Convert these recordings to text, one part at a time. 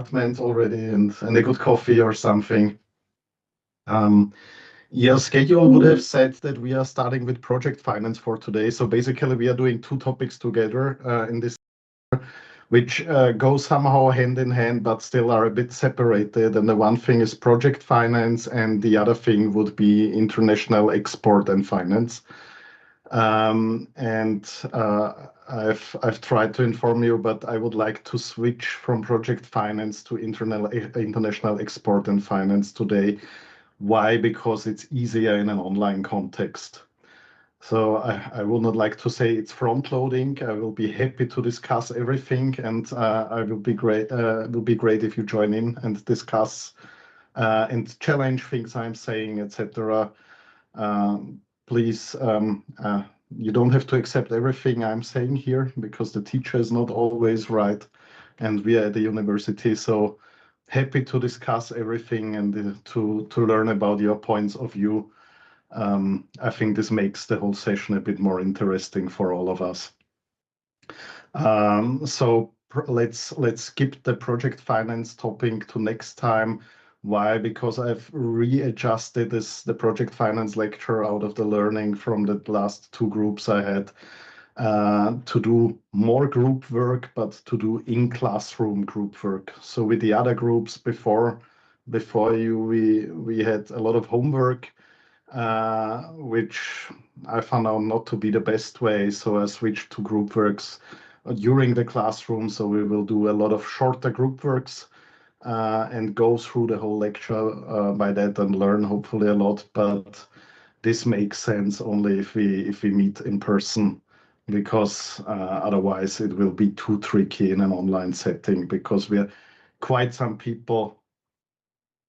apartment already and a good coffee or something. Your schedule would have said that we are starting with project finance for today. So basically, we are doing two topics together in this, which go somehow hand in hand, but still are a bit separated. And the one thing is project finance, and the other thing would be international export and finance. I've tried to inform you, but I would like to switch from project finance to international export and finance today. Why? Because it's easier in an online context. So I would not like to say it's front loading. I will be happy to discuss everything, and I will be great. It will be great if you join in and discuss and challenge things I'm saying, etc. Please, you don't have to accept everything I'm saying here because the teacher is not always right, and we are at the university, so happy to discuss everything and to learn about your points of view. I think this makes the whole session a bit more interesting for all of us. So let's skip the project finance topic to next time. Why? Because I've readjusted the project finance lecture out of the learning from the last two groups I had to do more group work, but to do in classroom group work. So with the other groups before you, we had a lot of homework, which I found out not to be the best way. So I switched to group works during the classroom. So we will do a lot of shorter group works and go through the whole lecture by that and learn hopefully a lot. But this makes sense only if we meet in person, because otherwise it will be too tricky in an online setting because we are quite some people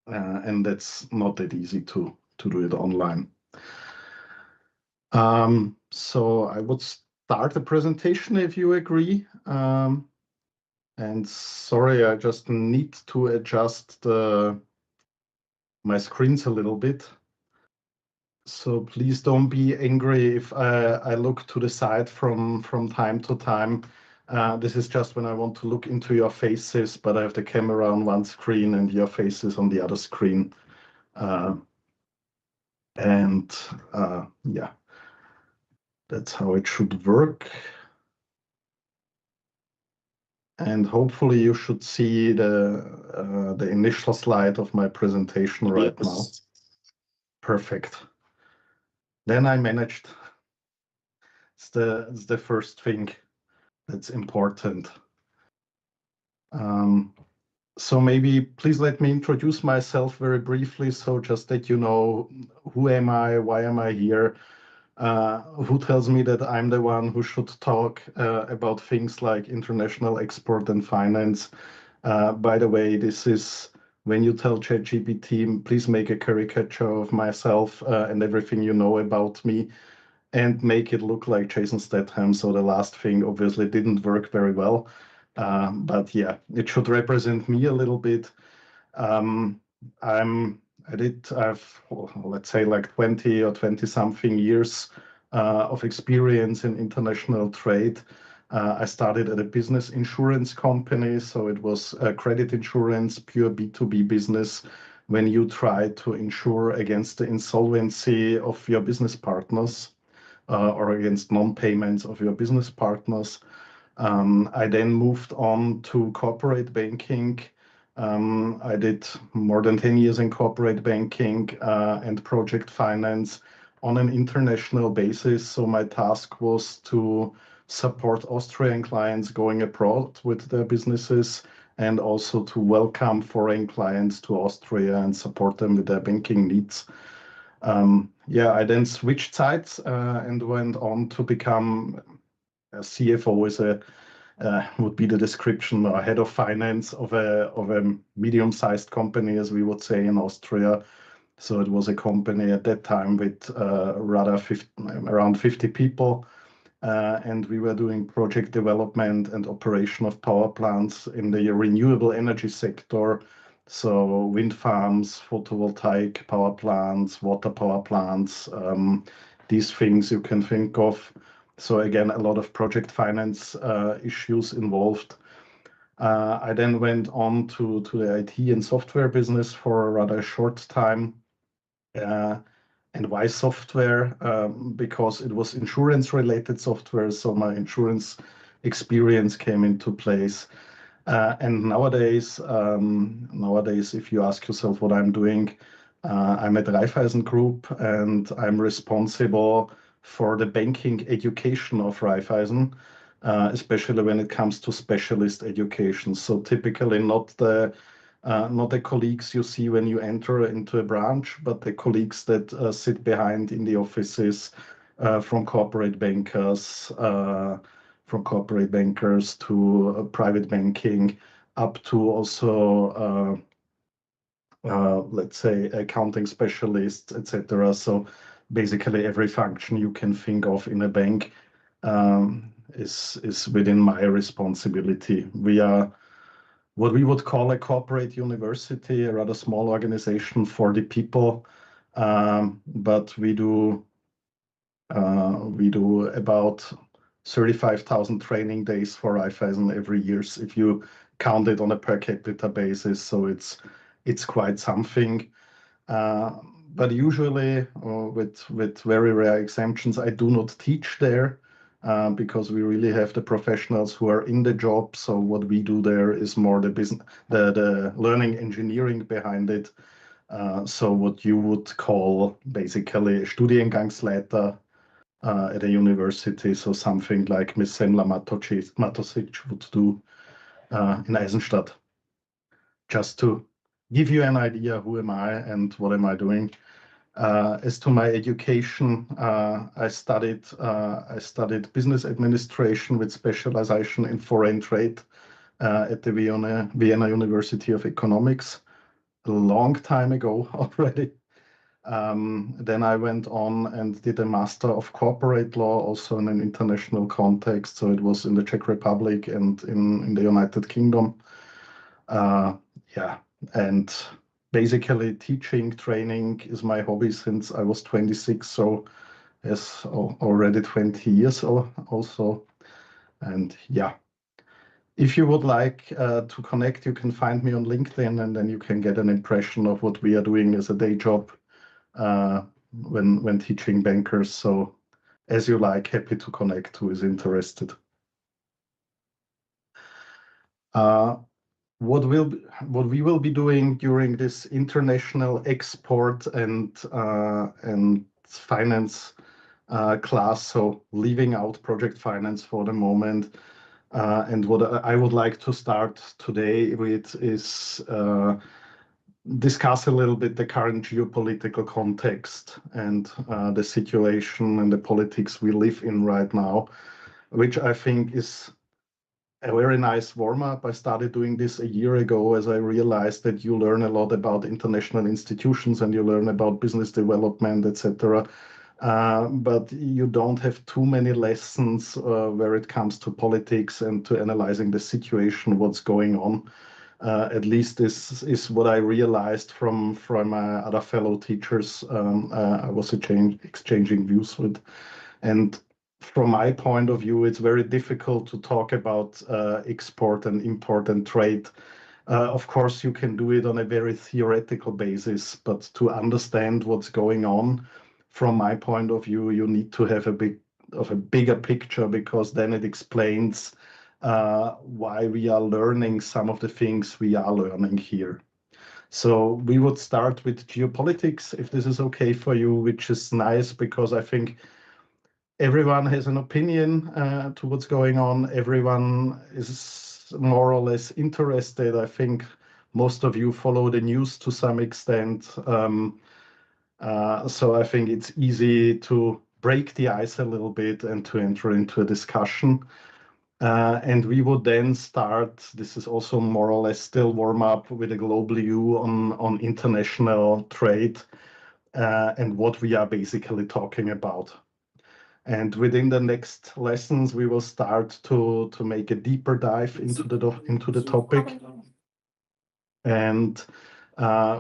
and that's not that easy to do it online. So I would start the presentation if you agree. And sorry, I just need to adjust my screens a little bit. So please don't be angry if I look to the side from time to time. This is just when I want to look into your faces, but I have the camera on one screen and your faces on the other screen. Yeah, that's how it should work. And hopefully you should see the initial slide of my presentation right now. Perfect. Then I managed. It's the first thing that's important. So maybe please let me introduce myself very briefly. So just that you know, who am I, why am I here, who tells me that I'm the one who should talk about things like international export and finance. By the way, this is when you tell ChatGPT, please make a caricature of myself and everything you know about me and make it look like Jason Statham. So the last thing obviously didn't work very well. But yeah, it should represent me a little bit. I've let's say like 20 or 20 something years of experience in international trade. I started at a business insurance company, so it was credit insurance, pure B2B business, when you try to insure against the insolvency of your business partners or against non-payments of your business partners. I then moved on to corporate banking. I did more than 10 years in corporate banking and project finance on an international basis. So my task was to support Austrian clients going abroad with their businesses and also to welcome foreign clients to Austria and support them with their banking needs. Yeah, I then switched sides and went on to become a CFO is would be the description, or head of finance of a medium-sized company, as we would say in Austria. So it was a company at that time with around 50 people, and we were doing project development and operation of power plants in the renewable energy sector. So wind farms, photovoltaic power plants, water power plants, these things you can think of. So again, a lot of project finance issues involved. I then went on to the IT and software business for a rather short time. And why software? Because it was insurance-related software, so my insurance experience came into place. And nowadays, if you ask yourself what I'm doing, I'm at Raiffeisen Group, and I'm responsible for the banking education of Raiffeisen, especially when it comes to specialist education. So typically not the colleagues you see when you enter into a branch, but the colleagues that sit behind in the offices, from corporate bankers, to private banking, up to also let's say accounting specialists, etc. So basically every function you can think of in a bank is within my responsibility. We are what we would call a corporate university, a rather small organization, 40 people, but we do about 35,000 training days for Raiffeisen every year, if you count it on a per capita basis. So it's quite something. But usually, with very rare exemptions, I do not teach there, because we really have the professionals who are in the job. So what we do there is more the business, the learning engineering behind it. So what you would call basically a Studiengangsleiter at a university. So something like Miss Semla Matosic would do in Eisenstadt. Just to give you an idea, who am I and what am I doing? As to my education, I studied business administration with specialization in foreign trade at the Vienna University of Economics a long time ago already. Then I went on and did a Master of Corporate Law, also in an international context. So it was in the Czech Republic and in the United Kingdom. Yeah, and basically teaching, training is my hobby since I was 26, so yes, already 20 years also. And yeah, if you would like to connect, you can find me on LinkedIn, and then you can get an impression of what we are doing as a day job when teaching bankers. So as you like, happy to connect who is interested. What we will be doing during this international export and finance class, so leaving out project finance for the moment, and what I would like to start today with is discuss a little bit the current geopolitical context and the situation and the politics we live in right now, which I think is a very nice warm-up. I started doing this a year ago as I realized that you learn a lot about international institutions and you learn about business development, etc. But you don't have too many lessons where it comes to politics and to analyzing the situation, what's going on. At least this is what I realized from other fellow teachers I was exchanging views with. And from my point of view, it's very difficult to talk about export and import and trade. Of course, you can do it on a very theoretical basis, but to understand what's going on, from my point of view, you need to have a bigger picture, because then it explains why we are learning some of the things we are learning here. So we would start with geopolitics, if this is okay for you, which is nice because I think everyone has an opinion to what's going on. Everyone is more or less interested. I think most of you follow the news to some extent. So I think it's easy to break the ice a little bit and to enter into a discussion. And we would then start, this is also more or less still warm up, with a global view on international trade and what we are basically talking about. And within the next lessons, we will start to make a deeper dive into the topic. And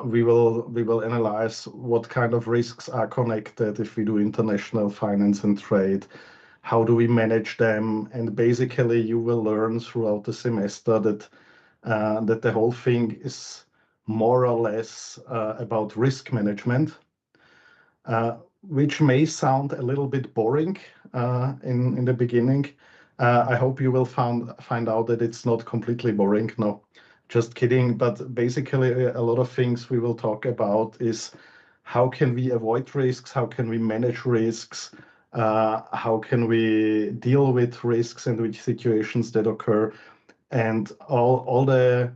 we will analyze what kind of risks are connected if we do international finance and trade. How do we manage them? And basically, you will learn throughout the semester that that the whole thing is more or less about risk management, which may sound a little bit boring in the beginning. I hope you will find out that it's not completely boring. No, just kidding. But basically, a lot of things we will talk about is how can we avoid risks? How can we manage risks? How can we deal with risks and which situations that occur? And all the,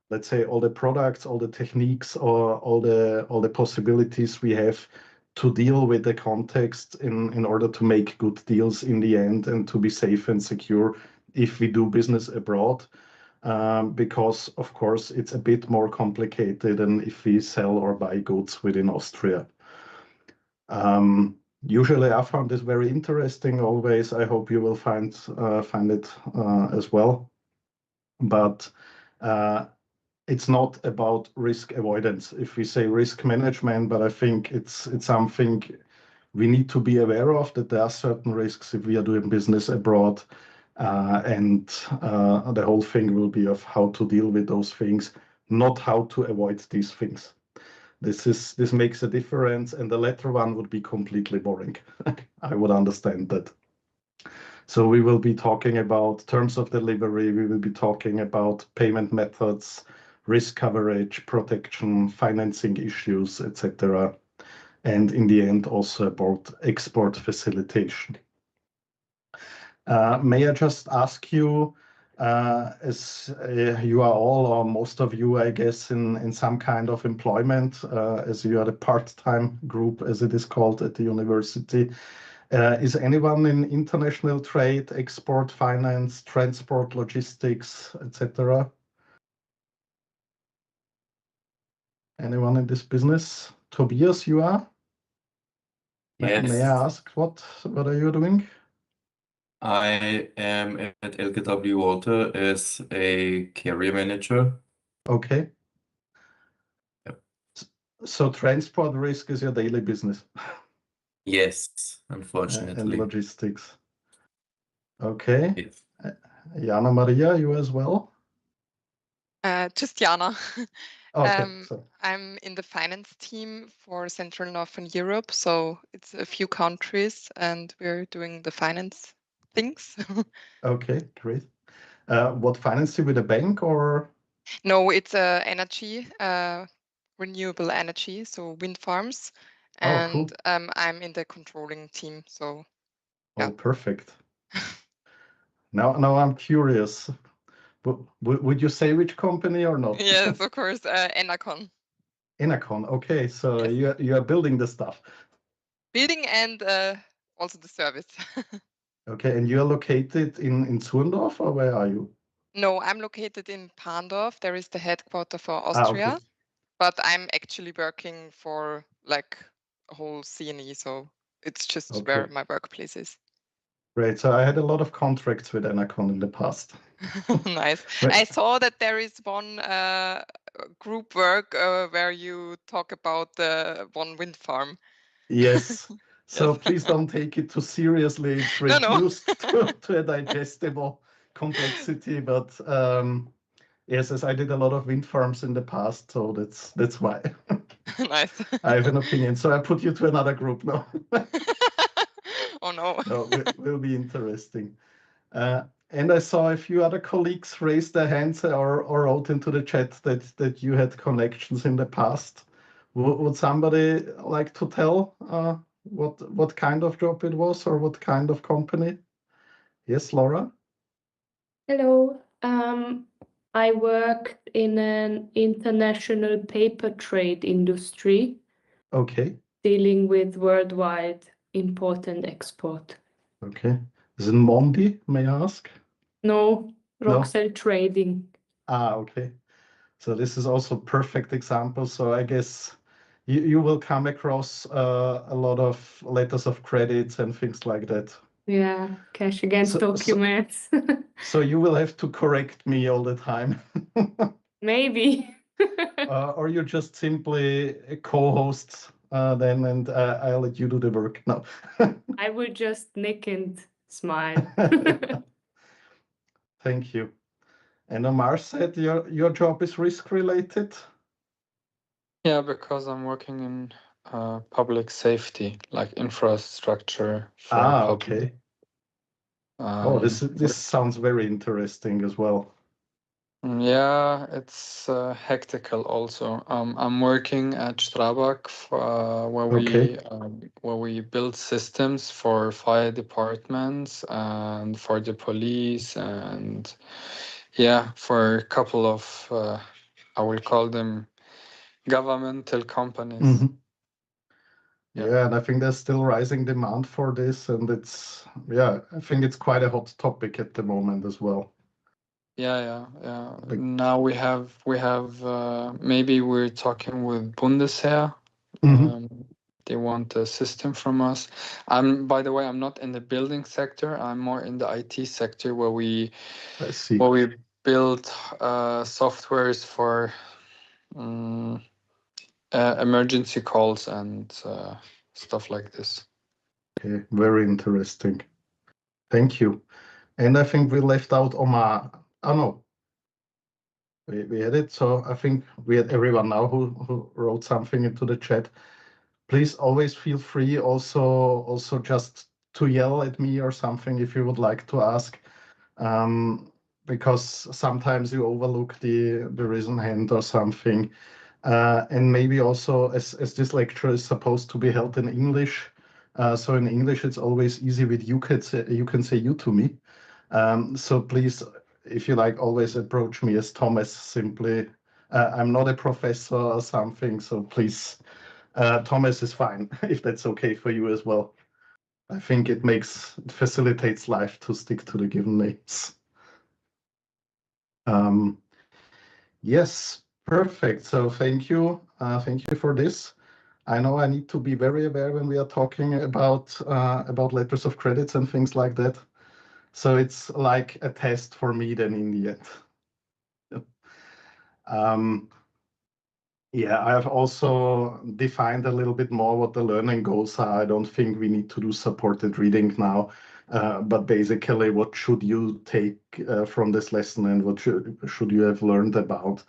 let's say, all the products, all the techniques, or all the possibilities we have to deal with the context in order to make good deals in the end and to be safe and secure if we do business abroad. Because of course it's a bit more complicated than if we sell or buy goods within Austria. Usually I found this very interesting always. I hope you will find it as well. But it's not about risk avoidance if we say risk management, but I think it's something we need to be aware of, that there are certain risks if we are doing business abroad, and the whole thing will be of how to deal with those things, not how to avoid these things. This makes a difference, and the latter one would be completely boring. I would understand that. So we will be talking about terms of delivery, we will be talking about payment methods, risk coverage, protection, financing issues, etc. And in the end, also about export facilitation. May I just ask you, as you are all, or most of you, I guess, in some kind of employment, as you are the part-time group, as it is called at the university, is anyone in international trade, export finance, transport, logistics, etc.? Anyone in this business? Tobias, you are? May I Yes, ask what are you doing? I am at LKW Water as a carrier manager. Okay. Yep. So transport risk is your daily business. Yes, And unfortunately. logistics. Okay. Yes. Jana Maria, you as well? Just Jana. Okay. So I'm in the finance team for Central and Northern Europe, so it's a few countries, and we're doing the finance things. okay, great. What financing with a bank or? No, it's energy, renewable energy, so wind farms, Oh, and cool. I'm in the controlling team. So Oh, yeah. perfect. Now I'm curious. Would you say which company or not? Yes, of course, Enercon. Enercon. Okay, so Yes. you are building the stuff. Building and also the service. Okay, and you are located in Zurndorf, or where are you? No, I'm located in Pandorf. There is the headquarter for Ah, Austria. okay. But I'm actually working for like a whole CNE, so it's just Okay. where my workplace is. Great. So I had a lot of contracts with Enercon in the past. Nice. But I saw that there is one group work where you talk about the one wind farm. yes. So Yes. please don't take it too seriously. It's No, no. reduced to a digestible complexity, but yes, as I did a lot of wind farms in the past, so that's why. Nice. I have an opinion. So I put you to another group now. Oh no. No, will be interesting. And I saw a few other colleagues raise their hands or wrote into the chat that you had connections in the past. Would somebody like to tell what kind of job it was or what kind of company? Yes, Laura? Hello. I worked in an international paper trade industry Okay. dealing with worldwide import and export. Okay. Is it Mondi, may I ask? No, No? Roxel Trading. Ah, okay. So this is also a perfect example. So I guess you will come across a lot of letters of credits and things like that. Yeah, cash against documents. So you will have to correct me all the time. Maybe. Or you just simply co-host then, and I'll let you do the work. No. I will just nick and smile. Thank you. And Omar said your job is risk related. Yeah, because I'm working in public safety, like infrastructure for public. Okay. Oh, this sounds very interesting as well. Yeah, it's hectical also. I'm working at Strabag where we build systems for fire departments and for the police and yeah, for a couple of I will call them governmental companies. Yeah, and I think there's still rising demand for this, and I think it's quite a hot topic at the moment as well. Yeah. Now we have maybe we're talking with Bundesheer. They want a system from us. By the way, I'm not in the building sector. I'm more in the IT sector where we build softwares for emergency calls and stuff like this. Okay, very interesting. Thank you. And I think we left out Omar. Oh no, we had it. So I think we had everyone now who wrote something into the chat. Please always feel free also just to yell at me or something if you would like to ask, because sometimes you overlook the risen hand or something. And maybe also as this lecture is supposed to be held in English, so in English it's always easy with you can say you to me. So please, if you like, always approach me as Thomas simply. I'm not a professor or something, so please, Thomas is fine if that's okay for you as well. I think it facilitates life to stick to the given names. Yes, perfect. So thank you for this. I know I need to be very aware when we are talking about letters of credits and things like that. So it's like a test for me then in the end. Yeah, I have also defined a little bit more what the learning goals are. I don't think we need to do supported reading now, but basically what should you take from this lesson and what should you have learned about.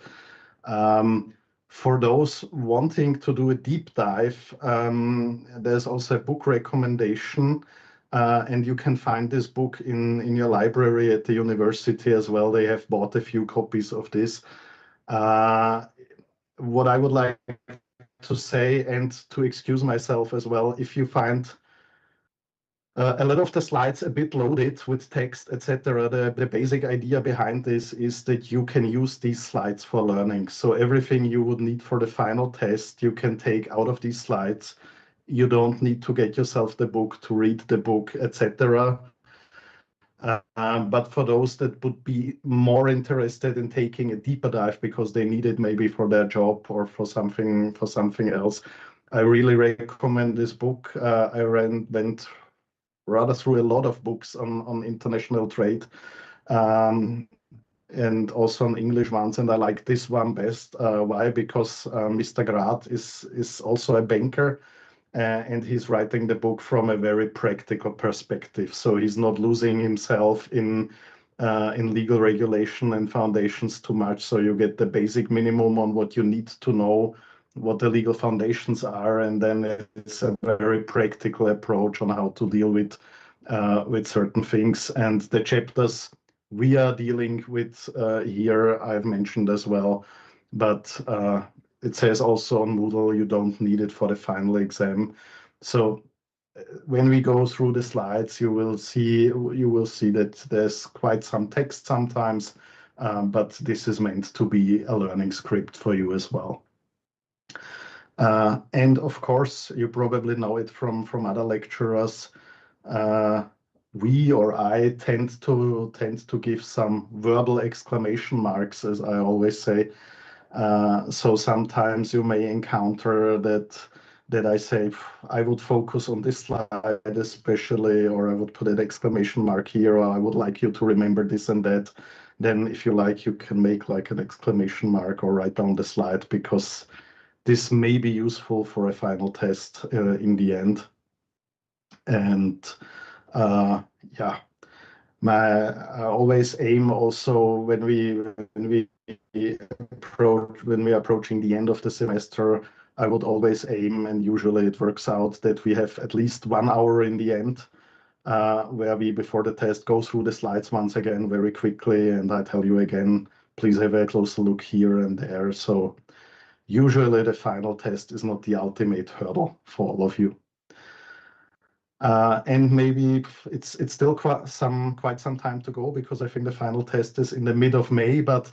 For those wanting to do a deep dive, there's also a book recommendation, and you can find this book in your library at the university as well. They have bought a few copies of this. What I would like to say, and to excuse myself as well, if you find a lot of the slides a bit loaded with text, etc., the basic idea behind this is that you can use these slides for learning. So everything you would need for the final test, you can take out of these slides. You don't need to get yourself the book to read the book, etc. But for those that would be more interested in taking a deeper dive because they need it maybe for their job or for something else, I really recommend this book. I went rather through a lot of books on international trade, and also on English ones, and I like this one best. Why? Because Mr. Grad is also a banker. And he's writing the book from a very practical perspective. So he's not losing himself in legal regulation and foundations too much. So you get the basic minimum on what you need to know, what the legal foundations are, and then it's a very practical approach on how to deal with certain things. And the chapters we are dealing with here, I've mentioned as well, but it says also on Moodle, you don't need it for the final exam. So when we go through the slides, you will see that there's quite some text sometimes, but this is meant to be a learning script for you as well. And of course, you probably know it from other lecturers. We or I tend to give some verbal exclamation marks, as I always say. So sometimes you may encounter that I say, I would focus on this slide especially, or I would put an exclamation mark here, or I would like you to remember this and that. Then if you like, you can make like an exclamation mark or write down the slide, because this may be useful for a final test in the end. And yeah, I always aim also when we are approaching the end of the semester, I would always aim, and usually it works out, that we have at least 1 hour in the end, where we, before the test, go through the slides once again very quickly, and I tell you again, please have a closer look here and there. So usually the final test is not the ultimate hurdle for all of you. And maybe it's still quite some time to go, because I think the final test is in the mid of May. But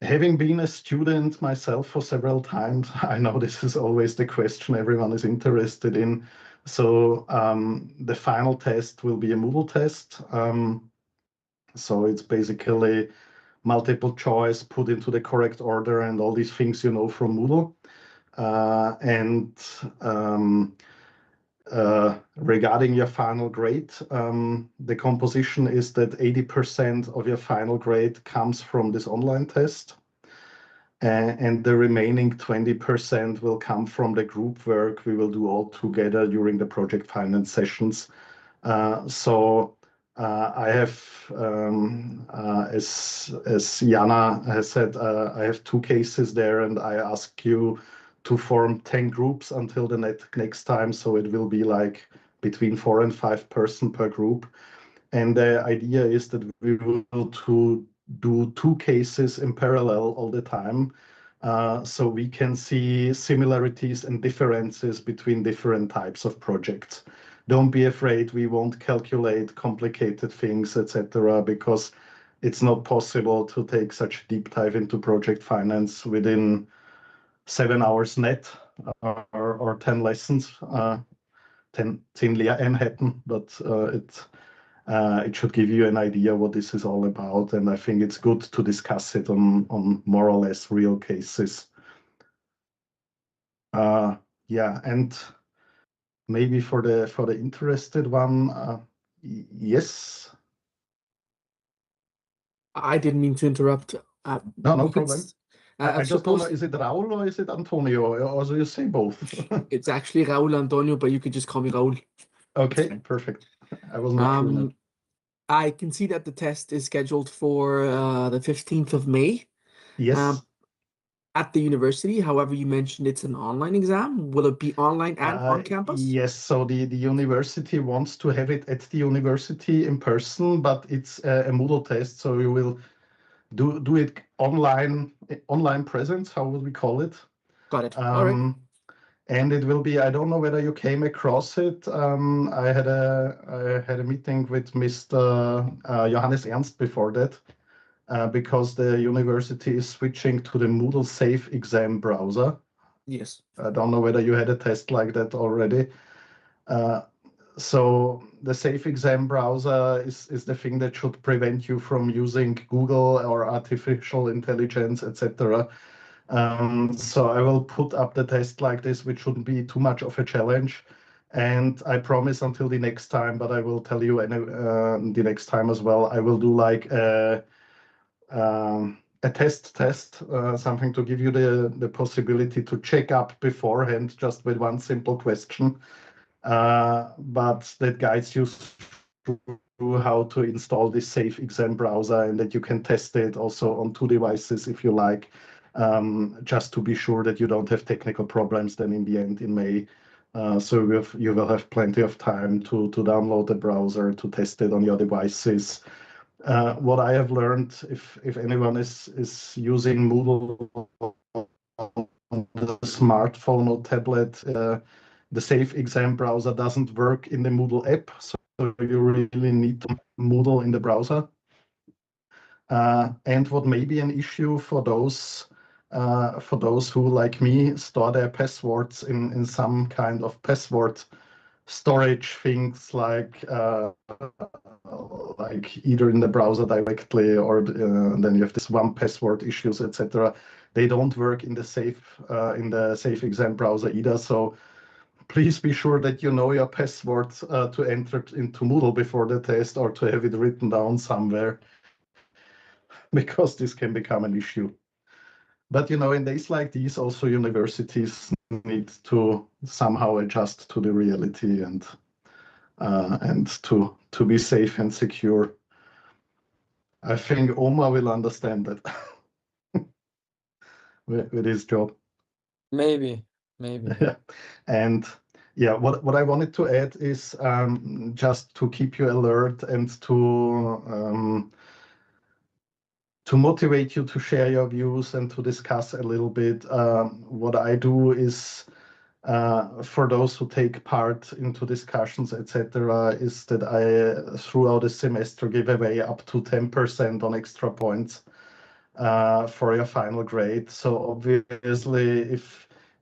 having been a student myself for several times, I know this is always the question everyone is interested in. So the final test will be a Moodle test. So it's basically multiple choice put into the correct order and all these things you know from Moodle. Regarding your final grade, the composition is that 80% of your final grade comes from this online test, and the remaining 20% will come from the group work we will do all together during the project finance sessions. I have, as Jana has said, I have 2 cases there, and I ask you to form 10 groups until the next time. So it will be like between 4 and 5 person per group. And the idea is that we will do 2 cases in parallel all the time. So we can see similarities and differences between different types of projects. Don't be afraid, we won't calculate complicated things, etc., because it's not possible to take such a deep dive into project finance within 7 hours net, or 10 lessons, 10 Einheiten, but it should give you an idea what this is all about, and I think it's good to discuss it on more or less real cases. Yeah, and maybe for the interested one, yes. I didn't mean to interrupt. No problem. I I just don't know, suppose is it Raul or is it Antonio? Or do you say both? it's actually Raul Antonio, but you could just call me Raul. Okay, perfect. I was not sure now. I can see that the test is scheduled for the 15th of May. Yes. At the university. However, you mentioned it's an online exam. Will it be online and on campus? Yes, so the university wants to have it at the university in person, but it's a Moodle test, so you will do it online presence, how would we call it? Got it. All right. And it will be, I don't know whether you came across it. I had a meeting with Mr. Johannes Ernst before that, because the university is switching to the Moodle Safe Exam browser. Yes. I don't know whether you had a test like that already. So the Safe Exam browser is the thing that should prevent you from using Google or artificial intelligence, etc. So I will put up the test like this, which shouldn't be too much of a challenge. And I promise until the next time, but I will tell you the next time as well, I will do like a test, something to give you the possibility to check up beforehand just with one simple question. But that guides you through how to install this Safe Exam browser, and that you can test it also on 2 devices if you like, just to be sure that you don't have technical problems then in the end in May. So you will have plenty of time to download the browser, to test it on your devices. What I have learned, if anyone is using Moodle on the smartphone or tablet, the Safe Exam browser doesn't work in the Moodle app, so you really need Moodle in the browser. And what may be an issue for those who, like me, store their passwords in some kind of password storage things, like either in the browser directly, or then you have this one password issues, etc. They don't work in the Safe Exam browser either. So please be sure that you know your password to enter into Moodle before the test, or to have it written down somewhere, because this can become an issue. But in days like these, also universities need to somehow adjust to the reality, and and to be safe and secure. I think Omar will understand that with his job. Maybe. Yeah. And yeah, what I wanted to add is just to keep you alert and to motivate you to share your views and to discuss a little bit. What I do is for those who take part into discussions, etc., is that I throughout the semester give away up to 10% on extra points for your final grade. So obviously,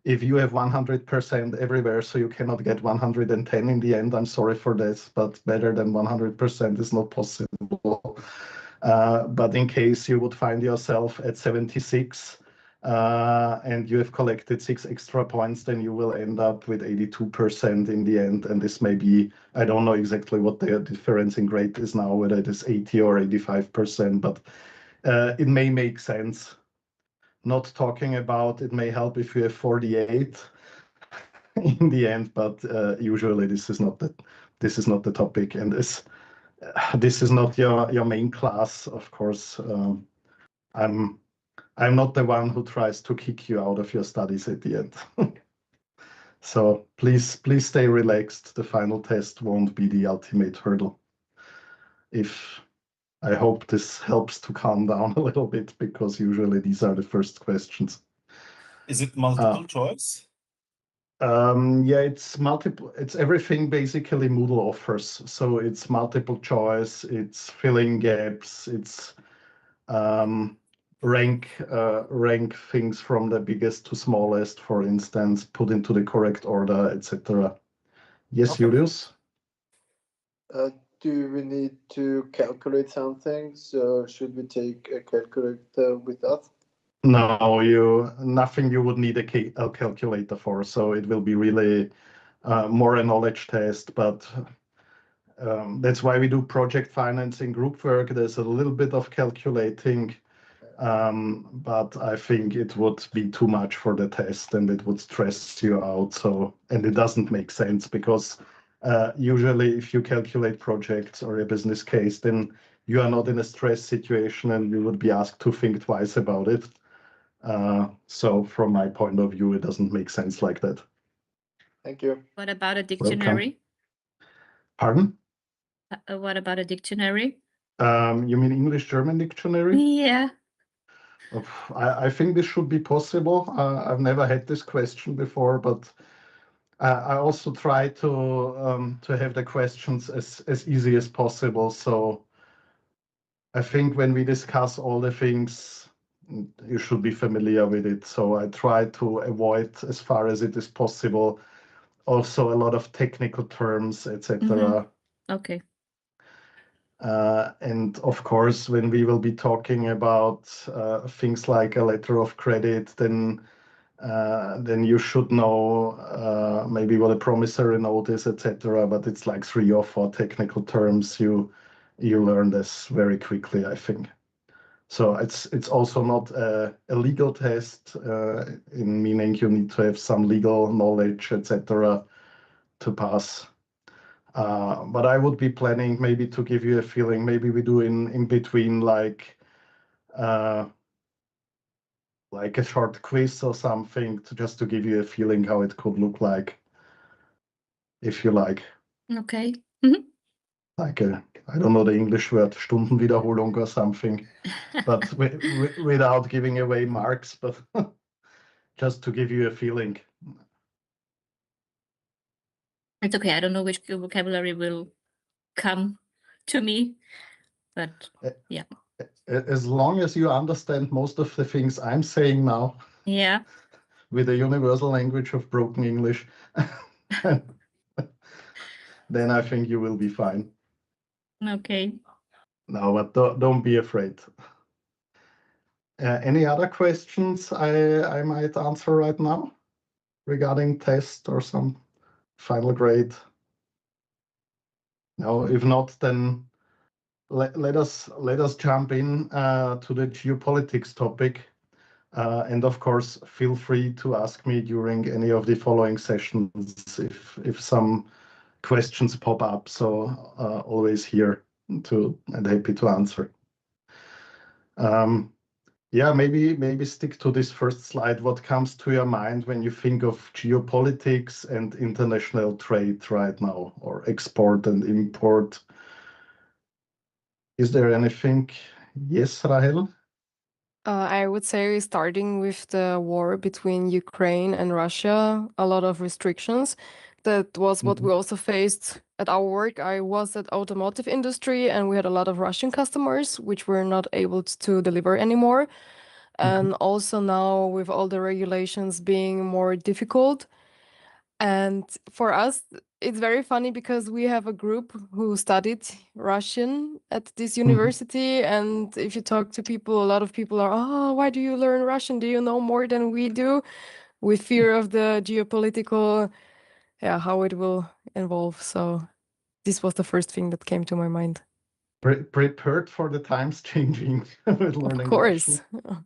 if you have 100% everywhere, so you cannot get 110 in the end, I'm sorry for this, but better than 100% is not possible. But in case you would find yourself at 76 and you have collected 6 extra points, then you will end up with 82% in the end. And this may be, I don't know exactly what the difference in grade is now, whether it is 80 or 85%, but it may make sense. Not talking about it may help if you have 48 in the end, but usually this is not the topic, and this is not your main class, of course. I'm not the one who tries to kick you out of your studies at the end. So please stay relaxed. The final test won't be the ultimate hurdle. I hope this helps to calm down a little bit, because usually these are the first questions. Is it multiple choice? Yeah, it's multiple. It's everything basically Moodle offers. So it's multiple choice, it's filling gaps, it's rank things from the biggest to smallest, for instance, put into the correct order, etc. Yes, Okay. Julius? Do we need to calculate something? So should we take a calculator with us? No, nothing you would need a calculator for. So it will be really more a knowledge test, but that's why we do project financing group work. There's a little bit of calculating, but I think it would be too much for the test and it would stress you out. And it doesn't make sense, because usually if you calculate projects or a business case, then you are not in a stress situation and you would be asked to think twice about it. So from my point of view, it doesn't make sense like that. Thank you. What about a dictionary? Pardon? What about a dictionary? You mean English-German dictionary? Yeah. I think this should be possible. I've never had this question before, but I also try to have the questions as easy as possible. So I think when we discuss all the things, you should be familiar with it. So I try to avoid, as far as it is possible, also a lot of technical terms, etc. Okay. And of course, when we will be talking about things like a letter of credit, then you should know maybe what a promissory note is, etc. But it's like 3 or 4 technical terms. You learn this very quickly, I think. So it's also not a legal test, in meaning you need to have some legal knowledge, etc., to pass. But I would be planning maybe to give you a feeling. Maybe we do in between like a short quiz or something, just to give you a feeling how it could look like, if you like. Okay. Like I don't know the English word, Stundenwiederholung or something, but without giving away marks, but just to give you a feeling. It's okay. I don't know which vocabulary will come to me, but yeah. As long as you understand most of the things I'm saying now, Yeah. with a universal language of broken English, then I think you will be fine. Okay. No, but don't be afraid. Any other questions I might answer right now regarding test or some final grade? No, if not, then let us jump in to the geopolitics topic. And of course, feel free to ask me during any of the following sessions if some questions pop up. So always here and happy to answer. Yeah, maybe stick to this first slide. What comes to your mind when you think of geopolitics and international trade right now, or export and import? Is there anything? Yes, Rahel? I would say starting with the war between Ukraine and Russia, a lot of restrictions. That was what we also faced at our work. I was at automotive industry and we had a lot of Russian customers, which were not able to deliver anymore. And also now with all the regulations being more difficult. And for us, it's very funny because we have a group who studied Russian at this university. And if you talk to people, a lot of people are, oh, why do you learn Russian? Do you know more than we do? With fear of the geopolitical, how it will evolve. So this was the first thing that came to my mind. Prepared for the times changing with learning Of course. Russian.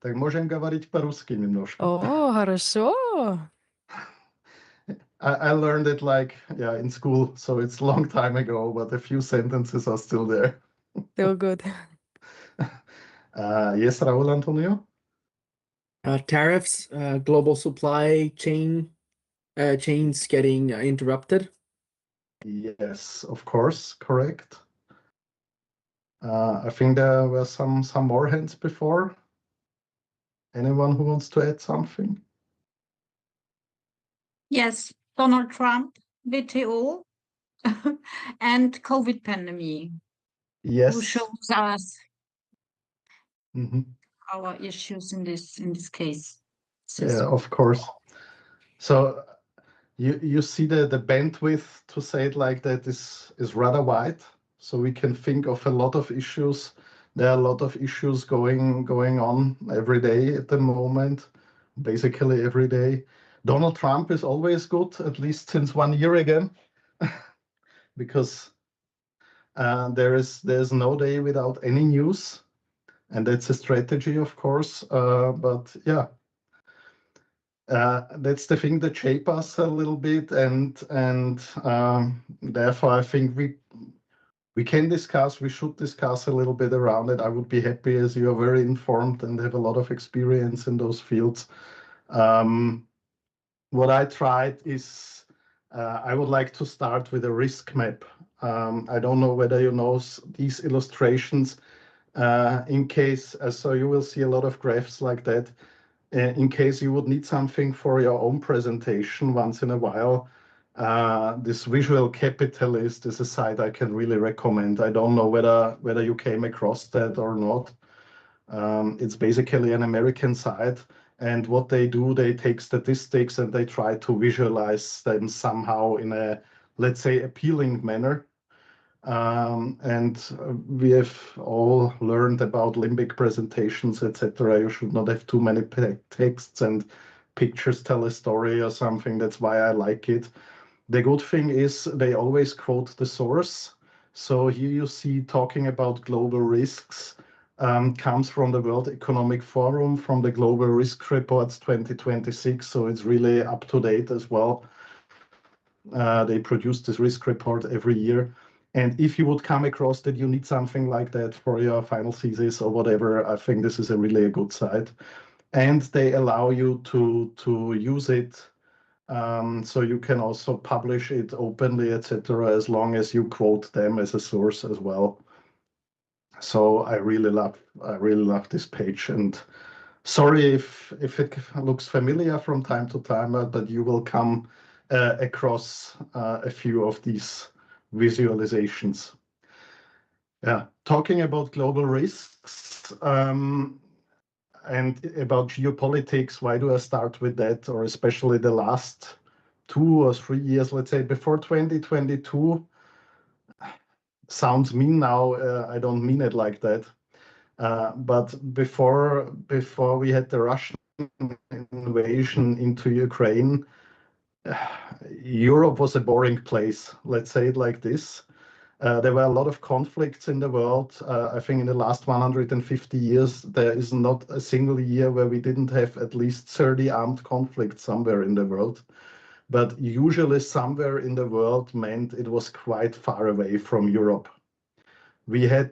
Так можем говорить по-русски немножко. Oh, хорошо. I learned it in school, so it's a long time ago, but a few sentences are still there. Still good. Yes, Raúl Antonio? Tariffs, global supply chains getting interrupted. Yes, of course, correct. I think there were some more hands before. Anyone who wants to add something? Yes, Donald Trump, WTO, and COVID pandemic. Yes. Who shows us Mm-hmm. our issues in this case. Yeah, of course. So you see the bandwidth, to say it like that, is rather wide. So we can think of a lot of issues. There are a lot of issues going on every day at the moment, basically every day. Donald Trump is always good, at least since 1 year again, because there's no day without any news, and that's a strategy, of course. But yeah, that's the thing that shape us a little bit, and therefore I think we can discuss, we should discuss a little bit around it. I would be happy, as you are very informed and have a lot of experience in those fields. What I tried is I would like to start with a risk map. I don't know whether you know these illustrations. In case, so you will see a lot of graphs like that. In case you would need something for your own presentation once in a while, this Visual Capitalist is a site I can really recommend. I don't know whether you came across that or not. It's basically an American site, and what they do, they take statistics and they try to visualize them somehow in a, let's say, appealing manner. And we have all learned about limbic presentations, etc. You should not have too many texts, and pictures tell a story or something. That's why I like it. The good thing is they always quote the source. So here you see talking about global risks comes from the World Economic Forum, from the Global Risk Reports 2026. So it's really up to date as well. They produce this risk report every year. And if you would come across that you need something like that for your final thesis or whatever, I think this is really a good site. And they allow you to use it, so you can also publish it openly, etc., as long as you quote them as a source as well. So I really love this page. And sorry if it looks familiar from time to time, but you will come across a few of these visualizations. Yeah, talking about global risks and about geopolitics, why do I start with that? Or especially the last 2 or 3 years, let's say before 2022, sounds mean now. I don't mean it like that. But before we had the Russian invasion into Ukraine, Europe was a boring place. Let's say it like this. There were a lot of conflicts in the world. I think in the last 150 years, there is not a single year where we didn't have at least 30 armed conflicts somewhere in the world. but usually somewhere in the world meant it was quite far away from Europe. We had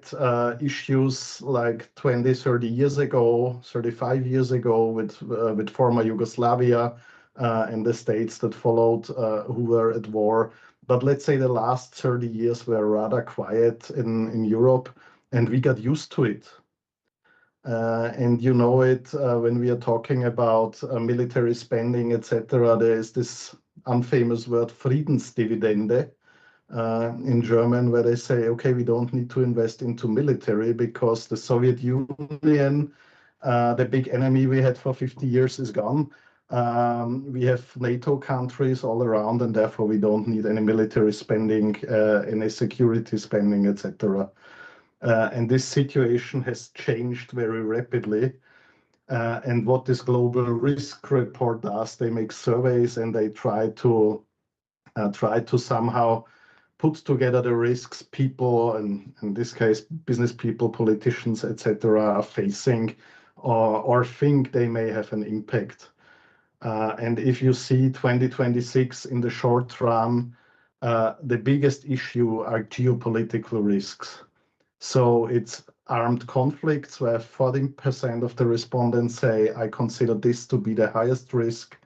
issues like 20, 30 years ago, 35 years ago with former Yugoslavia and the states that followed who were at war. But let's say the last 30 years were rather quiet in Europe, and we got used to it. And you know it when we are talking about military spending, etc. There is this unfamous word Friedensdividende in German, where they say, okay, we don't need to invest into military because the Soviet Union, the big enemy we had for 50 years, is gone. We have NATO countries all around, and therefore we don't need any military spending, any security spending, etc. And this situation has changed very rapidly. And what this global risk report does, they make surveys and they try to somehow put together the risks people, and in this case, business people, politicians, etc., are facing or think they may have an impact. And if you see 2026 in the short run, the biggest issue are geopolitical risks. So it's armed conflicts, where 14% of the respondents say, I consider this to be the highest risk.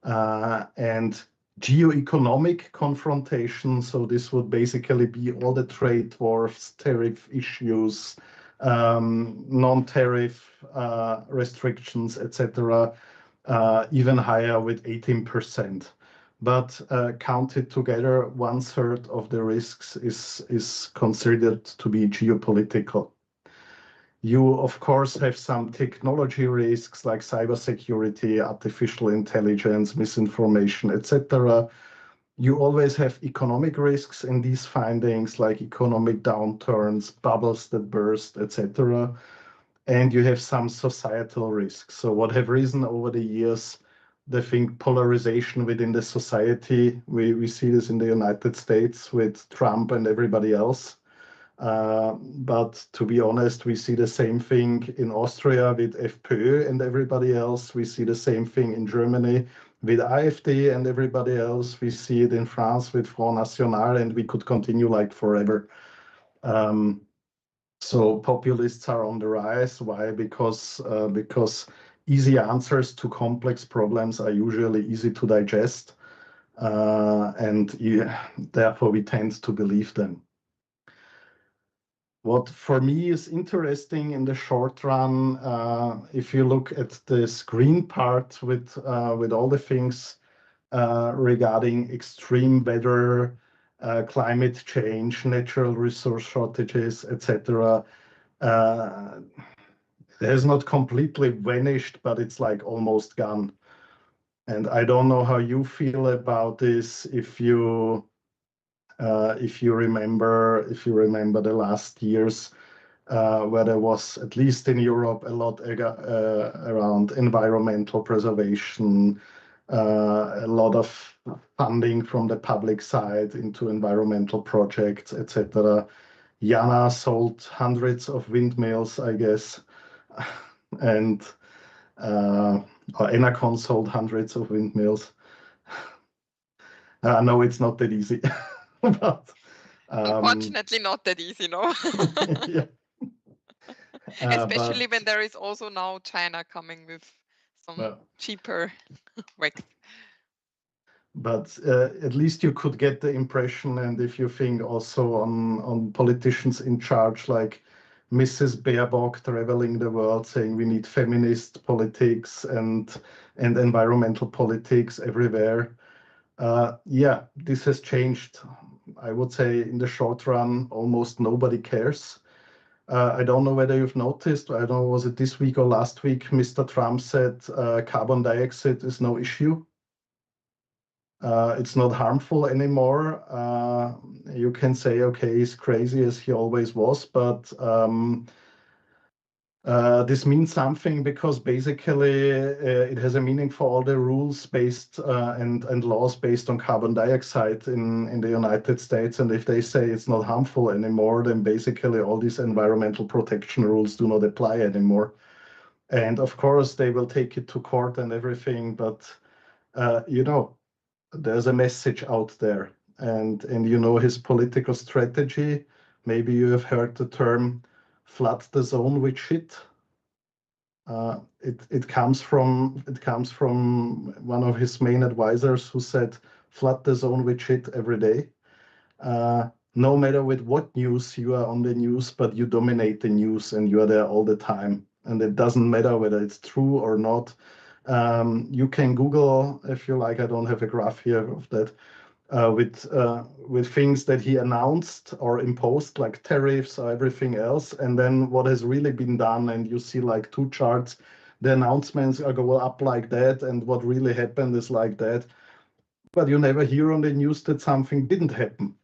And geo-economic confrontation, so this would basically be all the trade wars, tariff issues, non-tariff restrictions, etc., even higher with 18%. But counted together, 1/3 of the risks is considered to be geopolitical. You, of course, have some technology risks like cybersecurity, artificial intelligence, misinformation, etc. You always have economic risks in these findings, like economic downturns, bubbles that burst, etc. And you have some societal risks. So what have risen over the years, the thing polarization within the society. We see this in the United States with Trump and everybody else. But to be honest, we see the same thing in Austria with FPÖ and everybody else. We see the same thing in Germany with AfD and everybody else. We see it in France with Front National, and we could continue like forever. So populists are on the rise. Why? Because easy answers to complex problems are usually easy to digest, and therefore we tend to believe them. What for me is interesting in the short run, if you look at this green part with all the things regarding extreme weather, climate change, natural resource shortages, etc., it has not completely vanished, but it's like almost gone. And I don't know how you feel about this. If you remember the last years, where there was, at least in Europe, a lot around environmental preservation, a lot of funding from the public side into environmental projects, etc. Jana sold hundreds of windmills, I guess, and or Enercon sold hundreds of windmills. No, it's not that easy. But, unfortunately, not that easy, no. yeah. Especially when there is also now China coming with some cheaper wax. But at least you could get the impression, and if you think also on politicians in charge, like Mrs. Baerbock traveling the world saying we need feminist politics and environmental politics everywhere. Yeah, this has changed. I would say in the short run, almost nobody cares. I don't know whether you've noticed, I don't know, was it this week or last week, Mr. Trump said carbon dioxide is no issue. It's not harmful anymore. You can say, okay, he's crazy as he always was, but this means something because basically it has a meaning for all the rules based and laws based on carbon dioxide in the United States. And if they say it's not harmful anymore, then basically all these environmental protection rules do not apply anymore. And of course, they will take it to court and everything. But, you know, there's a message out there, and you know his political strategy. Maybe you have heard the term "flood the zone with shit." It comes from one of his main advisors who said, "Flood the zone with shit every day." No matter with what news you are on the news, but you dominate the news and you are there all the time. And it doesn't matter whether it's true or not. You can Google if you like. I don't have a graph here of that. With things that he announced or imposed, like tariffs or everything else, and then what has really been done, and you see like two charts. The announcements go up like that, and what really happened is like that. But you never hear on the news that something didn't happen.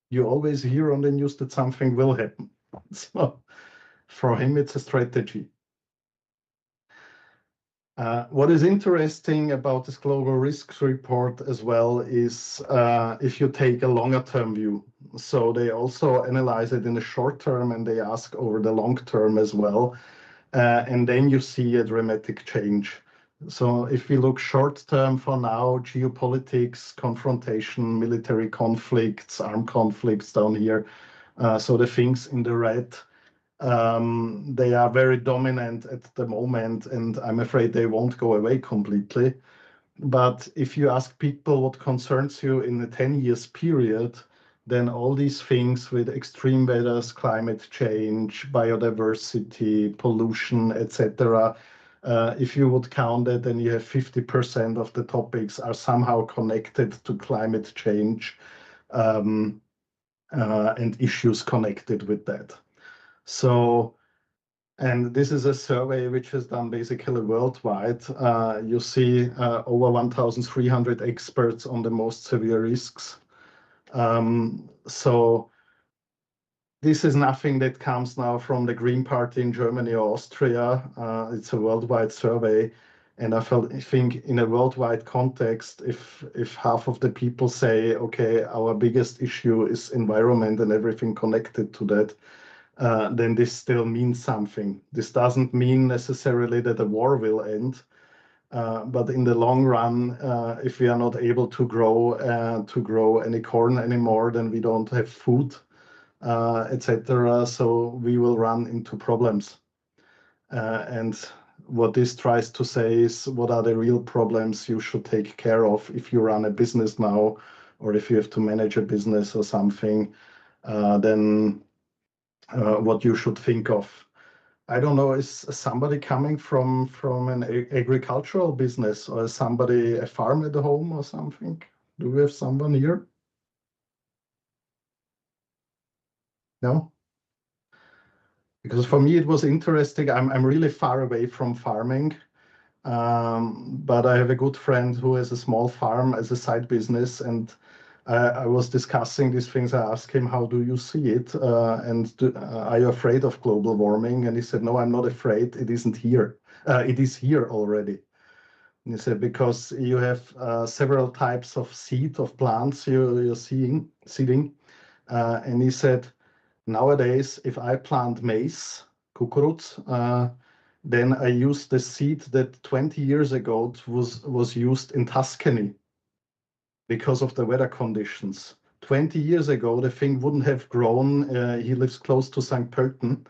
You always hear on the news that something will happen. So for him, it's a strategy. What is interesting about this global risks report as well is if you take a longer term view. So they also analyze it in the short term and they ask over the long term as well. And then you see a dramatic change. So if we look short term for now, geopolitics, confrontation, military conflicts, armed conflicts down here. So the things in the red, they are very dominant at the moment, and I'm afraid they won't go away completely. But if you ask people what concerns you in a 10 years period, then all these things with extreme weathers, climate change, biodiversity, pollution, etc., if you would count it, then you have 50% of the topics are somehow connected to climate change and issues connected with that. So, and this is a survey which is done basically worldwide. You see over 1,300 experts on the most severe risks. So this is nothing that comes now from the Green Party in Germany or Austria. It's a worldwide survey. And I think in a worldwide context, if half of the people say, okay, our biggest issue is environment and everything connected to that, then this still means something. This doesn't mean necessarily that the war will end, but in the long run, if we are not able to grow any corn anymore, then we don't have food, etc. So we will run into problems. And what this tries to say is, what are the real problems you should take care of if you run a business now, or if you have to manage a business or something, then what you should think of. I don't know, is somebody coming from an agricultural business, or is somebody a farm at home or something? Do we have someone here? No? Because for me it was interesting. I'm really far away from farming, but I have a good friend who has a small farm as a side business, and I was discussing these things. I asked him, how do you see it? Are you afraid of global warming? And he said, no, I'm not afraid. It isn't here. It is here already. And he said, because you have several types of seed of plants you're seeding. And he said, nowadays, if I plant maize, kukuruz, then I use the seed that 20 years ago was used in Tuscany because of the weather conditions. 20 years ago, the thing wouldn't have grown. He lives close to St. Pölten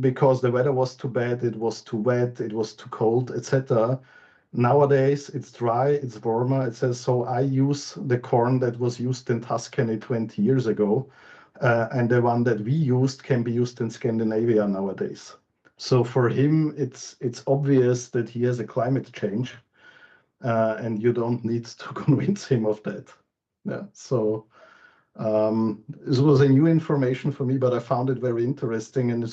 because the weather was too bad, it was too wet, it was too cold, etc. Nowadays, it's dry, it's warmer. It says, so I use the corn that was used in Tuscany 20 years ago, and the one that we used can be used in Scandinavia nowadays. So for him, it's obvious that he has a climate change. And you don't need to convince him of that. Yeah. So this was a new information for me, but I found it very interesting. And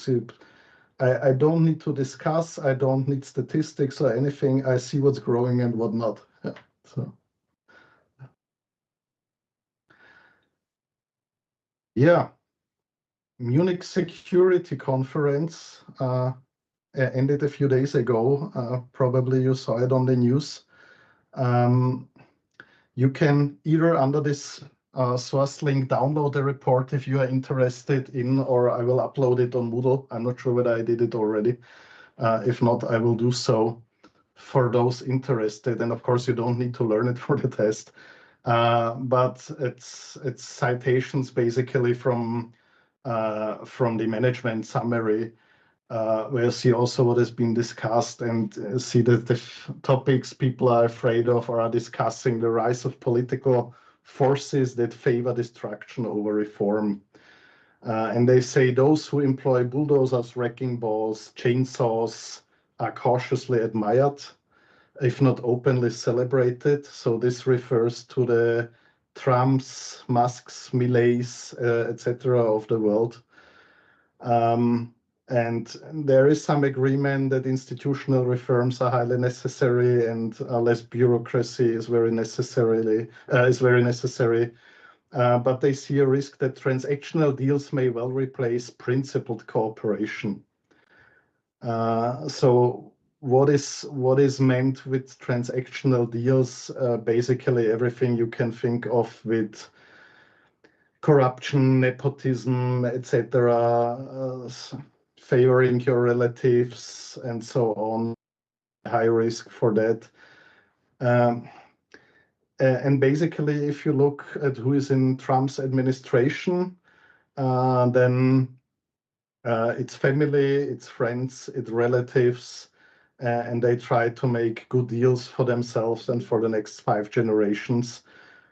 I don't need to discuss. I don't need statistics or anything. I see what's growing and what not. Yeah. So. Yeah. Munich Security Conference ended a few days ago. Probably you saw it on the news. You can either under this source link download the report if you are interested in, or I will upload it on Moodle. I'm not sure whether I did it already. If not, I will do so for those interested. And of course, you don't need to learn it for the test. But it's citations basically from the management summary, where you see also what has been discussed and see that the topics people are afraid of or are discussing: the rise of political forces that favor destruction over reform. And they say those who employ bulldozers, wrecking balls, chainsaws are cautiously admired, if not openly celebrated. So this refers to the Trumps, Musks, Millets, etc. of the world. And there is some agreement that institutional reforms are highly necessary, and less bureaucracy is very necessary. But they see a risk that transactional deals may well replace principled cooperation. So what is meant with transactional deals? Basically everything you can think of with corruption, nepotism, etc., favoring your relatives and so on, high risk for that. And basically, if you look at who is in Trump's administration, then it's family, it's friends, it's relatives, and they try to make good deals for themselves and for the next 5 generations,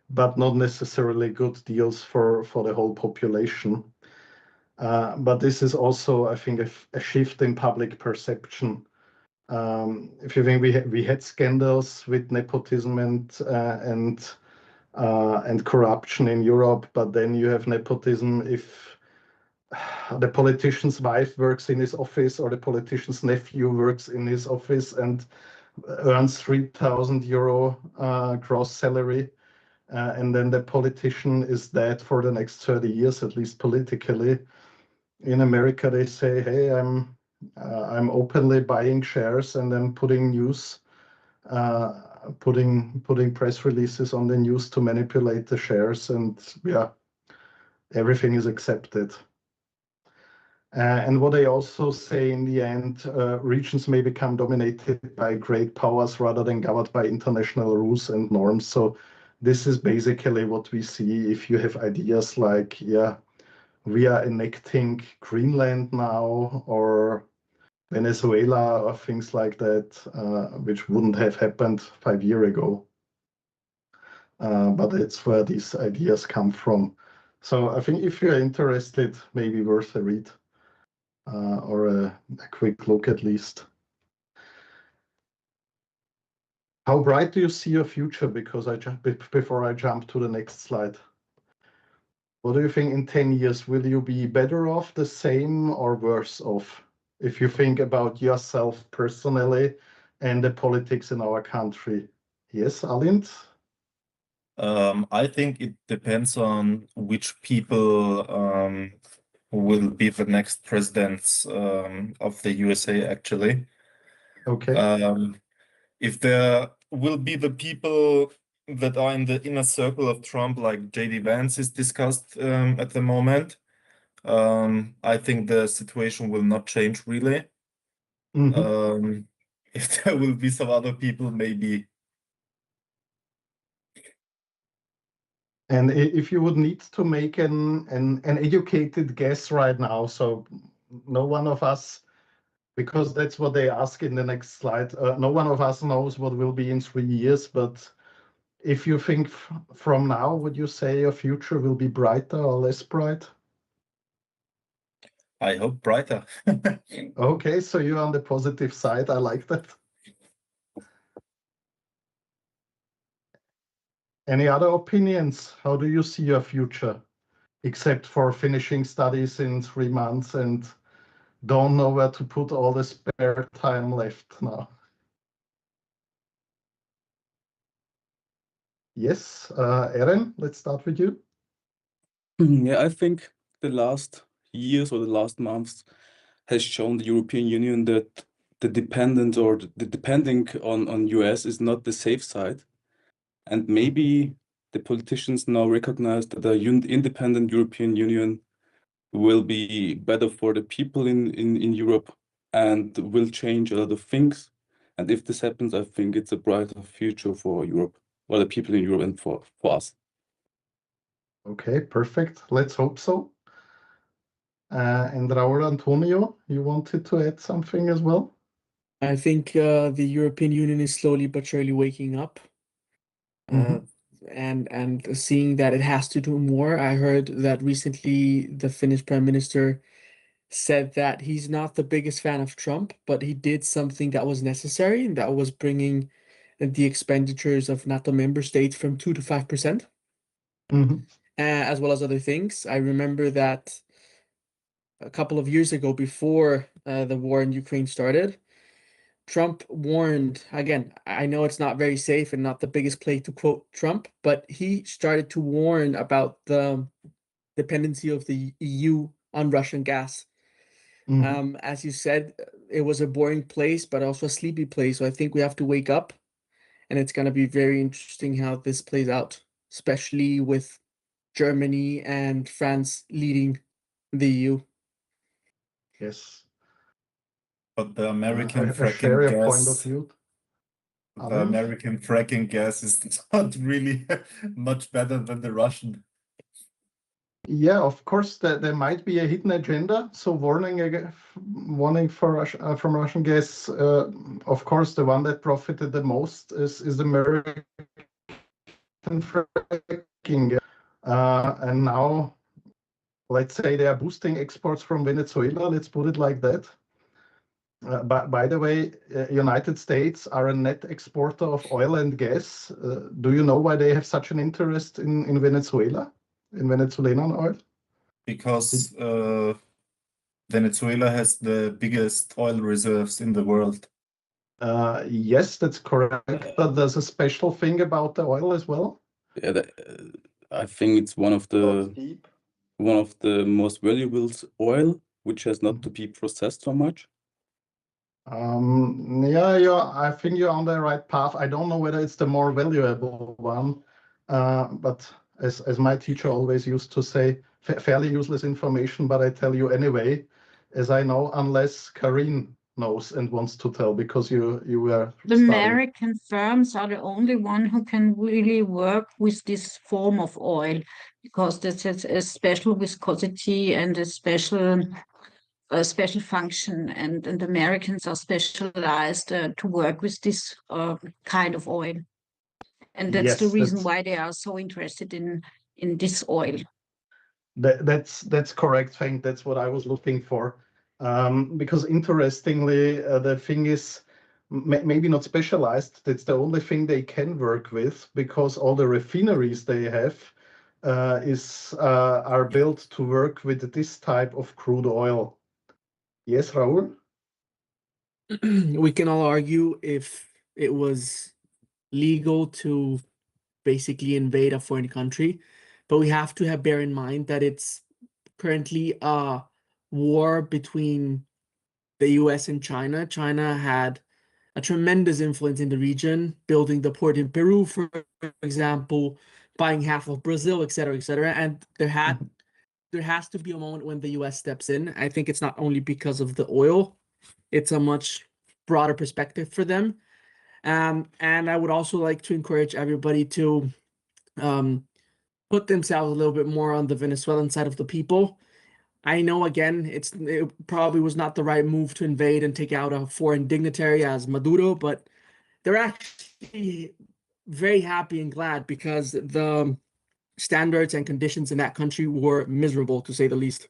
but not necessarily good deals for the whole population. But this is also, I think, a shift in public perception. If you think we had scandals with nepotism and corruption in Europe, but then you have nepotism if the politician's wife works in his office or the politician's nephew works in his office and earns 3,000 euro gross salary, and then the politician is dead for the next 30 years, at least politically. In America, they say, "Hey, I'm openly buying shares and then putting news, putting press releases on the news to manipulate the shares, and yeah, everything is accepted." And what they also say in the end, regions may become dominated by great powers rather than governed by international rules and norms. So this is basically what we see if you have ideas like, yeah, we are annexing Greenland now, or Venezuela, or things like that, which wouldn't have happened 5 years ago. But it's where these ideas come from. So I think if you're interested, maybe worth a read. Or a quick look at least. How bright do you see your future? Because before I jump to the next slide, what do you think in 10 years? Will you be better off, the same, or worse off? If you think about yourself personally and the politics in our country. Yes, Alind? I think it depends on which people will be the next presidents of the USA, actually. Okay. If there will be the people that are in the inner circle of Trump, like J.D. Vance is discussed at the moment, I think the situation will not change really. If there will be some other people, maybe. And if you would need to make an educated guess right now, so no one of us, because that's what they ask in the next slide, no one of us knows what will be in 3 years, but if you think from now, would you say your future will be brighter or less bright? I hope brighter. Okay, so you're on the positive side. I like that. Any other opinions? How do you see your future? Except for finishing studies in 3 months and don't know where to put all the spare time left now. Yes, Eren, let's start with you. Yeah, I think the last years or the last months has shown the European Union that the dependent or the depending on US is not the safe side. And maybe the politicians now recognize that the independent European Union will be better for the people in Europe and will change a lot of things. And if this happens, I think it's a brighter future for Europe, or the people in Europe, and for us. Okay, perfect. Let's hope so. And Raul Antonio, you wanted to add something as well? I think the European Union is slowly but surely waking up, and seeing that it has to do more. I heard that recently the Finnish Prime Minister said that he's not the biggest fan of Trump, but he did something that was necessary, and that was bringing the expenditures of NATO member states from 2 to 5%, as well as other things. I remember that a couple of years ago, before the war in Ukraine started, Trump warned, again, I know it's not very safe and not the biggest play to quote Trump, but he started to warn about the dependency of the EU on Russian gas. As you said, it was a boring place, but also a sleepy place. So I think we have to wake up, and it's going to be very interesting how this plays out, especially with Germany and France leading the EU. Yes. But the American I share fracking your point of gas, view. the American fracking gas is not really much better than the Russian. Yeah, of course, there might be a hidden agenda. So warning for from Russian gas. Of course, the one that profited the most is American fracking. And now, let's say they are boosting exports from Venezuela. Let's put it like that. By the way, United States are a net exporter of oil and gas. Do you know why they have such an interest in Venezuela, in Venezuelan oil? Because Venezuela has the biggest oil reserves in the world. Yes, that's correct. But there's a special thing about the oil as well. Yeah, I think it's one of the most valuable oil, which has not to be processed so much. Yeah, I think you're on the right path. I don't know whether it's the more valuable one, but as my teacher always used to say, fairly useless information, but I tell you anyway, as I know, unless Karine knows and wants to tell, because you were The studying. American firms are the only one who can really work with this form of oil, because this is a special viscosity and a special function, and the Americans are specialized to work with this kind of oil, and that's the reason why they are so interested in this oil. That's correct, Frank. That's what I was looking for. Because interestingly, the thing is maybe not specialized. That's the only thing they can work with, because all the refineries they have are built to work with this type of crude oil. Yes, Raul? We can all argue if it was legal to basically invade a foreign country, but we have to bear in mind that it's currently a war between the US and China. China had a tremendous influence in the region, building the port in Peru, for example, buying half of Brazil, et cetera, and there has to be a moment when the US steps in. I think it's not only because of the oil, it's a much broader perspective for them. And I would also like to encourage everybody to put themselves a little bit more on the Venezuelan side of the people. I know, again, it probably was not the right move to invade and take out a foreign dignitary as Maduro, but they're actually very happy and glad, because the standards and conditions in that country were miserable, to say the least.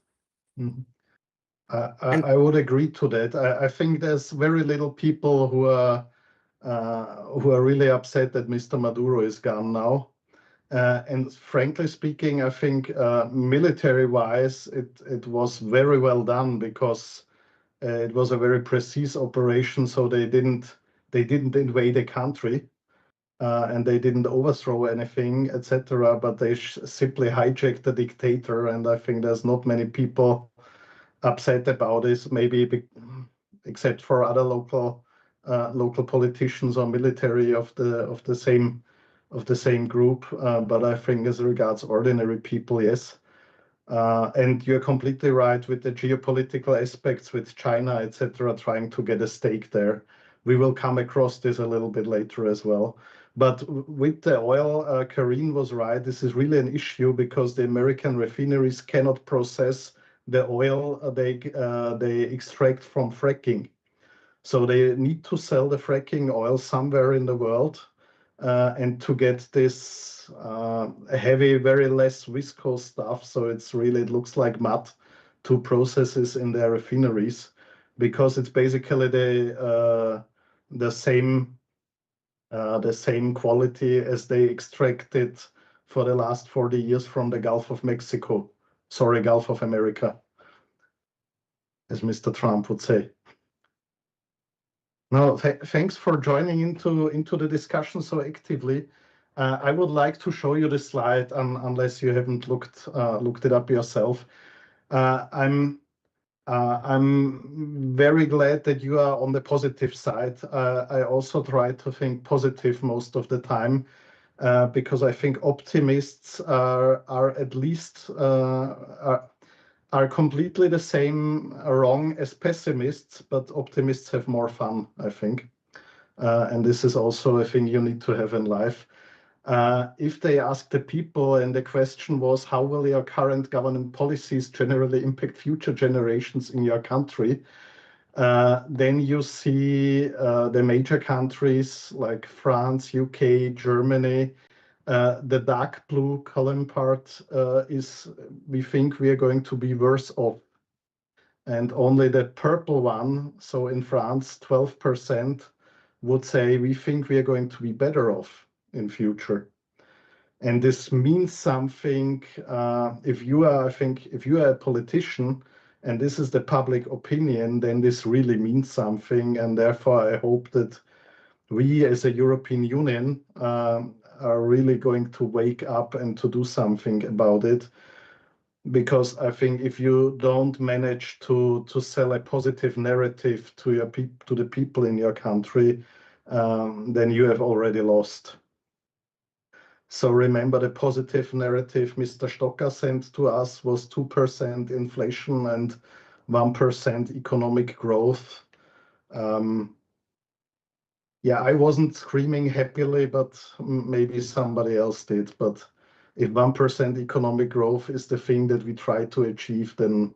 I would agree to that. I think there's very little people who are really upset that Mr. Maduro is gone now. And frankly speaking, I think military-wise, it was very well done, because it was a very precise operation. So they didn't invade a country, and they didn't overthrow anything, etc. But they simply hijacked the dictator. And I think there's not many people upset about this, maybe except for other local politicians or military of the same group. But I think as regards ordinary people, yes. And you're completely right with the geopolitical aspects, with China, etc., trying to get a stake there. we will come across this a little bit later as well. But with the oil, Karine was right. This is really an issue because the American refineries cannot process the oil they extract from fracking. So they need to sell the fracking oil somewhere in the world, and to get this heavy, very less viscous stuff. So it looks like mud to processes in their refineries, because it's basically the same quality as they extracted for the last 40 years from the Gulf of Mexico. Sorry, Gulf of America, as Mr. Trump would say. No, thanks for joining into the discussion so actively. I would like to show you the slide, unless you haven't looked it up yourself. I'm very glad that you are on the positive side. I also try to think positive most of the time, because I think optimists are at least are completely the same wrong as pessimists, but optimists have more fun, I think. And this is also a thing you need to have in life. If they ask the people, and the question was, how will your current government policies generally impact future generations in your country? Then you see the major countries like France, UK, Germany. The dark blue column part is, we think we are going to be worse off. And only the purple one, so in France, 12% would say we think we are going to be better off in future. And this means something. If you are a politician and this is the public opinion, then this really means something. And therefore, I hope that we as a European Union are really going to wake up and to do something about it. Because I think if you don't manage to sell a positive narrative to the people in your country, then you have already lost. So remember, the positive narrative Mr. Stocker sent to us was 2% inflation and 1% economic growth. Yeah, I wasn't screaming happily, but maybe somebody else did. But if 1% economic growth is the thing that we try to achieve, then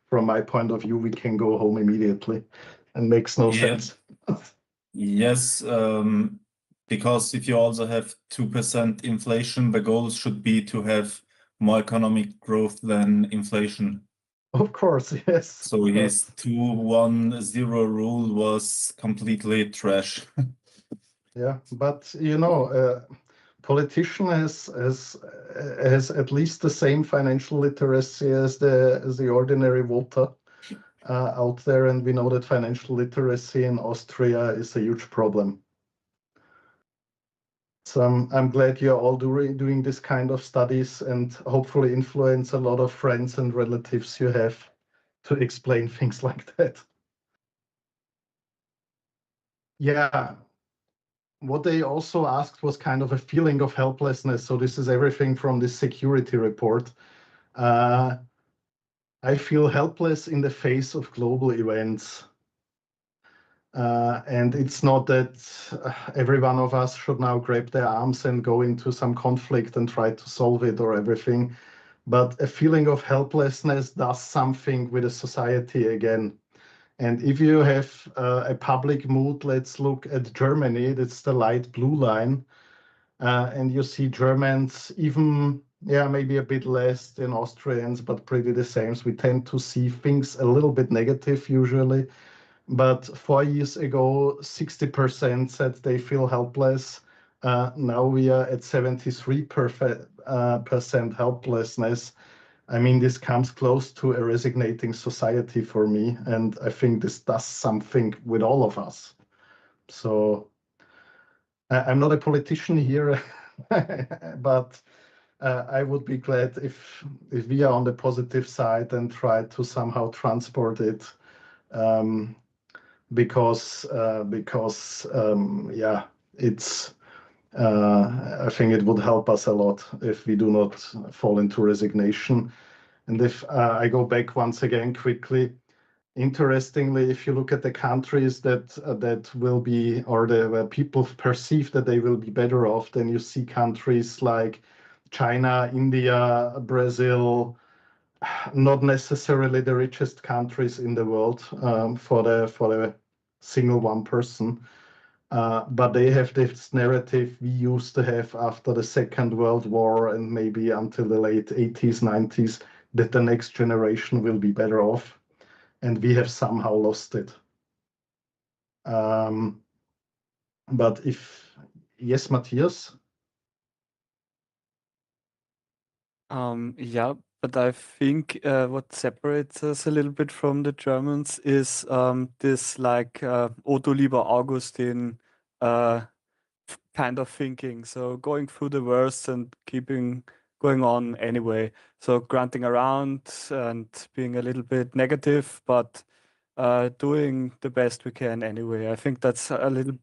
from my point of view, we can go home immediately, and makes no sense. Yes, because if you also have 2% inflation, the goal should be to have more economic growth than inflation. Of course, yes. So his 2-1-0 rule was completely trash. Yeah, but you know, politician has at least the same financial literacy as the ordinary voter out there, and we know that financial literacy in Austria is a huge problem. So I'm glad you're all doing this kind of studies, and hopefully influence a lot of friends and relatives you have to explain things like that. Yeah. What they also asked was kind of a feeling of helplessness. So this is everything from this security report. I feel helpless in the face of global events. And it's not that every one of us should now grab their arms and go into some conflict and try to solve it or everything. But a feeling of helplessness does something with a society again. And if you have a public mood, let's look at Germany. That's the light blue line. And you see Germans even, yeah, maybe a bit less than Austrians, but pretty the same. So we tend to see things a little bit negative usually. But 4 years ago, 60% said they feel helpless. Now we are at 73% helplessness. I mean, this comes close to a resignating society for me, and I think this does something with all of us. So I'm not a politician here, but I would be glad if we are on the positive side and try to somehow transport it, because yeah, it's. I think it would help us a lot if we do not fall into resignation. And if I go back once again quickly, Interestingly, if you look at the countries that will be, or where people perceive that they will be better off, then you see countries like China, India, Brazil, not necessarily the richest countries in the world for the single one person. But they have this narrative we used to have after the Second World War and maybe until the late 80s, 90s, that the next generation will be better off. And we have somehow lost it. But yes, Matthias? Yeah, but I think what separates us a little bit from the Germans is this like Otto lieber Augustin kind of thinking. So going through the worst and going on anyway. So granting around and being a little bit negative, but doing the best we can anyway. I think that's a little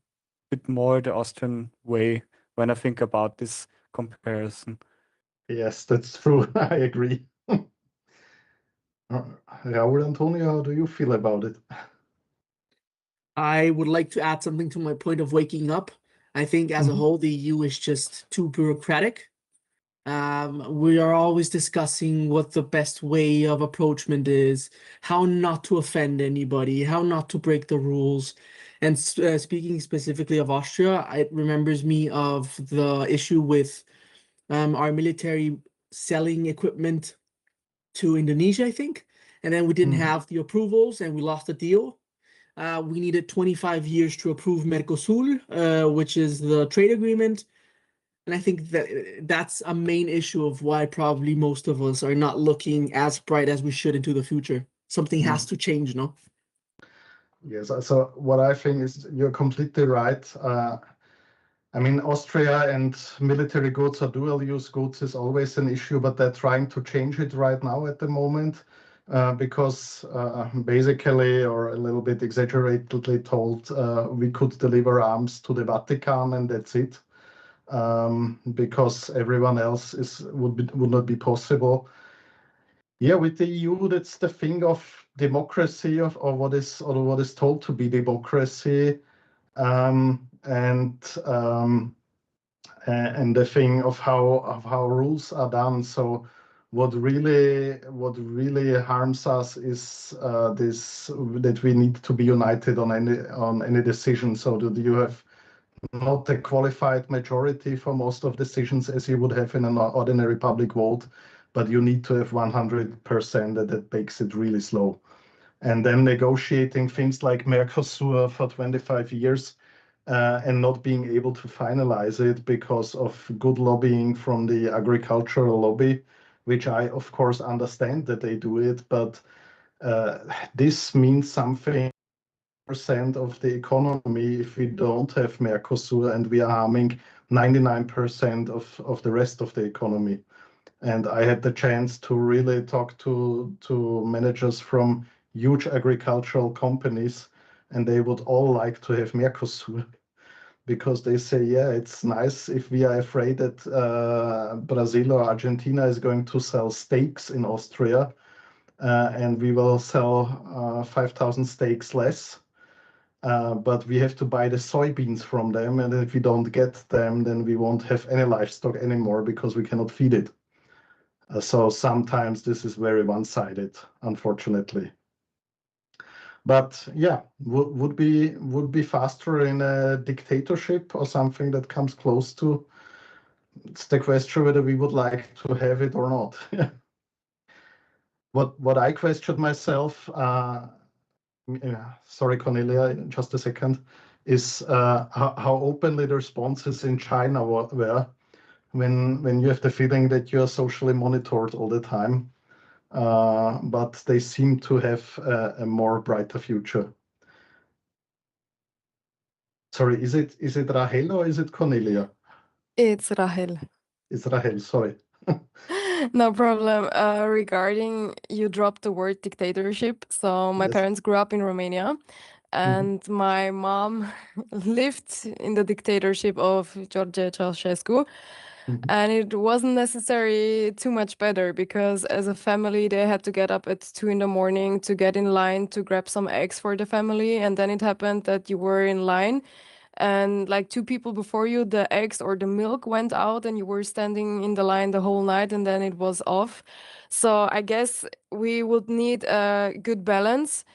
bit more the Austrian way when I think about this comparison. Yes, that's true. I agree. Raul Antonio, how do you feel about it? I would like to add something to my point of waking up. I think as a whole, the EU is just too bureaucratic. We are always discussing what the best way of approachment is, how not to offend anybody, how not to break the rules. And speaking specifically of Austria, it remembers me of the issue with our military selling equipment to Indonesia, I think. And then we didn't have the approvals and we lost the deal. We needed 25 years to approve Mercosur, which is the trade agreement. And I think that's a main issue of why probably most of us are not looking as bright as we should into the future. Something has to change, no? Yes, so what I think is you're completely right. I mean, Austria and military goods or dual-use goods is always an issue, but they're trying to change it right now at the moment because basically, or a little bit exaggeratedly told, we could deliver arms to the Vatican and that's it. Because everyone else would not be possible. Yeah, with the EU, that's the thing of democracy or what is told to be democracy, and the thing of how rules are done. So what really harms us is this that we need to be united on any decision. So that you have not a qualified majority for most of decisions as you would have in an ordinary public vote, but you need to have 100%, and that makes it really slow. And then negotiating things like Mercosur for 25 years and not being able to finalize it because of good lobbying from the agricultural lobby, which I, of course, understand that they do it, but this means something of the economy if we don't have Mercosur and we are harming 99% of the rest of the economy. And I had the chance to really talk to managers from huge agricultural companies, and they would all like to have Mercosur because they say, yeah, it's nice if we are afraid that Brazil or Argentina is going to sell steaks in Austria and we will sell 5,000 steaks less. But we have to buy the soybeans from them, and if we don't get them, then we won't have any livestock anymore because we cannot feed it. So sometimes this is very one-sided, unfortunately. But yeah, would be faster in a dictatorship or something that comes close to. It's the question whether we would like to have it or not. What I questioned myself. Sorry, Cornelia, just a second, is how openly the responses in China were when you have the feeling that you are socially monitored all the time, but they seem to have a more brighter future. Sorry, is it Rahel or is it Cornelia? It's Rahel. It's Rahel, sorry. No problem. Regarding you dropped the word dictatorship. So my Yes. parents grew up in Romania, and my mom lived in the dictatorship of George Ceausescu. And it wasn't necessarily too much better because as a family, they had to get up at 2 in the morning to get in line to grab some eggs for the family. And then it happened that you were in line and like 2 people before you, the eggs or the milk went out and you were standing in the line the whole night and then it was off. So I guess we would need a good balance.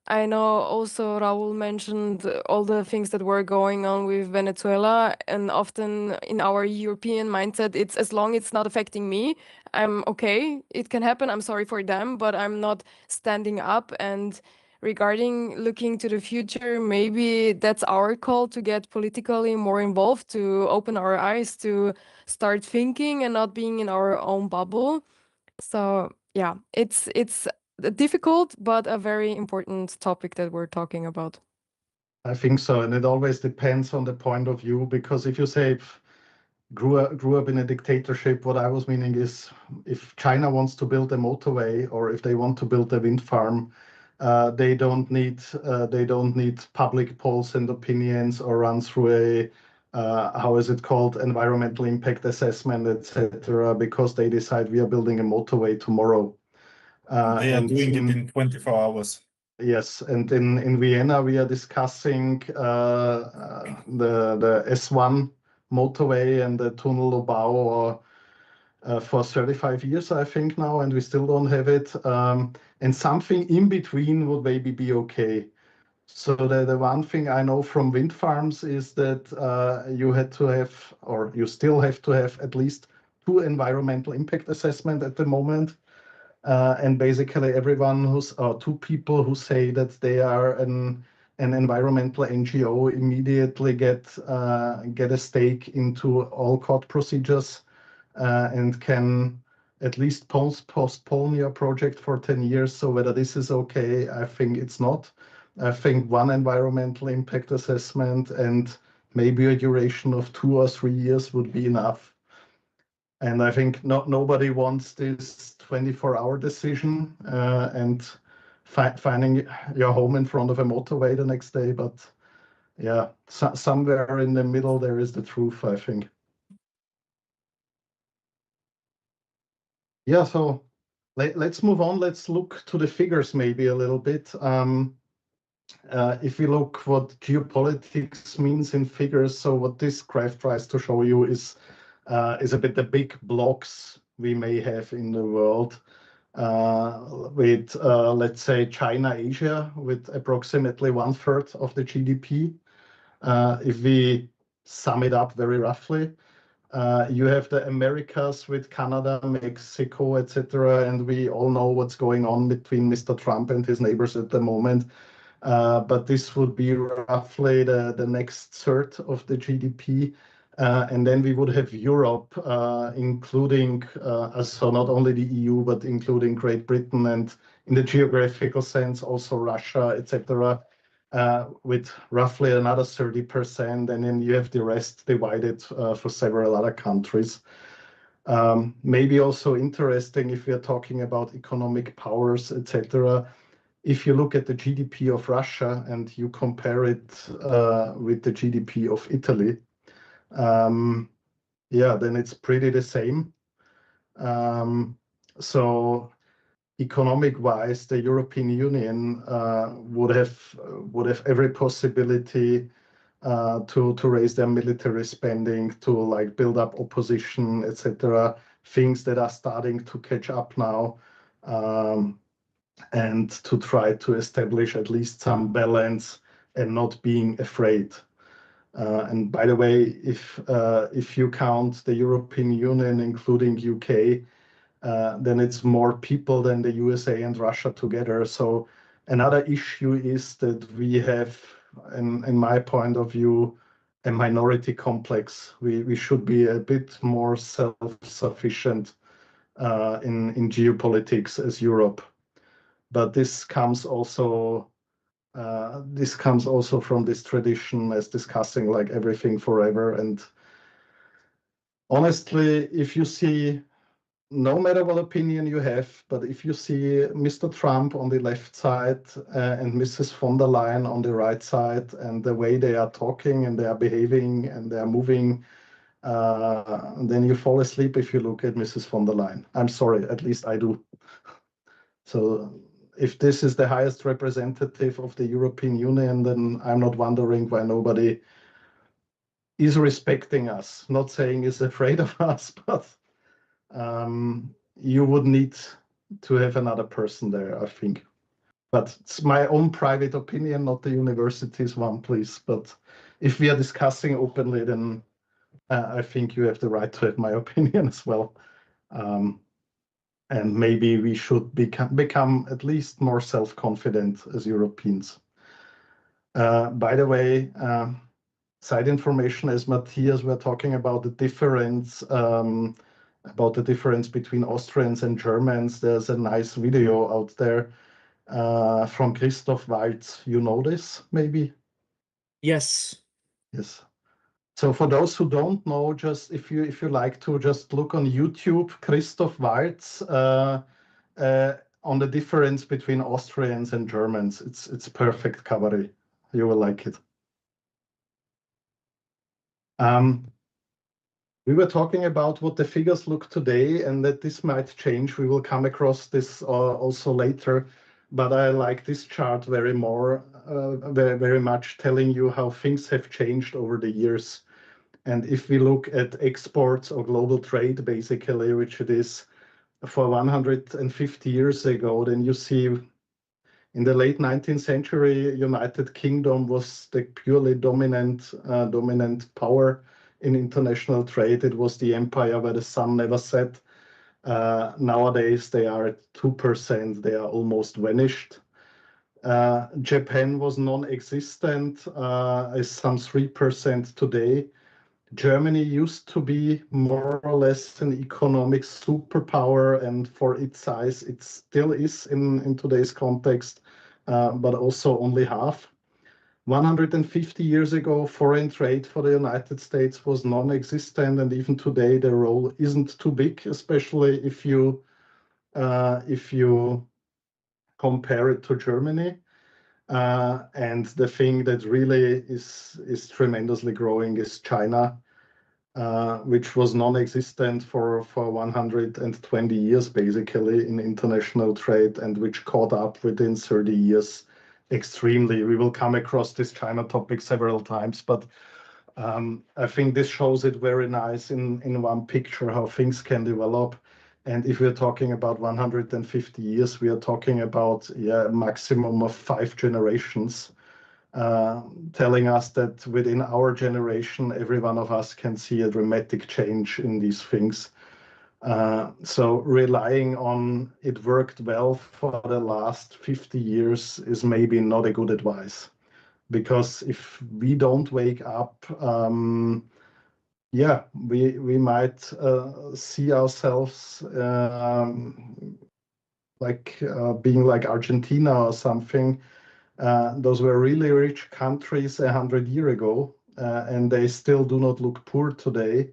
I know also Raul mentioned all the things that were going on with Venezuela, and often in our European mindset, it's as long it's not affecting me, I'm okay. It can happen. I'm sorry for them, but I'm not standing up. And regarding looking to the future, maybe that's our call to get politically more involved, to open our eyes, to start thinking and not being in our own bubble. So yeah, it's difficult, but a very important topic that we're talking about. I think so, and it always depends on the point of view, because if you say grew up in a dictatorship, what I was meaning is if China wants to build a motorway or if they want to build a wind farm, they don't need public polls and opinions or run through a how is it called, environmental impact assessment, etc., because they decide we are building a motorway tomorrow. They are doing it in 24 hours. Yes, and in Vienna we are discussing the S1 motorway and the Tunnel Bau for 35 years, I think now, and we still don't have it. And something in between would maybe be okay. So the one thing I know from wind farms is that you had to have, or you still have to have at least 2 environmental impact assessment at the moment. And basically everyone 2 people who say that they are an environmental NGO immediately get a stake into all court procedures and can at least postpone your project for 10 years. So whether this is okay, I think it's not. I think 1 environmental impact assessment and maybe a duration of 2 or 3 years would be enough. And I think nobody wants this 24-hour decision and finding your home in front of a motorway the next day. But yeah, somewhere in the middle, there is the truth, I think. Yeah, so let's move on. Let's look to the figures maybe a little bit. If we look what geopolitics means in figures, so what this graph tries to show you is a bit the big blocks we may have in the world with, let's say, China, Asia, with approximately 1/3 of the GDP. If we sum it up very roughly, you have the Americas with Canada, Mexico, etc., and we all know what's going on between Mr. Trump and his neighbors at the moment. But this would be roughly the next third of the GDP. And then we would have Europe, including, so not only the EU, but including Great Britain and in the geographical sense, also Russia, etc., with roughly another 30%. And then you have the rest divided for several other countries. Maybe also interesting if we are talking about economic powers, etc. If you look at the GDP of Russia and you compare it with the GDP of Italy, yeah, then it's pretty the same. So economic-wise, the European Union would have every possibility to raise their military spending, to like build up opposition, etc. Things that are starting to catch up now. And to try to establish at least some balance and not being afraid. And by the way, if you count the European Union, including UK, then it's more people than the USA and Russia together. So another issue is that we have, in my point of view, a minority complex. We should be a bit more self-sufficient in geopolitics as Europe. But this comes also from this tradition as discussing like everything forever. And honestly, if you see, no matter what opinion you have, but if you see Mr. Trump on the left side and Mrs. von der Leyen on the right side, and the way they are talking and they are behaving and they are moving, then you fall asleep if you look at Mrs. von der Leyen. I'm sorry, at least I do. So if this is the highest representative of the European Union, then I'm not wondering why nobody is respecting us. Not saying is afraid of us, but you would need to have another person there, I think. But it's my own private opinion, not the university's one, please. But if we are discussing openly, then I think you have the right to have my opinion as well. And maybe we should become at least more self-confident as Europeans. By the way, side information, as Matthias were talking about the difference between Austrians and Germans. There's a nice video out there from Christoph Waltz. You know this, maybe? Yes. Yes. So for those who don't know, just if you like to just look on YouTube, Christoph Waltz on the difference between Austrians and Germans. It's perfect coverage. You will like it. We were talking about what the figures look today and that this might change. We will come across this also later, but I like this chart very much, telling you how things have changed over the years. And if we look at exports or global trade, basically, which it is for 150 years ago, then you see in the late 19th century, United Kingdom was the purely dominant power in international trade. It was the empire where the sun never set. Nowadays, they are at 2%. They are almost vanished. Japan was non-existent, is some 3% today. Germany used to be more or less an economic superpower, and for its size, it still is in today's context, but also only half. 150 years ago, foreign trade for the United States was non-existent, and even today, the role isn't too big, especially if you compare it to Germany. And the thing that really is tremendously growing is China, which was non-existent for 120 years, basically, in international trade, and which caught up within 30 years extremely. We will come across this China topic several times, but I think this shows it very nice in one picture how things can develop. And if we're talking about 150 years, we are talking about a maximum of 5 generations, telling us that within our generation, every one of us can see a dramatic change in these things. So relying on it worked well for the last 50 years is maybe not a good advice. Because if we don't wake up, we might see ourselves being like Argentina or something. Those were really rich countries 100 years ago, and they still do not look poor today.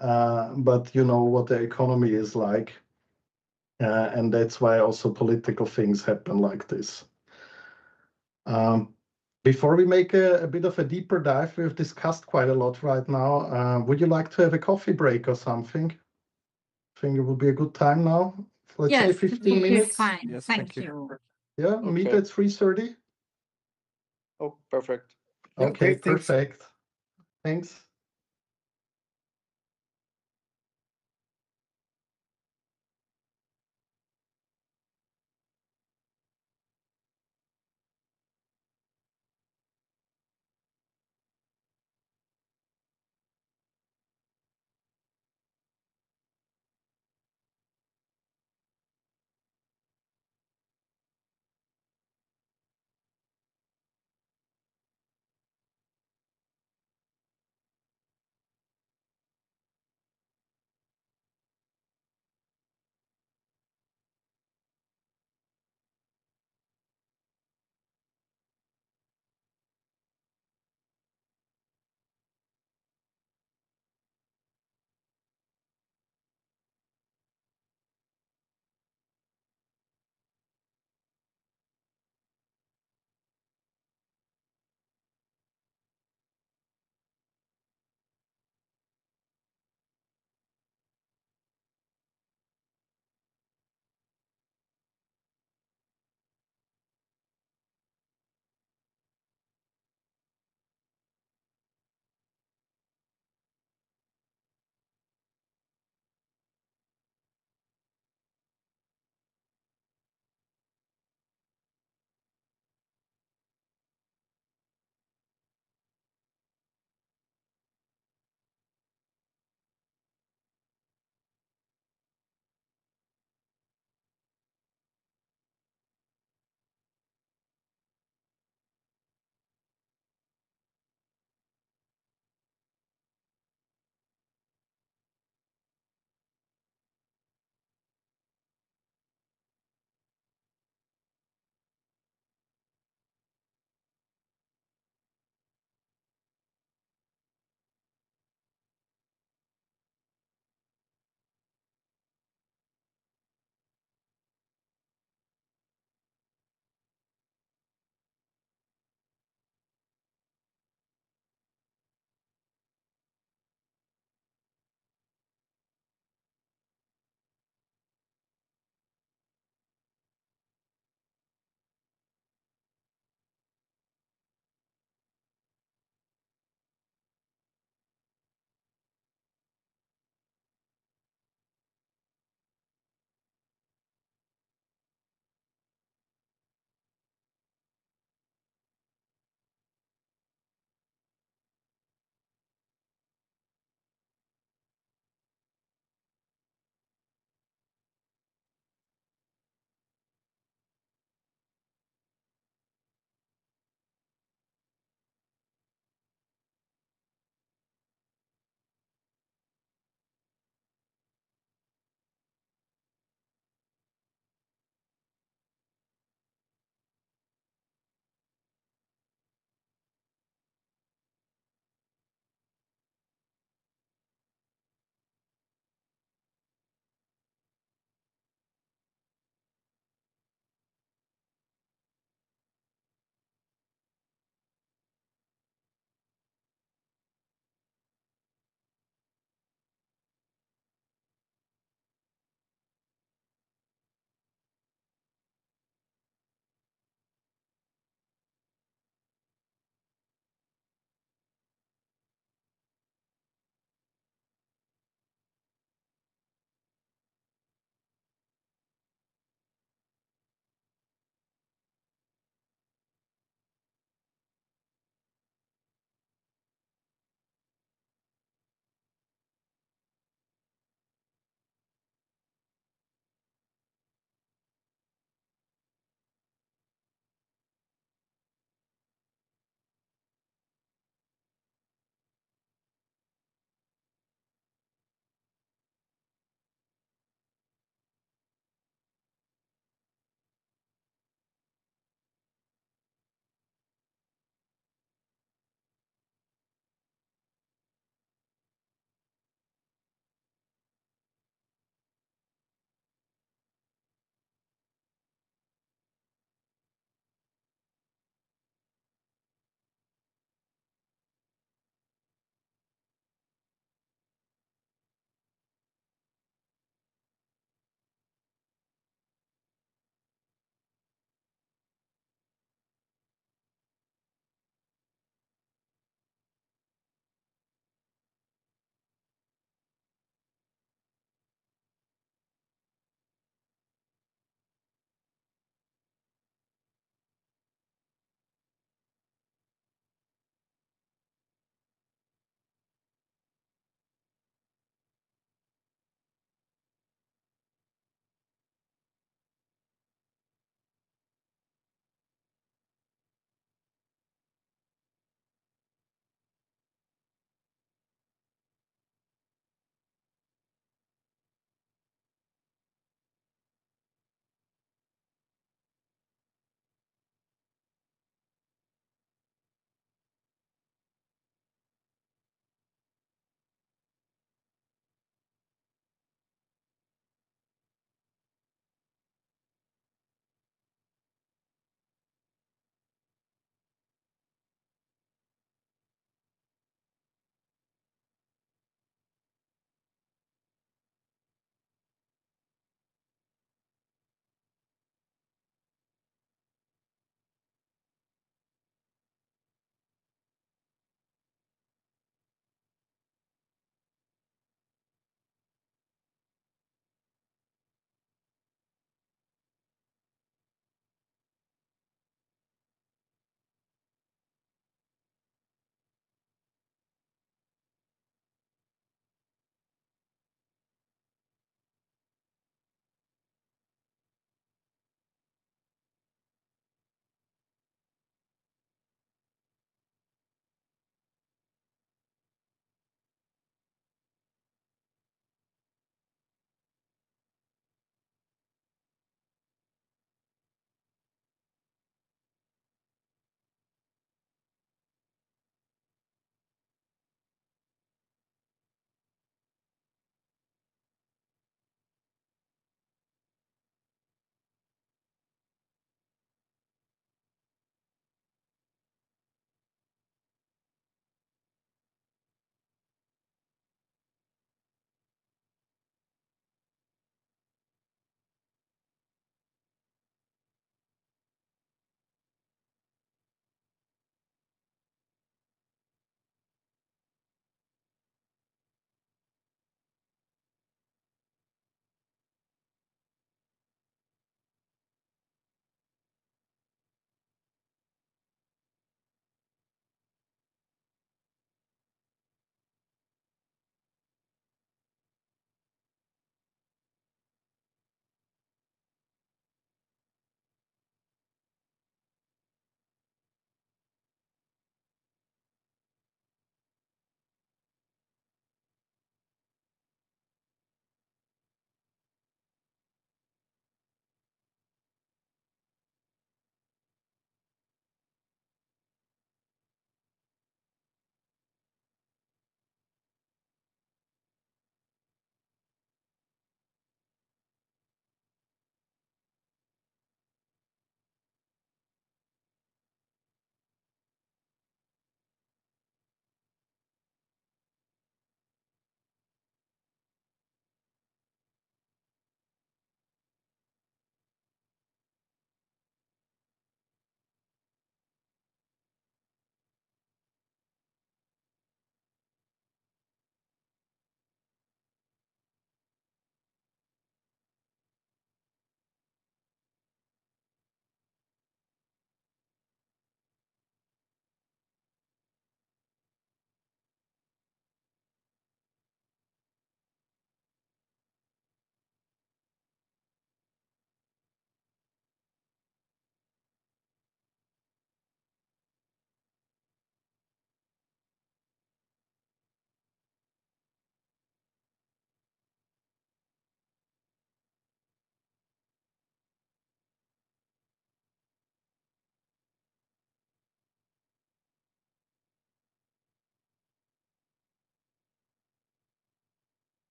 But you know what the economy is like, and that's why also political things happen like this. Before we make a bit of a deeper dive, we've discussed quite a lot right now. Would you like to have a coffee break or something? I think it would be a good time now. Let's say Yes, 15 okay, minutes. fine. Yes, Thank thank you. you. Yeah, meet Okay. at 3:30. Oh, perfect. Yeah, Okay, okay, thanks. perfect. Thanks.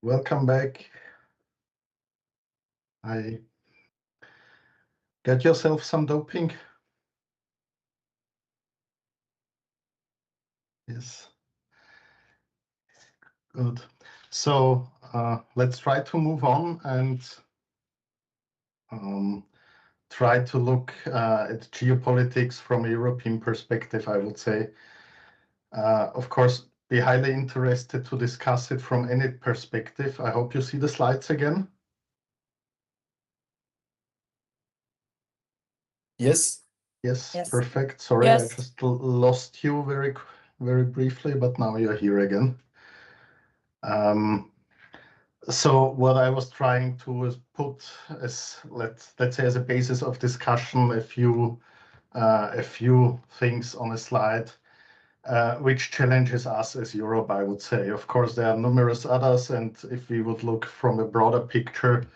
welcome back. Get yourself some doping. Yes. Good. So let's try to move on and try to look at geopolitics from a European perspective, I would say. Of course, be highly interested to discuss it from any perspective. I hope you see the slides again. Yes. Yes, Yes. perfect. Sorry, Yes. I just lost you very briefly, but now you're here again. So what I was trying to put as let's say as a basis of discussion a few things on a slide, which challenges us as Europe, I would say. Of course, there are numerous others, and if we would look from a broader picture,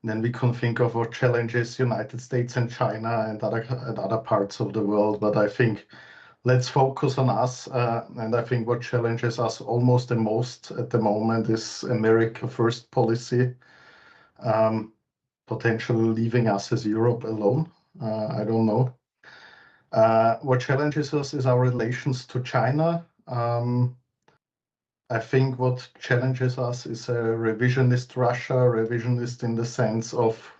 then we can think of what challenges United States and China and other parts of the world. But I think let's focus on us, and I think what challenges us almost the most at the moment is America First policy, potentially leaving us as Europe alone. I don't know. What challenges us is our relations to China. I think what challenges us is a revisionist Russia, revisionist in the sense of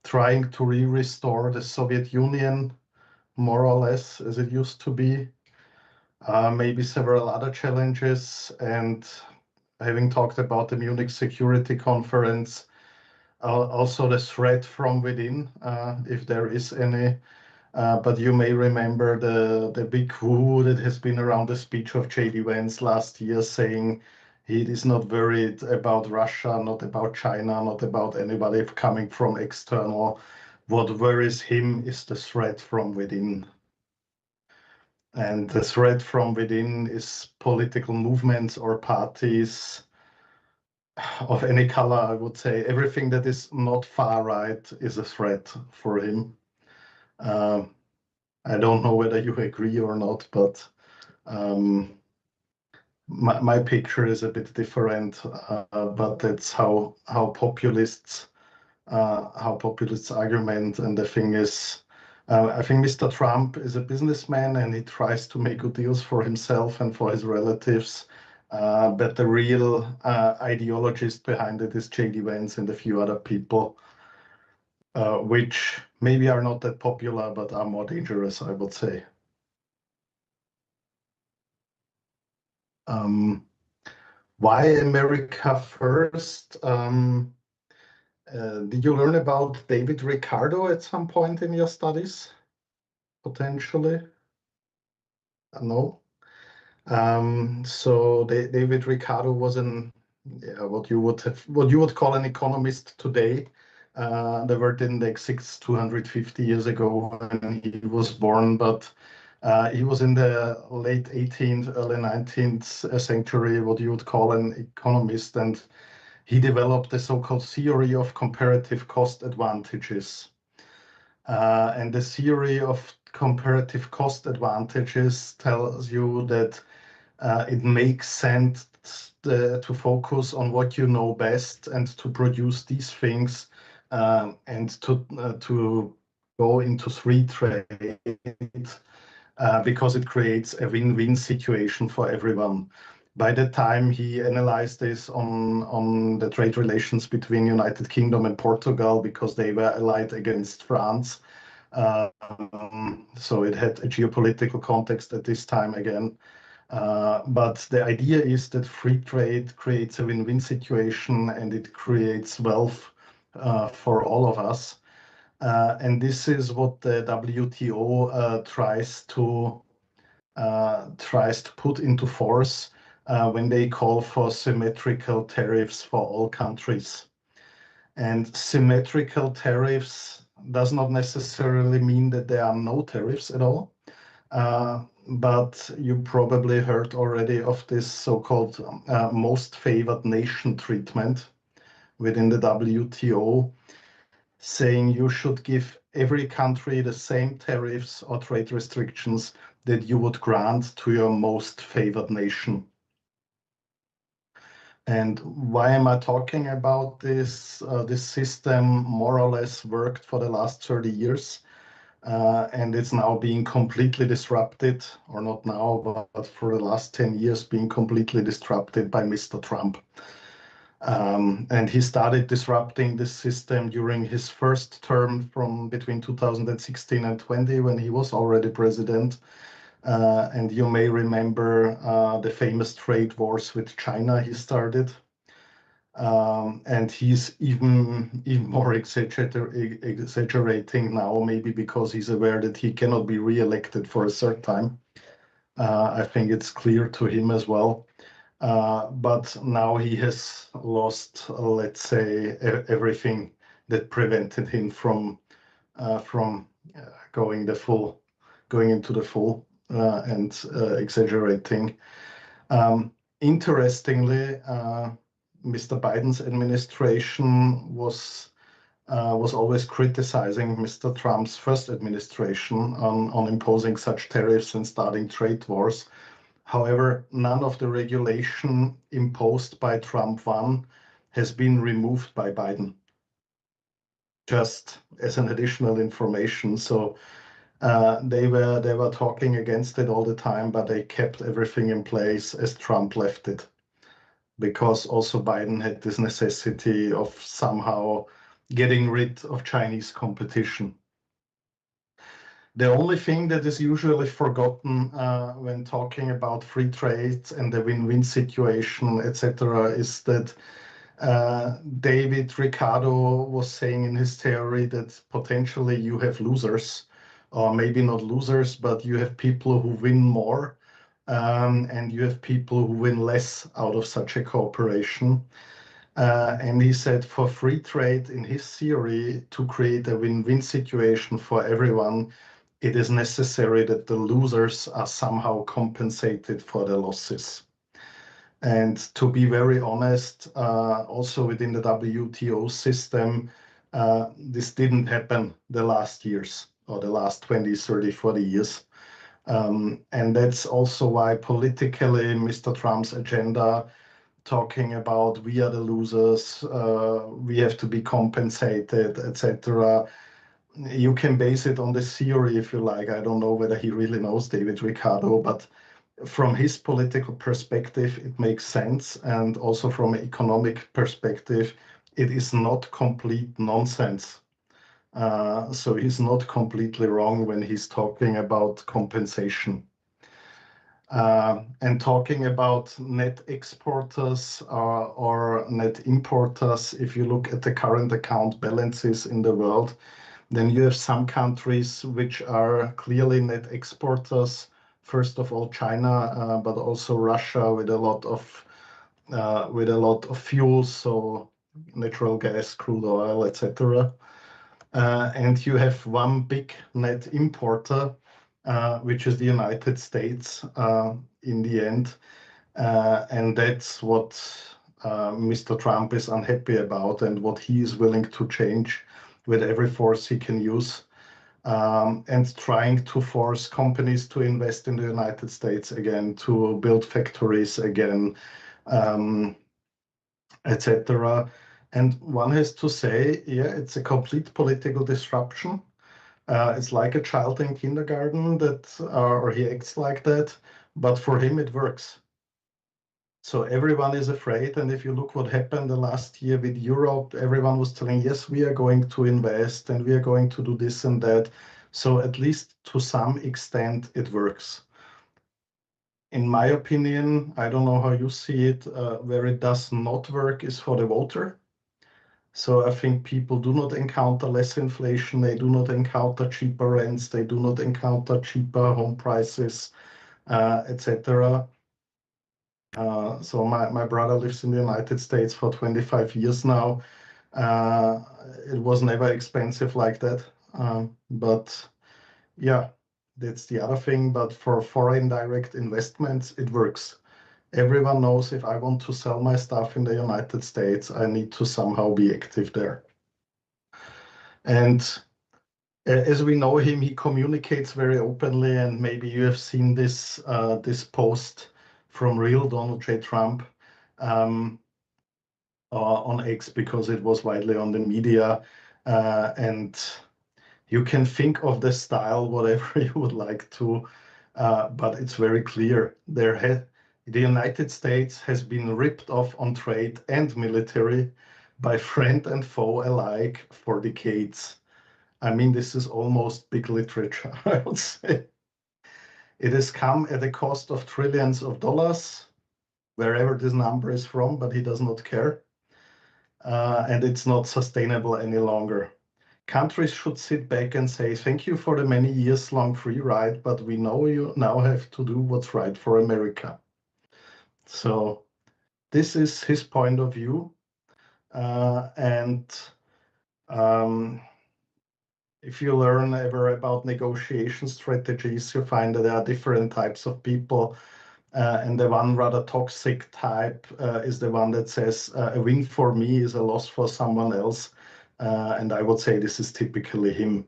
trying to restore the Soviet Union more or less as it used to be. Maybe several other challenges, and having talked about the Munich Security Conference, also the threat from within, if there is any. But you may remember the big woo that has been around the speech of J.D. Vance last year, saying he is not worried about Russia, not about China, not about anybody coming from external. What worries him is the threat from within. And the threat from within is political movements or parties of any color, I would say. Everything that is not far right is a threat for him. I don't know whether you agree or not, but my picture is a bit different. But that's how populists argument. And the thing is, I think Mr. Trump is a businessman and he tries to make good deals for himself and for his relatives. But the real ideologist behind it is J.D. Vance and a few other people, which maybe are not that popular, but are more dangerous, I would say. Why America first? Did you learn about David Ricardo at some point in your studies? Potentially? No. So David Ricardo was what you would call an economist today. The World Index 250 years ago when he was born, but he was in the late 18th, early 19th century, what you would call an economist, and he developed the so-called theory of comparative cost advantages. And the theory of comparative cost advantages tells you that it makes sense to focus on what you know best and to produce these things and to go into free trade because it creates a win-win situation for everyone. By the time he analyzed this on the trade relations between United Kingdom and Portugal, because they were allied against France, so it had a geopolitical context at this time again. But the idea is that free trade creates a win-win situation and it creates wealth for all of us. And this is what the WTO tries to put into force when they call for symmetrical tariffs for all countries. And symmetrical tariffs does not necessarily mean that there are no tariffs at all. But you probably heard already of this so-called most favored nation treatment within the WTO, saying you should give every country the same tariffs or trade restrictions that you would grant to your most favored nation. And why am I talking about this? This system more or less worked for the last 30 years. And it's now being completely disrupted, or not now, but for the last 10 years being completely disrupted by Mr. Trump. And he started disrupting this system during his first term from between 2016 and 20, when he was already president. And you may remember the famous trade wars with China he started. And he's even more exaggerating now, maybe because he's aware that he cannot be re-elected for a third time. I think it's clear to him as well. But now he has lost, let's say, everything that prevented him from going into the full and exaggerating. Interestingly, Mr. Biden's administration was always criticizing Mr. Trump's first administration on imposing such tariffs and starting trade wars. However, none of the regulation imposed by Trump 1 has been removed by Biden, just as an additional information. So they were talking against it all the time, but they kept everything in place as Trump left it, because also Biden had this necessity of somehow getting rid of Chinese competition. The only thing that is usually forgotten when talking about free trade and the win-win situation, etc., is that David Ricardo was saying in his theory that potentially you have losers, or maybe not losers, but you have people who win more, and you have people who win less out of such a cooperation. And he said for free trade, in his theory, to create a win-win situation for everyone, it is necessary that the losers are somehow compensated for the losses. And to be very honest, also within the WTO system, this didn't happen the last years, or the last 20, 30, 40 years. And that's also why politically Mr. Trump's agenda, talking about we are the losers, we have to be compensated, etc., you can base it on the theory if you like. I don't know whether he really knows David Ricardo, but from his political perspective, it makes sense. And also from an economic perspective, it is not complete nonsense. So he's not completely wrong when he's talking about compensation. And talking about net exporters or net importers, if you look at the current account balances in the world, then you have some countries which are clearly net exporters. First of all, China, but also Russia with a lot of fuels, so natural gas, crude oil, etc. And you have one big net importer, which is the United States in the end. And that's what Mr. Trump is unhappy about, and what he is willing to change with every force he can use, and trying to force companies to invest in the United States again, to build factories again, etc. And one has to say, yeah, it's a complete political disruption. It's like a child in kindergarten that, or he acts like that, but for him it works. So everyone is afraid, and if you look what happened the last year with Europe, everyone was telling, yes, we are going to invest and we are going to do this and that. So at least to some extent it works. In my opinion, I don't know how you see it, where it does not work is for the voter. So I think people do not encounter less inflation, they do not encounter cheaper rents, they do not encounter cheaper home prices, etc. So my brother lives in the United States for 25 years now. It was never expensive like that. But yeah, that's the other thing. But for foreign direct investments, it works. Everyone knows if I want to sell my stuff in the United States, I need to somehow be active there. And as we know him, he communicates very openly, and maybe you have seen this post from real Donald J. Trump. on X because it was widely on the media, and you can think of the style whatever you would like to, but it's very clear. The United States has been ripped off on trade and military by friend and foe alike for decades. I mean, this is almost big literature, I would say. It has come at the cost of trillions of dollars, wherever this number is from, but he does not care. And it's not sustainable any longer. Countries should sit back and say, thank you for the many years long free ride, but we know you now have to do what's right for America. So this is his point of view. If you learn ever about negotiation strategies, you find that there are different types of people. And the one rather toxic type is the one that says a win for me is a loss for someone else. And I would say this is typically him.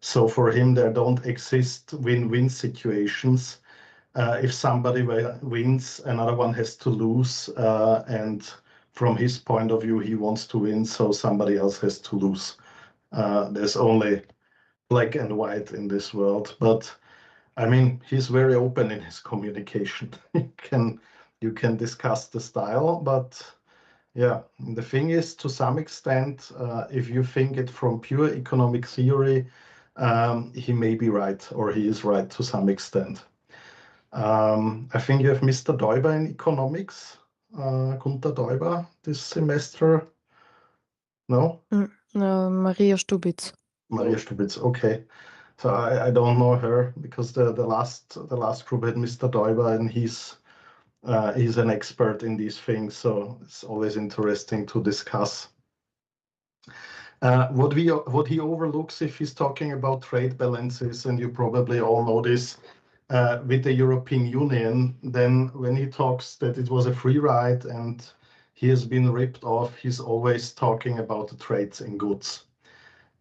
So for him, there don't exist win-win situations. If somebody wins, another one has to lose. And from his point of view, he wants to win, so somebody else has to lose. There's only black and white in this world. But I mean, he's very open in his communication. You can discuss the style, but yeah, the thing is, to some extent, if you think it from pure economic theory, he may be right, or he is right to some extent. I think you have Mr. Däuber in economics, Gunter Däuber, this semester. No? No, Maria Stubitz. Maria Stubitz, okay. So I don't know her because the last group had Mr. Däuber, and he's an expert in these things, so it's always interesting to discuss. What he overlooks if he's talking about trade balances, and you probably all know this, with the European Union, then when he talks that it was a free ride and he has been ripped off, he's always talking about the trades in goods.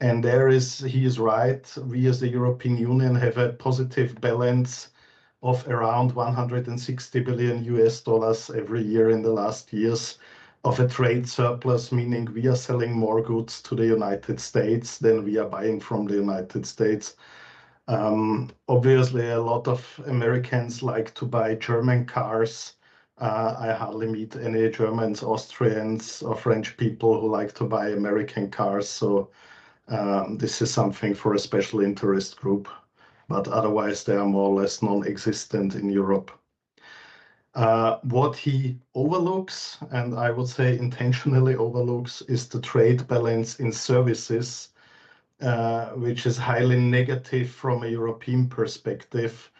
And he is right. We as the European Union have a positive balance of around 160 billion US dollars every year in the last years of a trade surplus, meaning we are selling more goods to the United States than we are buying from the United States. Obviously, a lot of Americans like to buy German cars. I hardly meet any Germans, Austrians, or French people who like to buy American cars. So this is something for a special interest group, but otherwise they are more or less non-existent in Europe. What he overlooks, and I would say intentionally overlooks, is the trade balance in services, which is highly negative from a European perspective.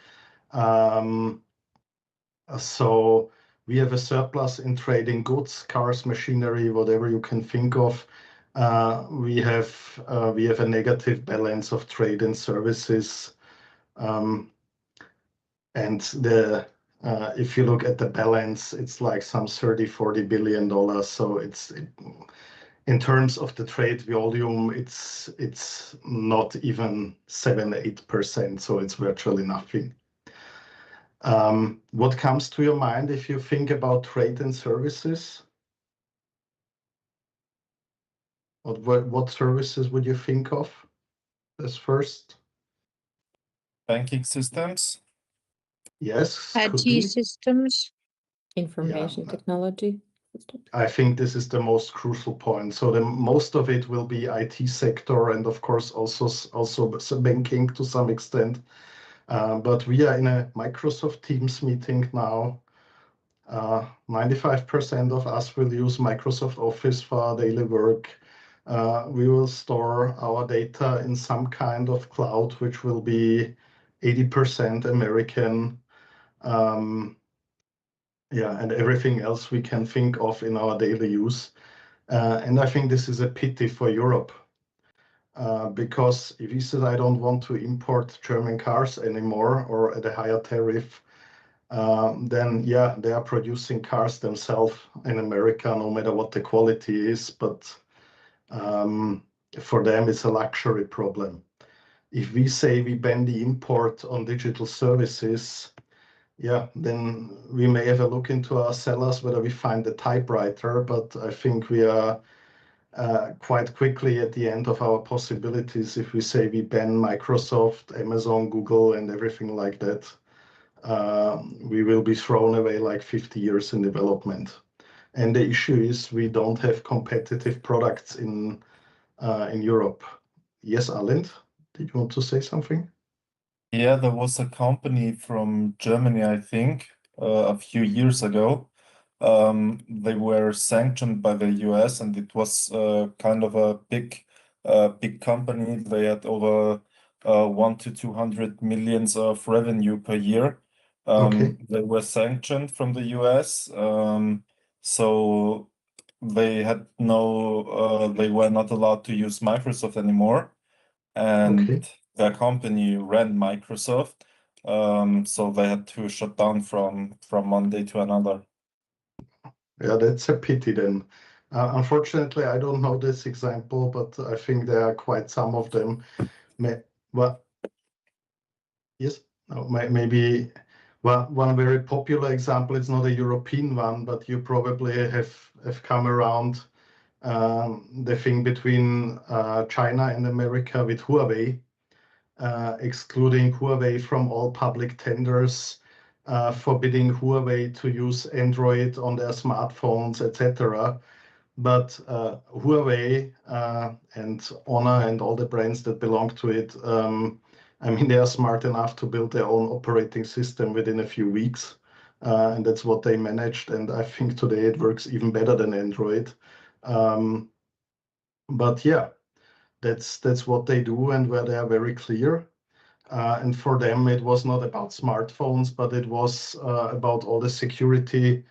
So we have a surplus in trading goods, cars, machinery, whatever you can think of. We have a negative balance of trade and services, and if you look at the balance, it's like some $30–40 billion. So in terms of the trade volume, it's not even 7–8%. So it's virtually nothing. What comes to your mind if you think about trade and services? What services would you think of as first? Banking systems. Yes, could IT be. systems. Information technology. I think this is the most crucial point. So most of it will be IT sector, and of course also banking to some extent. But we are in a Microsoft Teams meeting now. 95% of us will use Microsoft Office for our daily work. We will store our data in some kind of cloud, which will be 80% American. And everything else we can think of in our daily use. And I think this is a pity for Europe. Because if he says, I don't want to import German cars anymore or at a higher tariff, then yeah, they are producing cars themselves in America, no matter what the quality is. But for them, it's a luxury problem. If we say we ban the import on digital services, yeah, then we may have a look into our cellars whether we find the typewriter, but I think we are quite quickly at the end of our possibilities if we say we ban Microsoft, Amazon, Google, and everything like that. We will be thrown away like 50 years in development. And the issue is we don't have competitive products in Europe. Yes, Arlind, did you want to say something? Yeah, there was a company from Germany, I think, a few years ago. They were sanctioned by the US, and it was kind of a big company. They had over 1 to 200 millions of revenue per year. Okay. They were sanctioned from the US, so they had they were not allowed to use Microsoft anymore, and Okay. their company ran Microsoft, so they had to shut down from one day to another. Yeah, that's a pity then. Unfortunately, I don't know this example, but I think there are quite some of them. Well, yes, no, maybe one very popular example, it's not a European one, but you probably have come around the thing between China and America with Huawei, excluding Huawei from all public tenders, forbidding Huawei to use Android on their smartphones, etc. But Huawei and Honor and all the brands that belong to it, I mean, they are smart enough to build their own operating system within a few weeks. And that's what they managed. And I think today it works even better than Android. But yeah, that's what they do and where they are very clear. And for them, it was not about smartphones, but it was about all the security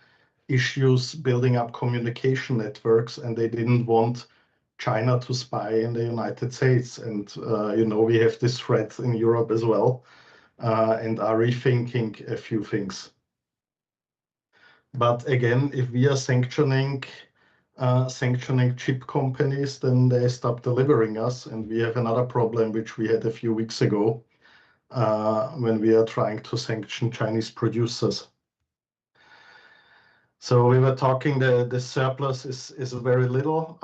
issues building up communication networks, and they didn't want China to spy in the United States. And, we have this threat in Europe as well, and are rethinking a few things. But again, if we are sanctioning chip companies, then they stop delivering us. And we have another problem, which we had a few weeks ago, when we are trying to sanction Chinese producers. So we were talking the surplus is very little,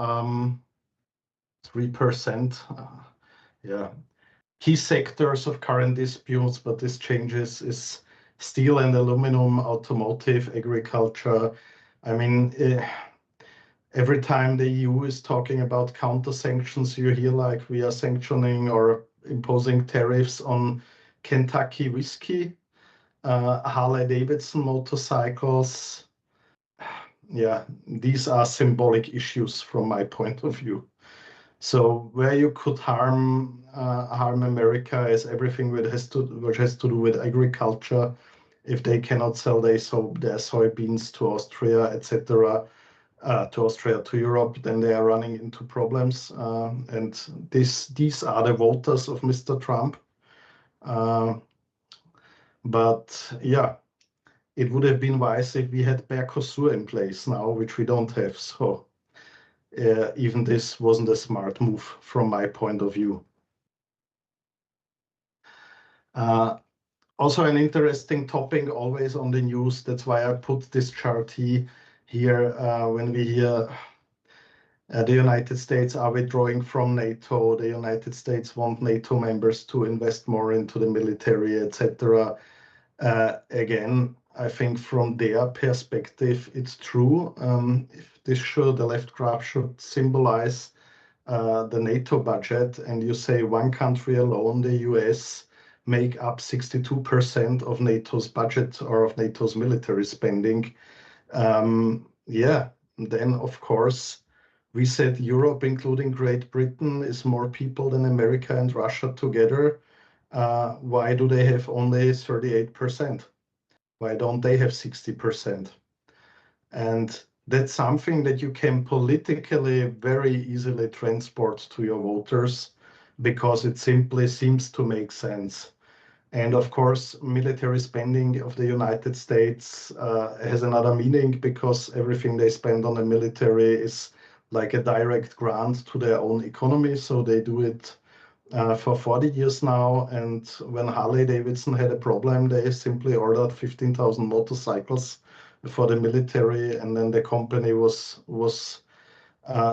3%. Yeah. Key sectors of current disputes, but this changes is steel and aluminum, automotive, agriculture. I mean, every time the EU is talking about counter sanctions, you hear like we are sanctioning or imposing tariffs on Kentucky whiskey, Harley-Davidson motorcycles. Yeah, these are symbolic issues from my point of view. So where you could harm America is everything which has to do with agriculture. If they cannot sell their soybeans to Austria, etc., to Europe, then they are running into problems. And these are the voters of Mr. Trump. But yeah, it would have been wise if we had Mercosur in place now, which we don't have. So even this wasn't a smart move from my point of view. Also an interesting topic always on the news. That's why I put this chart here when we hear the United States are withdrawing from NATO. The United States want NATO members to invest more into the military, etc. Again, I think from their perspective, it's true. If the left graph should symbolize the NATO budget, and you say one country alone, the US, make up 62% of NATO's budget or of NATO's military spending. Yeah, then of course, we said Europe, including Great Britain, is more people than America and Russia together. Why do they have only 38%? Why don't they have 60%? And that's something that you can politically very easily transport to your voters because it simply seems to make sense. And of course, military spending of the United States has another meaning because everything they spend on the military is like a direct grant to their own economy. So they do it for 40 years now. And when Harley Davidson had a problem, they simply ordered 15,000 motorcycles for the military, and then the company was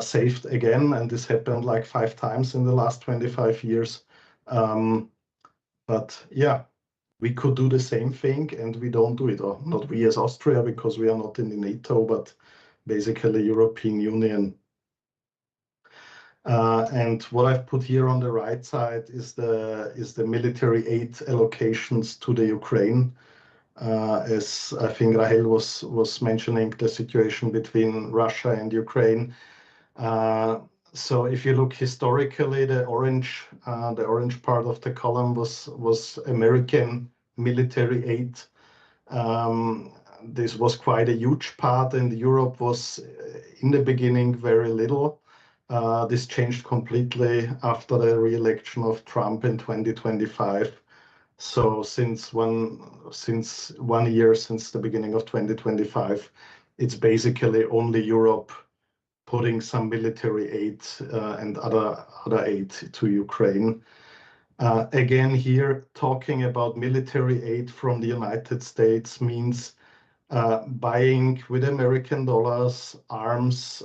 saved again. And this happened like 5 times in the last 25 years. But yeah, we could do the same thing, and we don't do it, or not we as Austria, because we are not in the NATO, but basically European Union. And what I've put here on the right side is the military aid allocations to the Ukraine. As I think Rahel was mentioning, the situation between Russia and Ukraine. So if you look historically, the orange part of the column was American military aid. This was quite a huge part, and Europe was in the beginning very little. This changed completely after the re-election of Trump in 2025. So since 1 year, since the beginning of 2025, it's basically only Europe putting some military aid and other aid to Ukraine. Again, here talking about military aid from the United States means buying with American dollars arms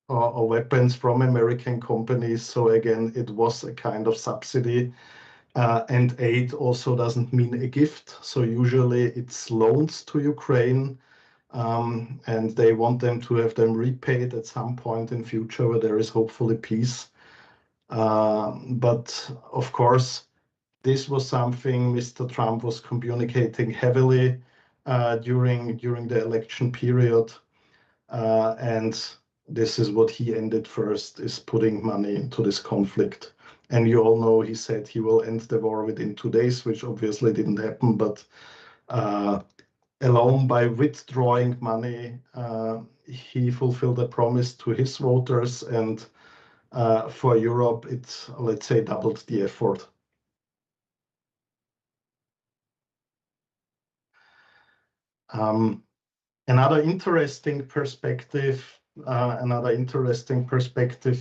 or weapons from American companies. So again, it was a kind of subsidy. And aid also doesn't mean a gift. So usually it's loans to Ukraine. And they want them to have them repaid at some point in future where there is hopefully peace. But of course, this was something Mr. Trump was communicating heavily during the election period. And this is what he ended first, is putting money into this conflict. And you all know he said he will end the war within 2 days, which obviously didn't happen. But alone by withdrawing money, he fulfilled a promise to his voters. And for Europe, it's, let's say, doubled the effort. Another interesting perspective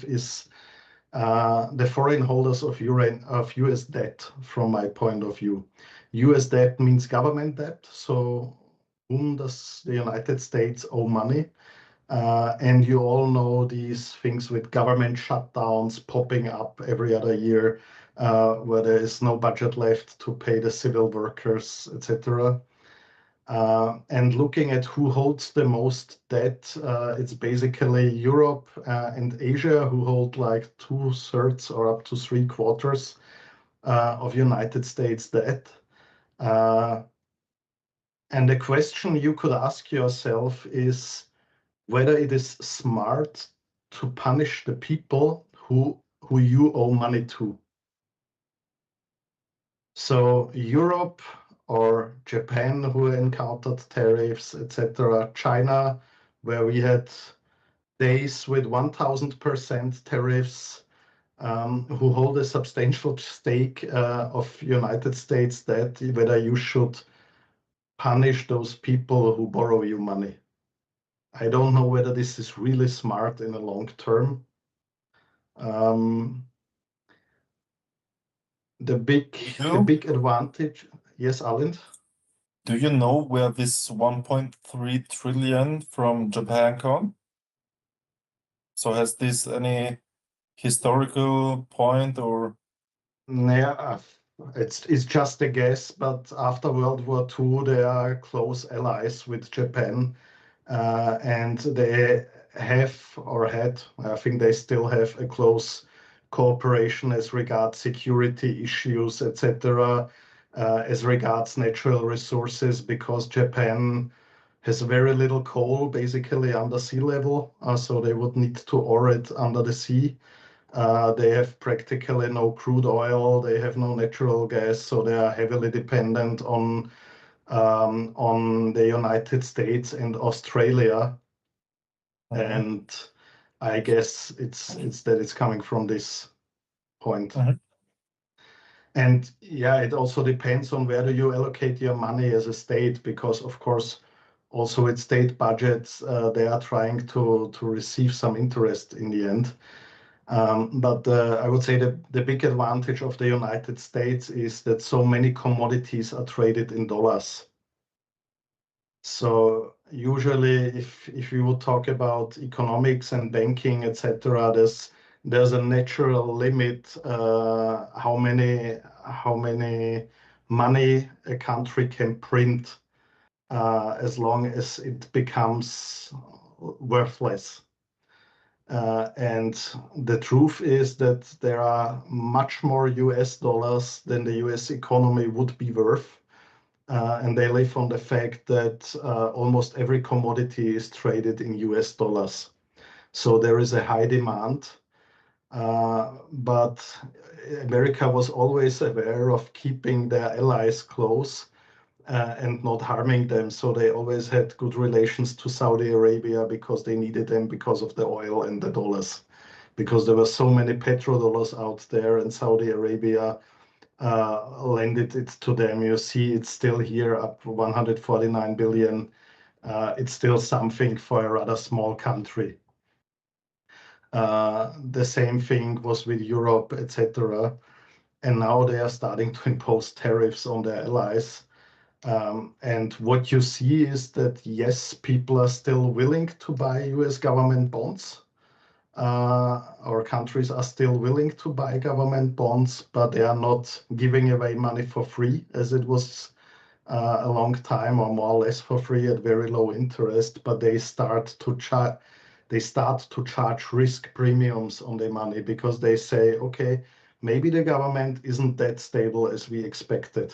is the foreign holders of US debt, from my point of view. US debt means government debt. So whom does the United States owe money? And you all know these things with government shutdowns popping up every other year, where there is no budget left to pay the civil workers, etc. And looking at who holds the most debt, it's basically Europe and Asia, who hold like 2/3 or up to 3/4 of United States debt. And the question you could ask yourself is whether it is smart to punish the people who you owe money to. So Europe or Japan, who encountered tariffs, etc. China, where we had days with 1000% tariffs, who hold a substantial stake of United States debt, whether you should punish those people who borrow you money. I don't know whether this is really smart in the long term. The big advantage. Yes, Arlind? Do you know where this 1.3 trillion from Japan come? So has this any historical point or? Yeah, it's just a guess, but after World War II, they are close allies with Japan, and they have or had, I think they still have a close cooperation as regards security issues, etc., as regards natural resources, because Japan has very little coal basically under sea level, so they would need to ore it under the sea. They have practically no crude oil, they have no natural gas, so they are heavily dependent on the United States and Australia. And I guess it's that it's coming from this point. And yeah, it also depends on where do you allocate your money as a state, because of course, also with state budgets, they are trying to receive some interest in the end. But I would say the big advantage of the United States is that so many commodities are traded in dollars. So usually, if you would talk about economics and banking, etc., there's a natural limit how many money a country can print as long as it becomes worthless. And the truth is that there are much more US dollars than the US economy would be worth. And they live on the fact that almost every commodity is traded in US dollars. So there is a high demand. But America was always aware of keeping their allies close and not harming them. So they always had good relations to Saudi Arabia because they needed them because of the oil and the dollars. Because there were so many petrodollars out there, and Saudi Arabia lended it to them. You see, it's still here up 149 billion. It's still something for a rather small country. The same thing was with Europe, etc. And now they are starting to impose tariffs on their allies. And what you see is that, yes, people are still willing to buy US government bonds. Our countries are still willing to buy government bonds, but they are not giving away money for free, as it was a long time, or more or less for free at very low interest. But they start to charge risk premiums on their money because they say, okay, maybe the government isn't that stable as we expected.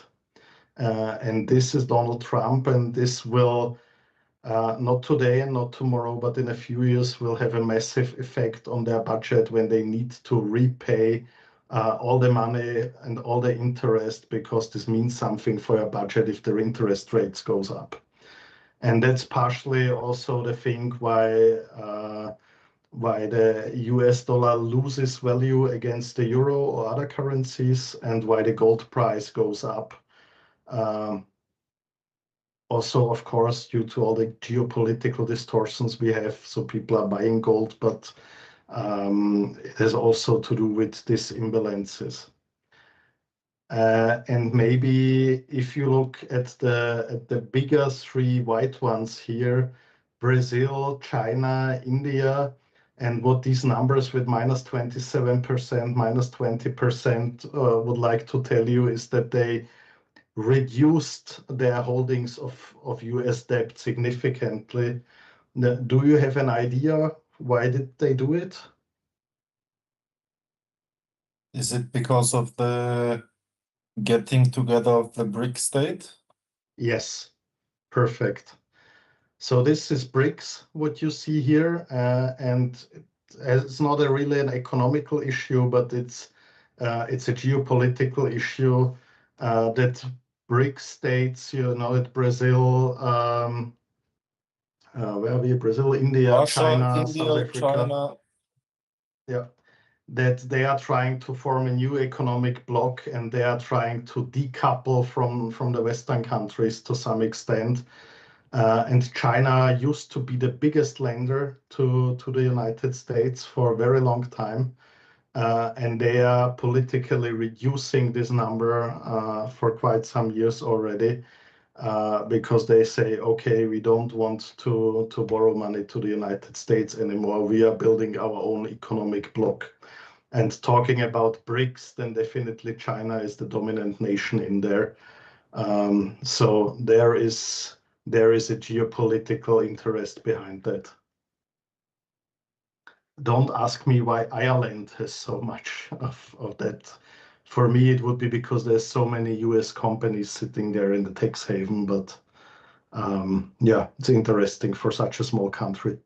And this is Donald Trump, and this will, not today and not tomorrow, but in a few years, will have a massive effect on their budget when they need to repay all the money and all the interest, because this means something for a budget if their interest rates goes up. And that's partially also the thing why the US dollar loses value against the euro or other currencies, and why the gold price goes up. Also, of course, due to all the geopolitical distortions we have, so people are buying gold, but it has also to do with these imbalances. And maybe if you look at the bigger three white ones here, Brazil, China, India, and what these numbers with -27%, -20% would like to tell you is that they reduced their holdings of US debt significantly. Do you have an idea why did they do it? Is it because of the getting together of the BRIC state? Yes, perfect. So this is BRICS, what you see here, and it's not really an economical issue, but it's a geopolitical issue that BRIC states, you know, that Brazil, where are we? Brazil, India, Russia, China, South India, Africa. China. Yeah, that they are trying to form a new economic bloc, and they are trying to decouple from the Western countries to some extent. And China used to be the biggest lender to the United States for a very long time. And they are politically reducing this number for quite some years already, because they say, okay, we don't want to borrow money to the United States anymore. We are building our own economic bloc. And talking about BRICS, then definitely China is the dominant nation in there. So there is a geopolitical interest behind that. Don't ask me why Ireland has so much of that. For me, it would be because there's so many US companies sitting there in the tax haven, but yeah, it's interesting for such a small country.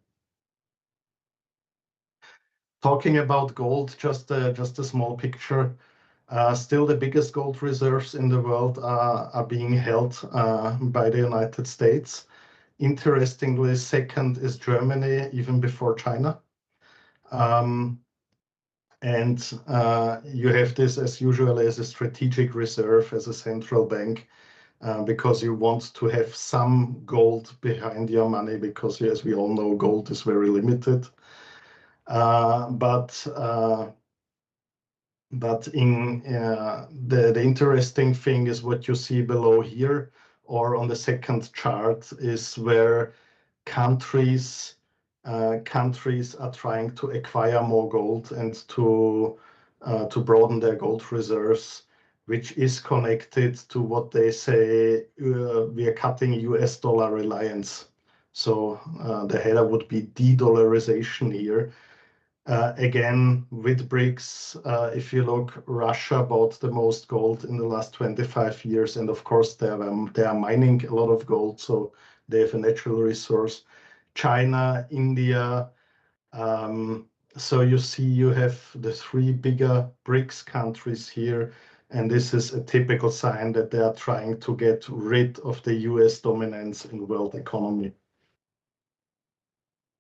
Talking about gold, just a small picture. Still, the biggest gold reserves in the world are being held by the United States. Interestingly, second is Germany, even before China. And you have this as usually as a strategic reserve as a central bank, because you want to have some gold behind your money, because as we all know, gold is very limited. But in the interesting thing is what you see below here, or on the second chart, is where countries are trying to acquire more gold and to broaden their gold reserves, which is connected to what they say we are cutting US dollar reliance. So the header would be de-dollarization here. Again, with BRICS, if you look, Russia bought the most gold in the last 25 years, and of course they are mining a lot of gold, so they have a natural resource. China, India. So you see, you have the three bigger BRICS countries here, and this is a typical sign that they are trying to get rid of the US dominance in world economy.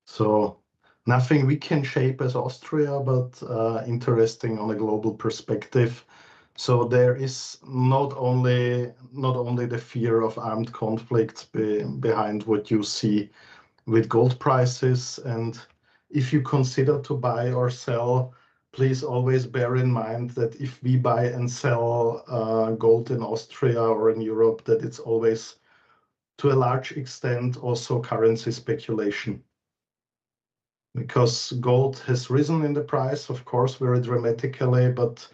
So nothing we can shape as Austria, but interesting on a global perspective. So there is not only the fear of armed conflicts behind what you see with gold prices. And if you consider to buy or sell, please always bear in mind that if we buy and sell gold in Austria or in Europe, that it's always to a large extent also currency speculation. Because gold has risen in the price, of course, very dramatically, but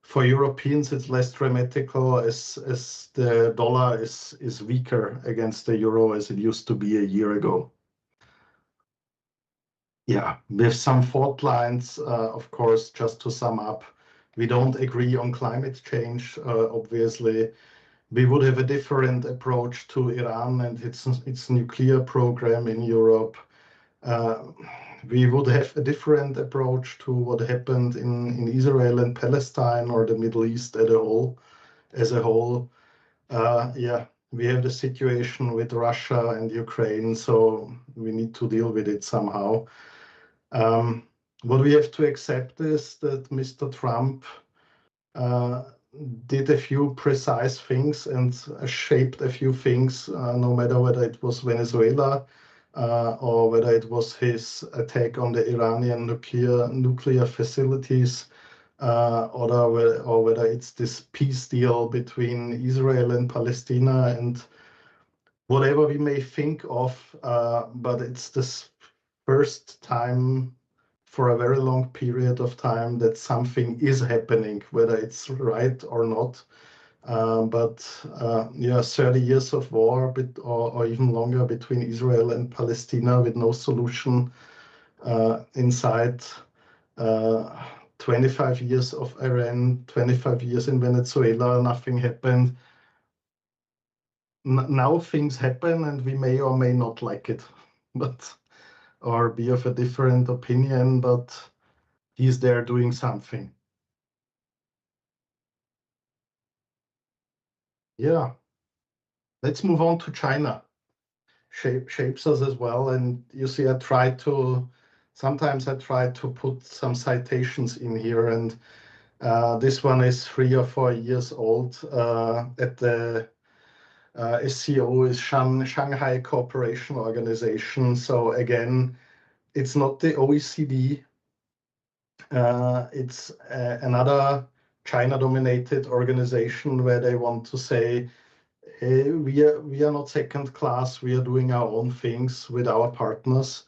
for Europeans, it's less dramatical as the dollar is weaker against the euro as it used to be a year ago. Yeah, with some fault lines, of course, just to sum up, we don't agree on climate change, obviously. We would have a different approach to Iran and its nuclear program in Europe. We would have a different approach to what happened in Israel and Palestine or the Middle East as a whole. Yeah, we have the situation with Russia and Ukraine, so we need to deal with it somehow. What we have to accept is that Mr. Trump did a few precise things and shaped a few things, no matter whether it was Venezuela, or whether it was his attack on the Iranian nuclear facilities, or whether it's this peace deal between Israel and Palestine, and whatever we may think of, but it's this first time for a very long period of time that something is happening, whether it's right or not. Yeah, 30 years of war, or even longer, between Israel and Palestine with no solution inside. 25 years of Iran, 25 years in Venezuela, nothing happened. Now things happen, and we may or may not like it, or be of a different opinion, but he's there doing something. Yeah. Let's move on to China. Shapes us as well. And you see, sometimes I try to put some citations in here, and this one is 3 or 4 years old. At the SCO is Shanghai Cooperation Organization. So again, it's not the OECD. It's another China-dominated organization where they want to say, hey, we are not second class. We are doing our own things with our partners.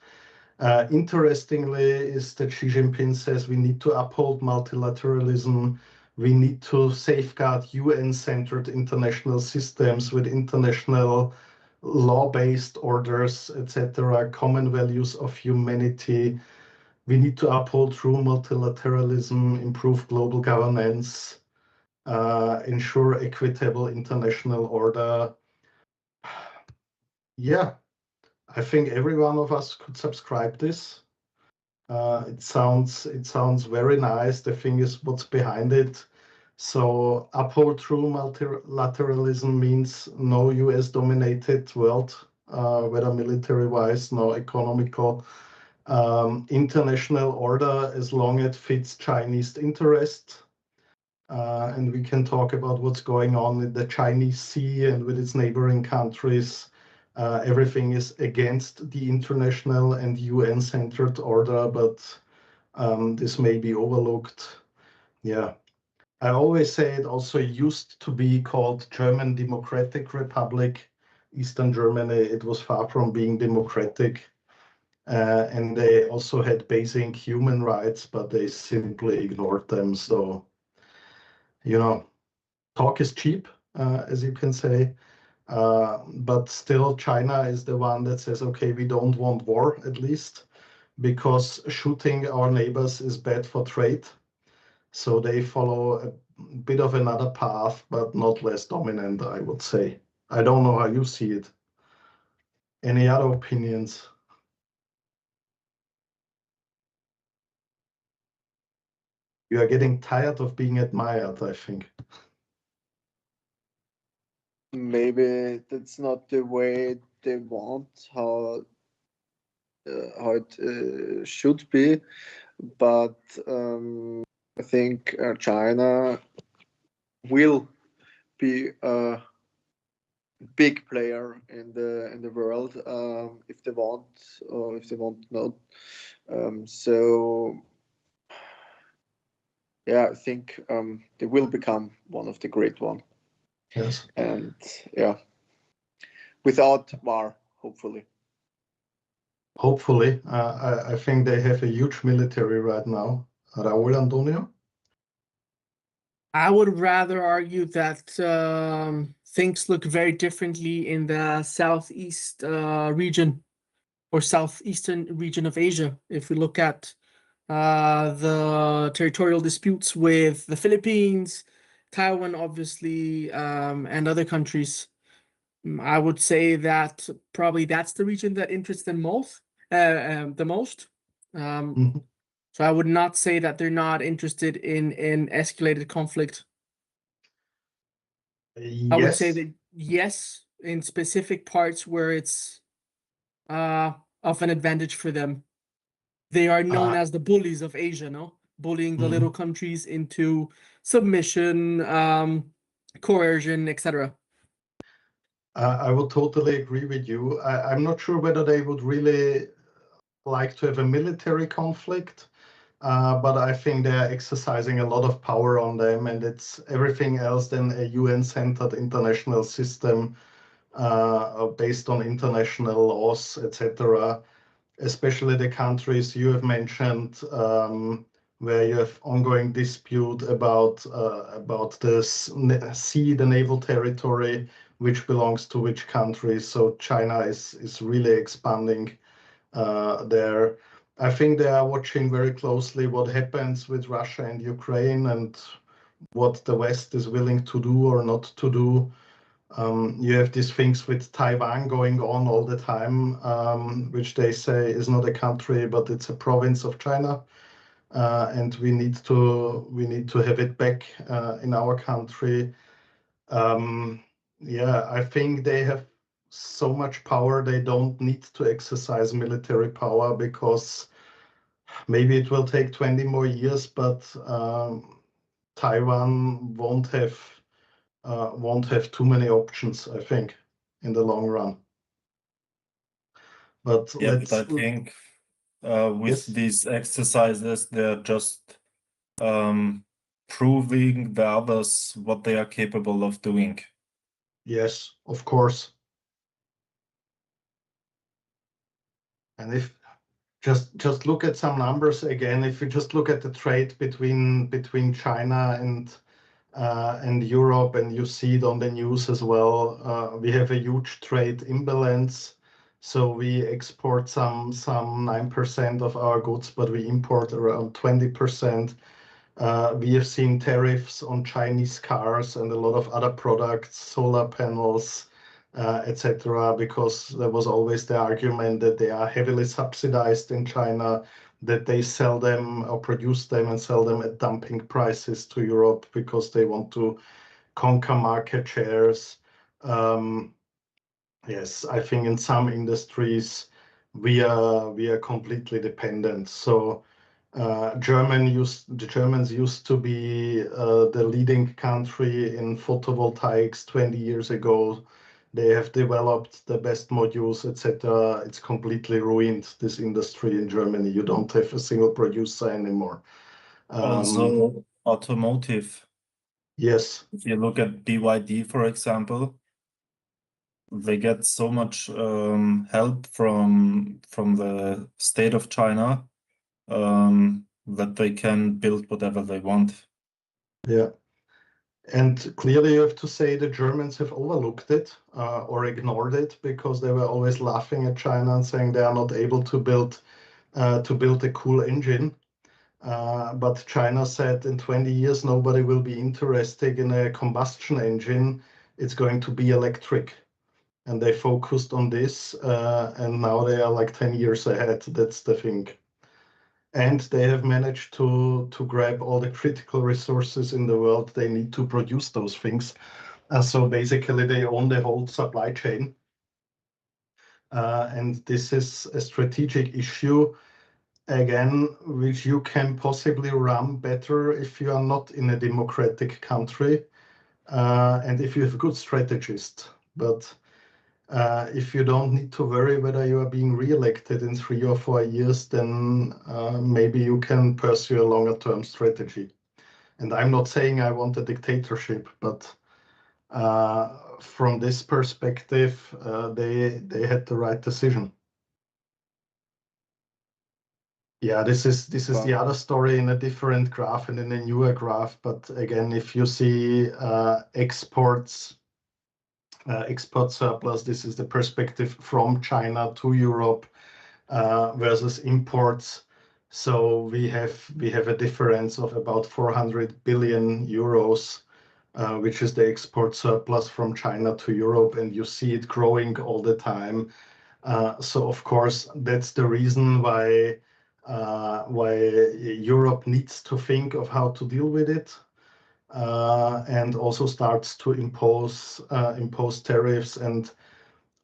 Interestingly, is that Xi Jinping says we need to uphold multilateralism. We need to safeguard UN-centered international systems with international law-based orders, etc., common values of humanity. We need to uphold true multilateralism, improve global governance, ensure equitable international order. Yeah, I think every one of us could subscribe this. It sounds very nice. The thing is, what's behind it? So uphold true multilateralism means no US-dominated world, whether military-wise, no economical. International order as long as it fits Chinese interest. And we can talk about what's going on in the Chinese Sea and with its neighboring countries. Everything is against the international and UN-centered order, but this may be overlooked. Yeah. I always say it also used to be called German Democratic Republic. Eastern Germany, it was far from being democratic. And they also had basic human rights, but they simply ignored them. So, talk is cheap, as you can say. But still, China is the one that says, okay, we don't want war, at least, because shooting our neighbors is bad for trade. So they follow a bit of another path, but not less dominant, I would say. I don't know how you see it. Any other opinions? You are getting tired of being admired, I think. Maybe that's not the way they want, how it should be, but I think China will be a big player in the world if they want or if they want not. So yeah, I think they will become one of the great one. Yes. And yeah, without war, hopefully. Hopefully. I think they have a huge military right now. Raúl, Antonio? I would rather argue that things look very differently in the southeast region or southeastern region of Asia. If we look at the territorial disputes with the Philippines, Taiwan, obviously, and other countries, I would say that probably that's the region that interests them the most. So I would not say that they're not interested in escalated conflict. I would say Yes. that yes, in specific parts where it's of an advantage for them. They are known as the bullies of Asia, no? Bullying the little countries into submission, coercion, etc. I would totally agree with you. I'm not sure whether they would really like to have a military conflict, but I think they're exercising a lot of power on them, and it's everything else than a UN-centered international system based on international laws, etc. Especially the countries you have mentioned, where you have ongoing dispute about the sea, the naval territory, which belongs to which country. So China is really expanding there. I think they are watching very closely what happens with Russia and Ukraine and what the West is willing to do or not to do. You have these things with Taiwan going on all the time, which they say is not a country, but it's a province of China, and we need to have it back in our country. Yeah, I think they have so much power they don't need to exercise military power because maybe it will take 20 more years, but Taiwan won't have too many options, I think, in the long run. But Yeah, let's. but I think with these exercises, they're just proving the others what they are capable of doing. Yes, of course. And if just look at some numbers again, if you just look at the trade between China and Europe, and you see it on the news as well, we have a huge trade imbalance. So we export some 9% of our goods, but we import around 20%. We have seen tariffs on Chinese cars and a lot of other products, solar panels, etc., because there was always the argument that they are heavily subsidized in China, that they sell them or produce them and sell them at dumping prices to Europe because they want to conquer market shares. Yes, I think in some industries we are completely dependent. So the Germans used to be the leading country in photovoltaics 20 years ago. They have developed the best modules, etc. It's completely ruined this industry in Germany. You don't have a single producer anymore. Also, automotive. Yes. If you look at BYD, for example, they get so much help from the state of China that they can build whatever they want. Yeah. And clearly you have to say the Germans have overlooked it or ignored it because they were always laughing at China and saying they are not able to build a cool engine. But China said in 20 years nobody will be interested in a combustion engine. It's going to be electric. And they focused on this, and now they are like 10 years ahead. That's the thing. And they have managed to grab all the critical resources in the world they need to produce those things. So basically, they own the whole supply chain. And this is a strategic issue, again, which you can possibly run better if you are not in a democratic country and if you have a good strategist. But if you don't need to worry whether you are being re-elected in 3 or 4 years, then maybe you can pursue a longer term strategy. And I'm not saying I want a dictatorship, but from this perspective, they had the right decision. Yeah, this is the other story in a different graph and in a newer graph. But again, if you see export surplus, this is the perspective from China to Europe versus imports. So we have a difference of about 400 billion euros, which is the export surplus from China to Europe, and you see it growing all the time. So of course that's the reason why Europe needs to think of how to deal with it. And also starts to impose tariffs. And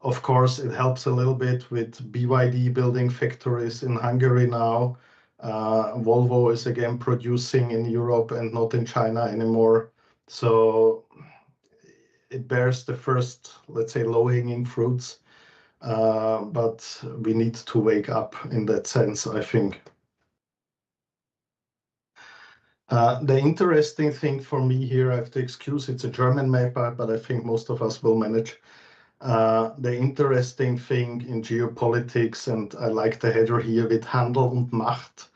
of course, it helps a little bit with BYD building factories in Hungary now. Volvo is again producing in Europe and not in China anymore. So it bears the first, let's say, low-hanging fruits. But we need to wake up in that sense, I think. The interesting thing for me here, I have to excuse, it's a German map, but I think most of us will manage. The interesting thing in geopolitics, and I like the header here with Handel und Macht,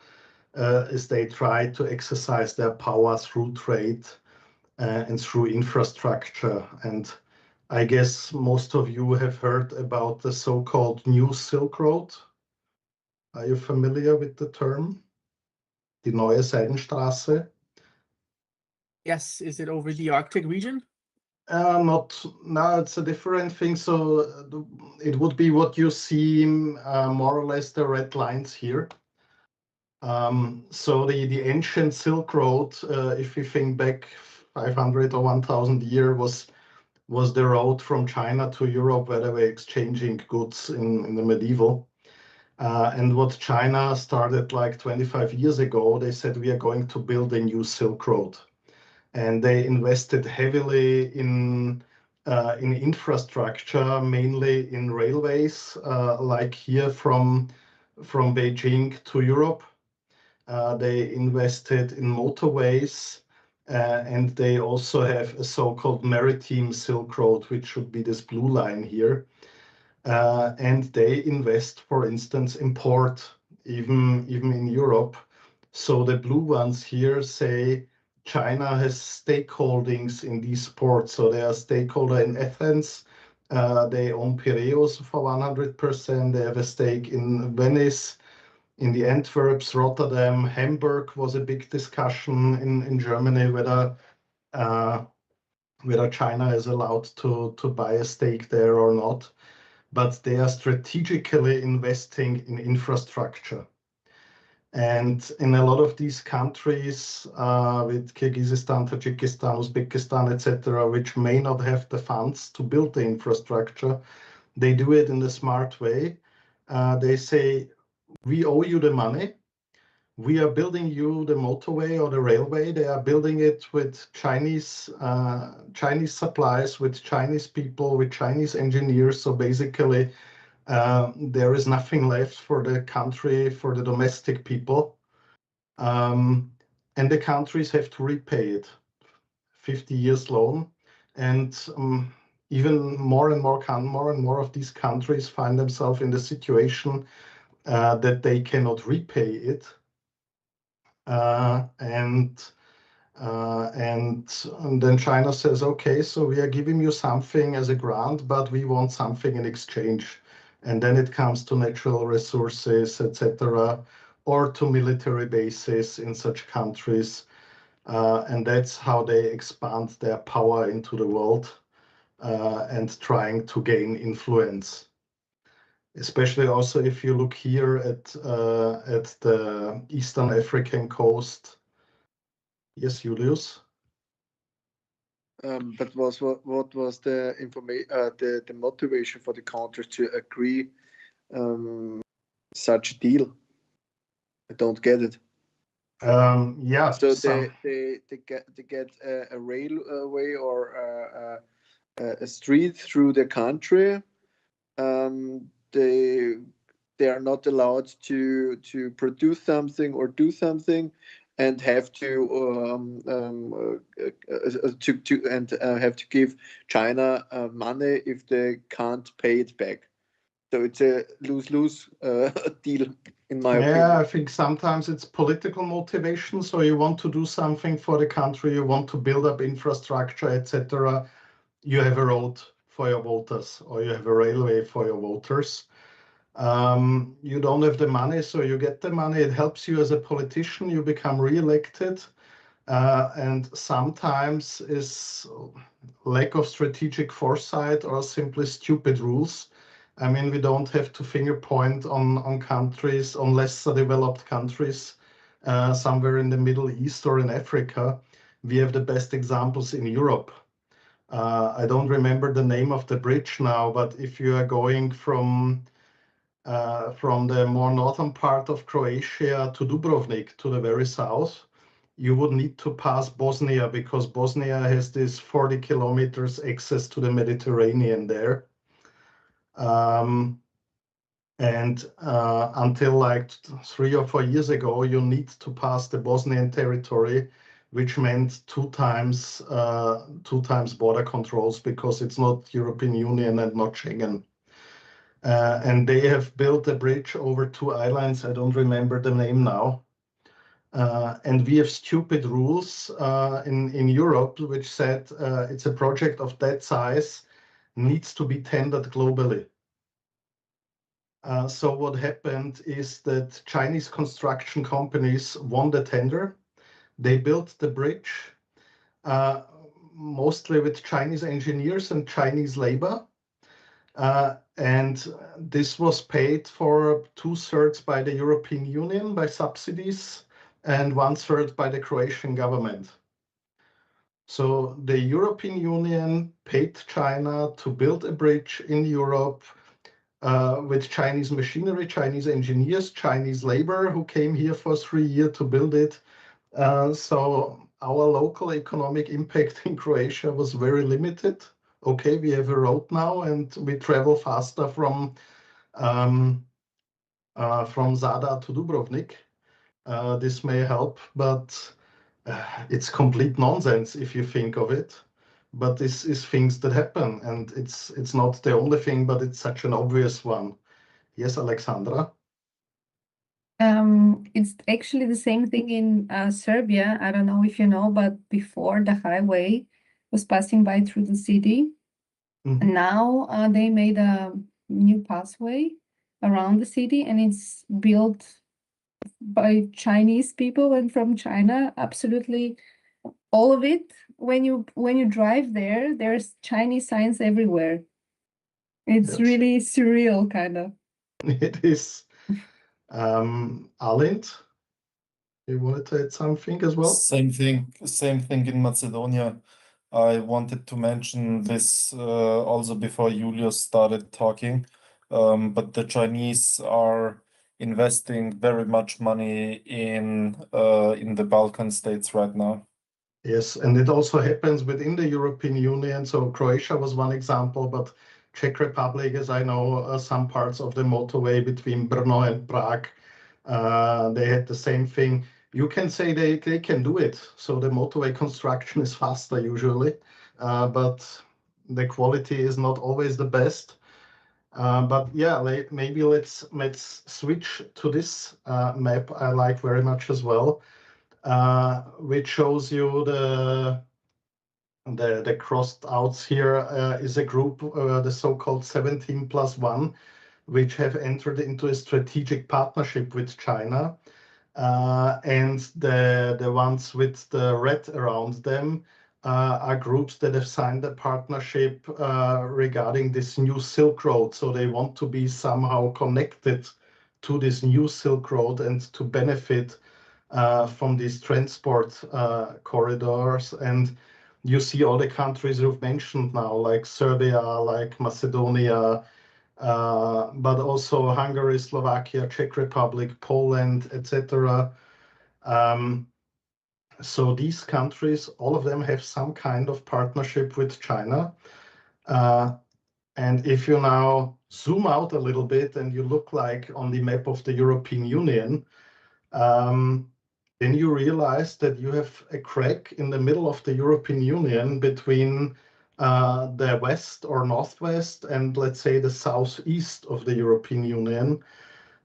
is they try to exercise their power through trade and through infrastructure. And I guess most of you have heard about the so-called New Silk Road. Are you familiar with the term? Die neue Seidenstraße? Yes, is it over the Arctic region? No, it's a different thing. So it would be what you see more or less the red lines here. So the ancient Silk Road, if you think back 500 or 1000 years, was the road from China to Europe where they were exchanging goods in the medieval. And what China started like 25 years ago, they said we are going to build a new Silk Road. And they invested heavily in infrastructure, mainly in railways, like here from Beijing to Europe. They invested in motorways, and they also have a so-called maritime Silk Road, which should be this blue line here. And they invest, for instance, in port, even in Europe. So the blue ones here say China has stakeholdings in these ports. So they are stakeholder in Athens. They own Piraeus for 100%. They have a stake in Venice, in the Antwerps, Rotterdam, Hamburg was a big discussion in Germany whether China is allowed to buy a stake there or not. But they are strategically investing in infrastructure. And in a lot of these countries, with Kyrgyzstan, Tajikistan, Uzbekistan, etc., which may not have the funds to build the infrastructure, they do it in a smart way. They say, we owe you the money, we are building you the motorway or the railway. They are building it with Chinese supplies, with Chinese people, with Chinese engineers. So basically, there is nothing left for the country, for the domestic people. And the countries have to repay it, 50 years loan. And even more and more of these countries find themselves in the situation that they cannot repay it. And then China says, okay, so we are giving you something as a grant, but we want something in exchange. And then it comes to natural resources, etc., or to military bases in such countries. And that's how they expand their power into the world and trying to gain influence. Especially also if you look here at the Eastern African coast. Yes, Julius. But what was the the motivation for the countries to agree such a deal? I don't get it. Yeah. So they get a railway or a street through the country. They are not allowed to produce something or do something, and have to have to give China money if they can't pay it back. So it's a lose-lose deal, in my opinion. Yeah, I think sometimes it's political motivation. So you want to do something for the country, you want to build up infrastructure, etc. You have a road for your voters, or you have a railway for your voters. You don't have the money, so you get the money. It helps you as a politician. You become re-elected. And sometimes is lack of strategic foresight or simply stupid rules. I mean, we don't have to finger point on countries, on less developed countries, somewhere in the Middle East or in Africa. We have the best examples in Europe. I don't remember the name of the bridge now, but if you are going from the more northern part of Croatia to Dubrovnik, to the very south, you would need to pass Bosnia, because Bosnia has this 40 kilometers access to the Mediterranean there. And until like 3 or 4 years ago, you need to pass the Bosnian territory, which meant two times border controls, because it's not European Union and not Schengen. And they have built a bridge over 2 islands. I don't remember the name now. And we have stupid rules in Europe, which said it's a project of that size, needs to be tendered globally. So what happened is that Chinese construction companies won the tender. They built the bridge, mostly with Chinese engineers and Chinese labor. And this was paid for 2/3 by the European Union by subsidies, and 1/3 by the Croatian government. So the European Union paid China to build a bridge in Europe with Chinese machinery, Chinese engineers, Chinese labor who came here for 3 years to build it. So our local economic impact in Croatia was very limited. Okay, we have a road now, and we travel faster from Zadar to Dubrovnik. This may help, but it's complete nonsense if you think of it. But this is things that happen, and it's not the only thing, but it's such an obvious one. Yes, Alexandra? It's actually the same thing in Serbia. I don't know if you know, but before the highway was passing by through the city. Mhm. Now they made a new pathway around the city, and it's built by Chinese people and from China. Absolutely all of it. When you drive there, there's Chinese signs everywhere. It's Yes. really surreal, kind of. It is. Alint, you wanted to add something as well? Same thing in Macedonia. I wanted to mention this also before Julius started talking, but the Chinese are investing very much money in the Balkan states right now. Yes, and it also happens within the European Union. So Croatia was one example, but Czech Republic, as I know, some parts of the motorway between Brno and Prague, they had the same thing. You can say they can do it. So the motorway construction is faster usually, but the quality is not always the best. But yeah, maybe let's switch to this map I like very much as well, which shows you the crossed outs here is a group, the so-called 17+1, which have entered into a strategic partnership with China. And the ones with the red around them are groups that have signed a partnership regarding this new Silk Road. So they want to be somehow connected to this new Silk Road and to benefit from these transport corridors. And you see all the countries you've mentioned now, like Serbia, like Macedonia, but also Hungary, Slovakia, Czech Republic, Poland, etc. So these countries, all of them have some kind of partnership with China. And if you now zoom out a little bit and you look like on the map of the European Union, then you realize that you have a crack in the middle of the European Union between the west or northwest and, let's say, the southeast of the European Union.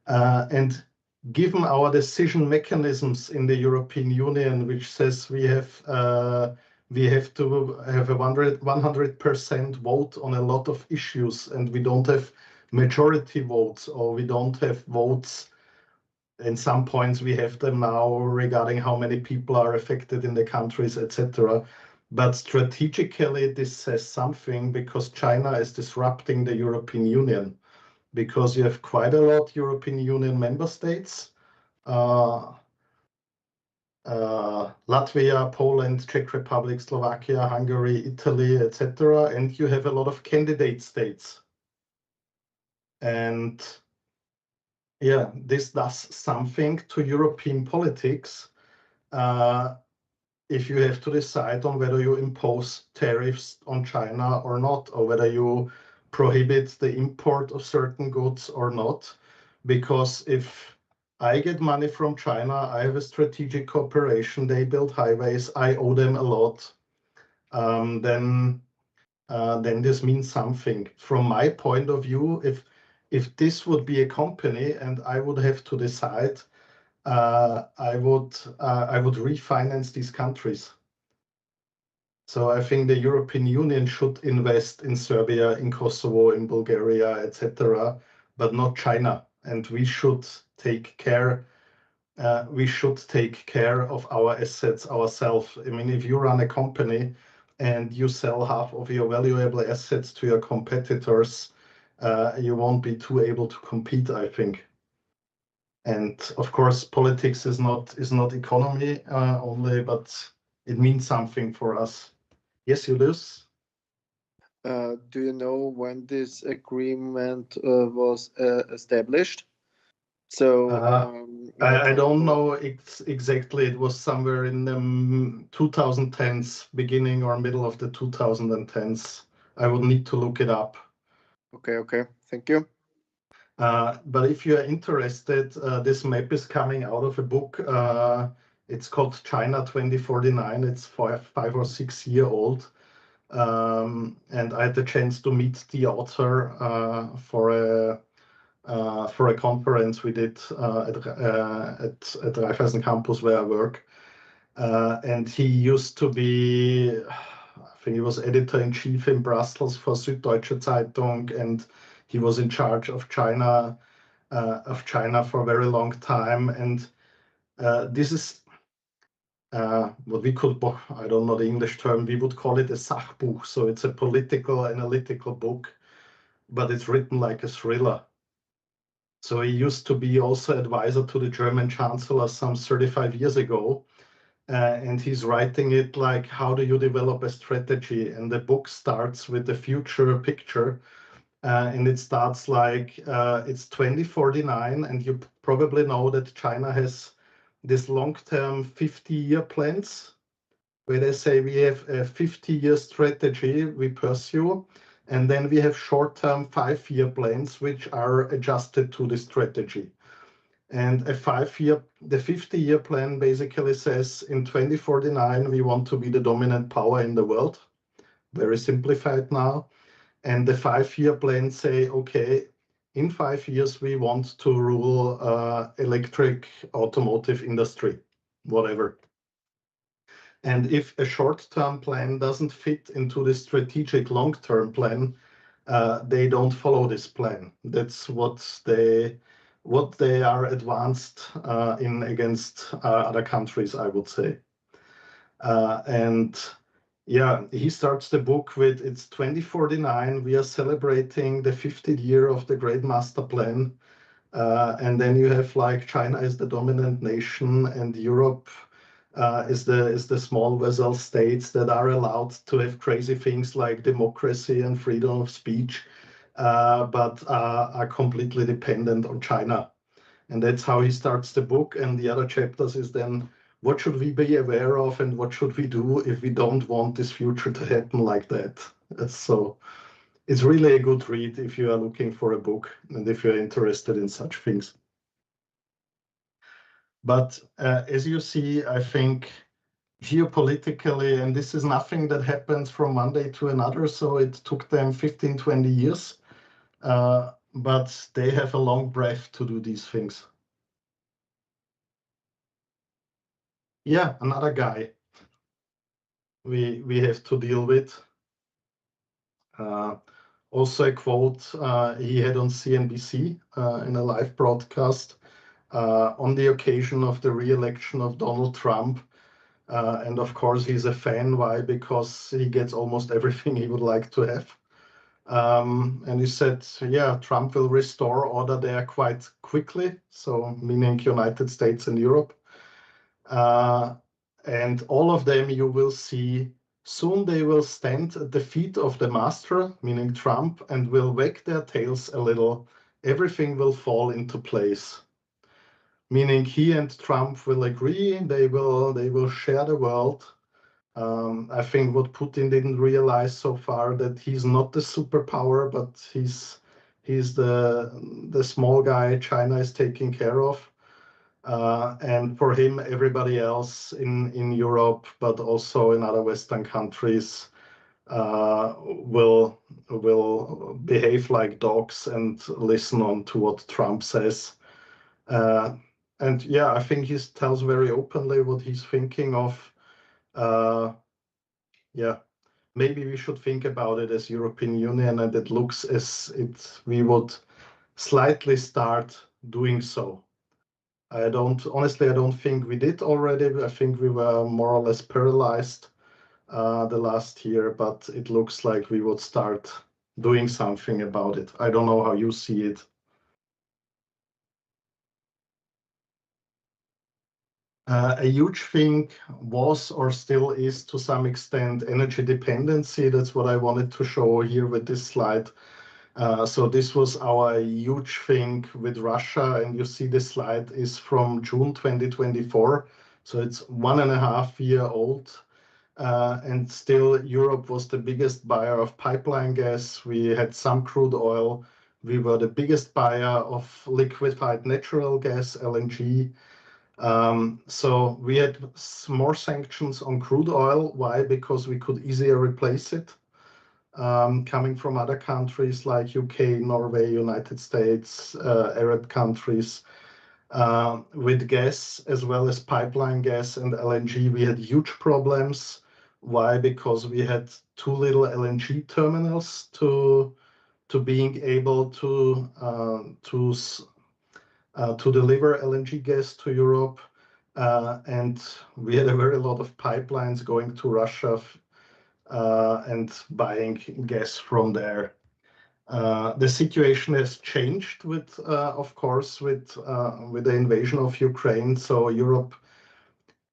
And given our decision mechanisms in the European Union, which says we have to have a 100% vote on a lot of issues, and we don't have majority votes, or we don't have votes. In some points, we have them now regarding how many people are affected in the countries, etc. But strategically, this says something because China is disrupting the European Union, because you have quite a lot European Union member states, Latvia, Poland, Czech Republic, Slovakia, Hungary, Italy, etc. And you have a lot of candidate states. And yeah, this does something to European politics if you have to decide on whether you impose tariffs on China or not, or whether you prohibit the import of certain goods or not. Because if I get money from China, I have a strategic cooperation, they build highways, I owe them a lot, then this means something. From my point of view, if this would be a company and I would have to decide, I would refinance these countries. So I think the European Union should invest in Serbia, in Kosovo, in Bulgaria, etc., but not China. And we should take care. We should take care of our assets ourselves. I mean, if you run a company and you sell half of your valuable assets to your competitors, you won't be too able to compete, I think. And of course, politics is not economy only, but it means something for us. Yes, Julius? Do you know when this agreement was established? So I don't know exactly. It was somewhere in the 2010s, beginning or middle of the 2010s. I would need to look it up. Okay, thank you. But if you are interested, this map is coming out of a book. It's called China 2049. It's 5 or 6 year old. And I had the chance to meet the author for a conference we did at Raiffeisen campus where I work. And he used to be, I think he was editor-in-chief in Brussels for Süddeutsche Zeitung, and he was in charge of China for a very long time. And this is what we could, I don't know the English term, we would call it a Sachbuch. So it's a political, analytical book, but it's written like a thriller. So he used to be also advisor to the German Chancellor some 35 years ago. And he's writing it like, how do you develop a strategy? And the book starts with the future picture. and it starts like it's 2049, and you probably know that China has this long-term 50-year plans where they say we have a 50-year strategy we pursue, and then we have short-term 5-year plans which are adjusted to the strategy. And the 50-year plan basically says in 2049 we want to be the dominant power in the world, very simplified now. And the 5-year plan say, okay, in 5 years we want to rule electric automotive industry, whatever. And if a short-term plan doesn't fit into the strategic long-term plan, they don't follow this plan. That's what they are advanced in against other countries, I would say. And yeah, he starts the book with it's 2049. We are celebrating the 50th year of the Great Master Plan. And then you have like China is the dominant nation and Europe is the small vassal states that are allowed to have crazy things like democracy and freedom of speech, but are completely dependent on China. And that's how he starts the book. And the other chapters is then what should we be aware of and what should we do if we don't want this future to happen like that. So it's really a good read if you are looking for a book and if you're interested in such things. But as you see, I think geopolitically, and this is nothing that happens from one day to another, so it took them 15, 20 years, but they have a long breath to do these things. Yeah, another guy we have to deal with. Also a quote he had on CNBC in a live broadcast on the occasion of the re-election of Donald Trump. And of course, he's a fan. Why? Because he gets almost everything he would like to have. And he said, yeah, Trump will restore order there quite quickly. So meaning United States and Europe. And all of them you will see soon they will stand at the feet of the master, meaning Trump, and will wag their tails a little. Everything will fall into place. Meaning he and Trump will agree, they will share the world. I think what Putin didn't realize so far that he's not the superpower, but he's the small guy China is taking care of. And for him, everybody else in Europe, but also in other Western countries, will behave like dogs and listen on to what Trump says. And yeah, I think he tells very openly what he's thinking of. Yeah, maybe we should think about it as European Union, and it looks as we would slightly start doing so. Honestly, I don't think we did already. I think we were more or less paralyzed the last year, but it looks like we would start doing something about it. I don't know how you see it. A huge thing was or still is to some extent energy dependency. That's what I wanted to show here with this slide. So this was our huge thing with Russia, and you see this slide is from June 2024. So it's 1.5 years old. And still Europe was the biggest buyer of pipeline gas. We had some crude oil. We were the biggest buyer of liquefied natural gas, LNG. So we had more sanctions on crude oil. Why? Because we could easier replace it. Coming from other countries like UK, Norway, United States, Arab countries. With gas as well as pipeline gas and LNG, we had huge problems. Why? Because we had too little LNG terminals to being able to deliver LNG gas to Europe. And we had a very lot of pipelines going to Russia and buying gas from there. The situation has changed with, of course, with the invasion of Ukraine. So Europe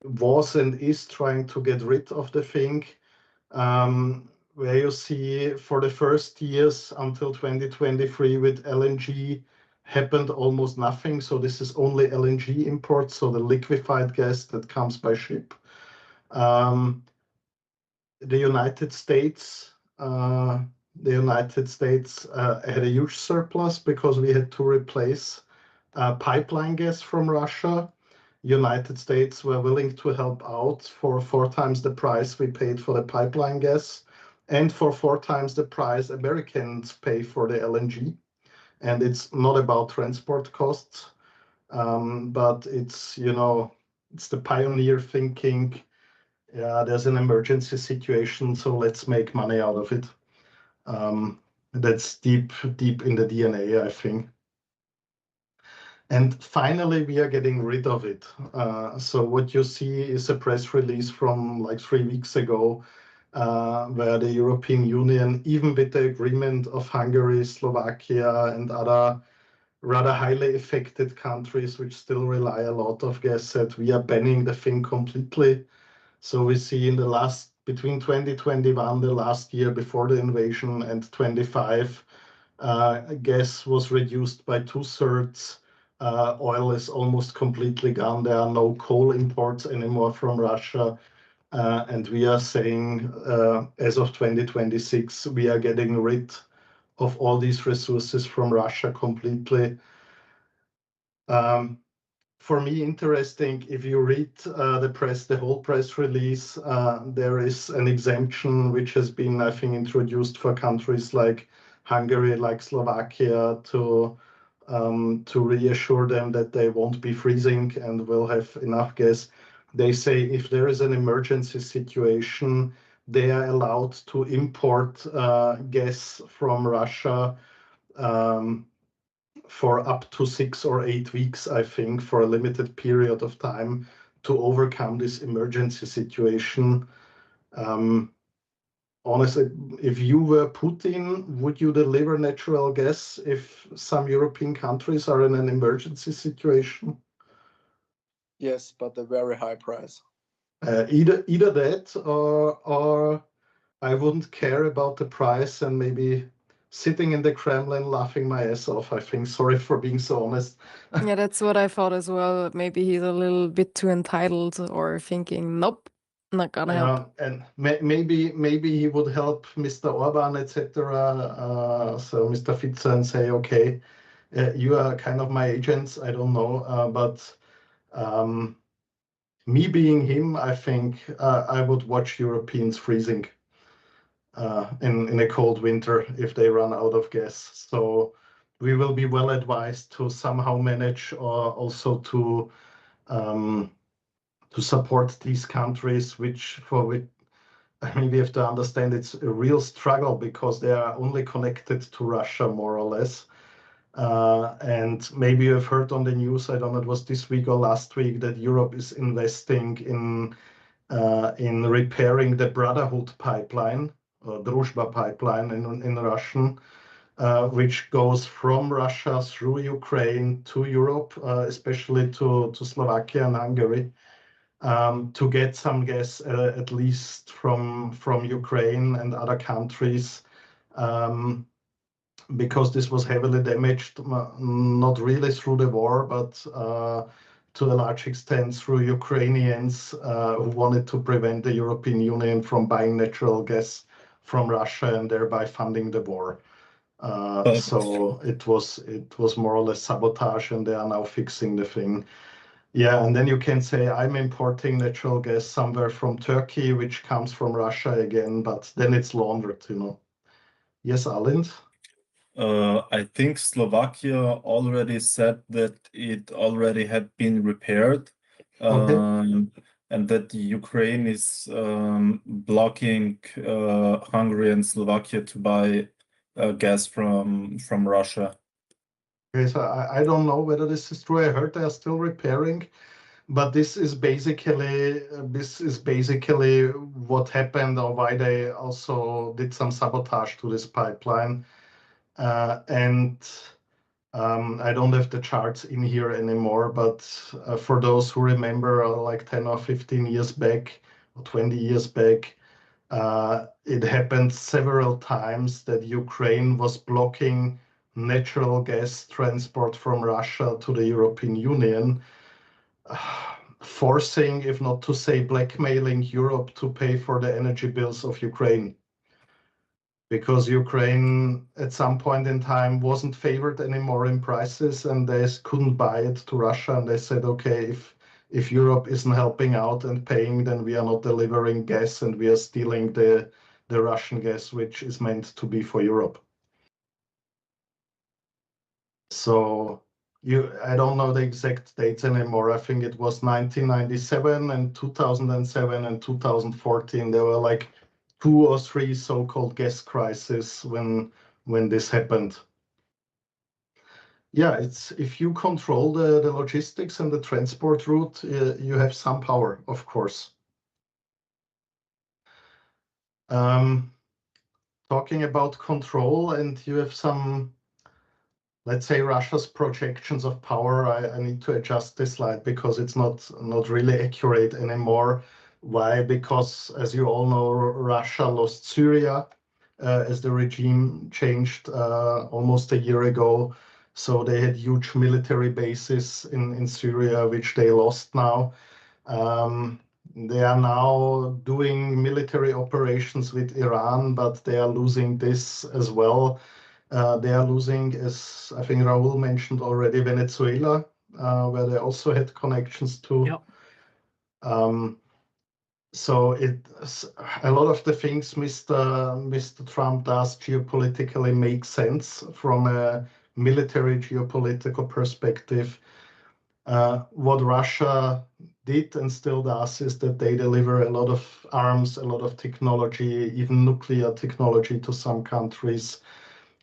was and is trying to get rid of the thing. where you see for the first years until 2023 with LNG happened almost nothing. So this is only LNG imports, so the liquefied gas that comes by ship. The United States had a huge surplus because we had to replace pipeline gas from Russia. United States were willing to help out for 4 times the price we paid for the pipeline gas, and for 4 times the price Americans pay for the LNG. And it's not about transport costs, but it's, you know, it's the pioneer thinking. Yeah, there's an emergency situation, so let's make money out of it. That's deep in the DNA, I think. And finally, we are getting rid of it. So what you see is a press release from like 3 weeks ago, where the European Union, even with the agreement of Hungary, Slovakia, and other rather highly affected countries, which still rely a lot of gas, said we are banning the thing completely. So we see in the last, between 2021, the last year before the invasion, and 25, gas was reduced by 2/3. Oil is almost completely gone. There are no coal imports anymore from Russia. And we are saying, as of 2026, we are getting rid of all these resources from Russia completely. For me, interesting, if you read the whole press release, there is an exemption which has been, I think, introduced for countries like Hungary, like Slovakia, to reassure them that they won't be freezing and will have enough gas. They say if there is an emergency situation, they are allowed to import gas from Russia for up to 6 or 8 weeks, I think, for a limited period of time to overcome this emergency situation. Honestly, if you were Putin, would you deliver natural gas if some European countries are in an emergency situation? Yes, but a very high price. Either that, or I wouldn't care about the price and maybe sitting in the Kremlin laughing my ass off, I think. Sorry for being so honest. Yeah, that's what I thought as well. Maybe he's a little bit too entitled or thinking, nope, not gonna help. And maybe he would help Mr. Orban, etc. So Mr. Fico, and say, okay, you are kind of my agents. I don't know, but me being him, I think I would watch Europeans freezing in a cold winter if they run out of gas. So we will be well advised to somehow manage, or also to support these countries, which I mean, we have to understand it's a real struggle because they are only connected to Russia, more or less. And maybe you have heard on the news, I don't know, it was this week or last week, that Europe is investing in repairing the Brotherhood pipeline, or Druzhba pipeline in Russian, which goes from Russia through Ukraine to Europe, especially to Slovakia and Hungary, to get some gas, at least from Ukraine and other countries, because this was heavily damaged, not really through the war, but to a large extent through Ukrainians who wanted to prevent the European Union from buying natural gas from Russia and thereby funding the war. So it was more or less sabotage, and they are now fixing the thing. Yeah, and then you can say I'm importing natural gas somewhere from Turkey, which comes from Russia again, but then it's laundered, you know. Yes, Alind? I think Slovakia already said that it already had been repaired, and that Ukraine is blocking Hungary and Slovakia to buy gas from Russia. Okay, so I don't know whether this is true. I heard they are still repairing, but this is basically what happened, or why they also did some sabotage to this pipeline. And I don't have the charts in here anymore, but for those who remember, like 10 or 15 years back, or 20 years back, It happened several times that Ukraine was blocking natural gas transport from Russia to the European Union, forcing, if not to say blackmailing Europe to pay for the energy bills of Ukraine. Because Ukraine at some point in time wasn't favored anymore in prices and they couldn't buy it to Russia. And they said, okay, if Europe isn't helping out and paying, then we are not delivering gas and we are stealing the Russian gas, which is meant to be for Europe. So I don't know the exact dates anymore. I think it was 1997 and 2007 and 2014. There were like 2 or 3 so-called gas crises when this happened. Yeah, it's if you control the logistics and the transport route, you have some power, of course. Talking about control, and you have some, let's say, Russia's projections of power. I need to adjust this slide because it's not really accurate anymore. Why? Because, as you all know, Russia lost Syria as the regime changed almost a year ago. So they had huge military bases in Syria, which they lost now. They are now doing military operations with Iran, but they are losing this as well. They are losing, as I think Raul mentioned already, Venezuela, where they also had connections to. Yep. So a lot of the things Mr. Trump does geopolitically make sense from a military geopolitical perspective. What Russia did and still does is that they deliver a lot of arms, a lot of technology, even nuclear technology to some countries,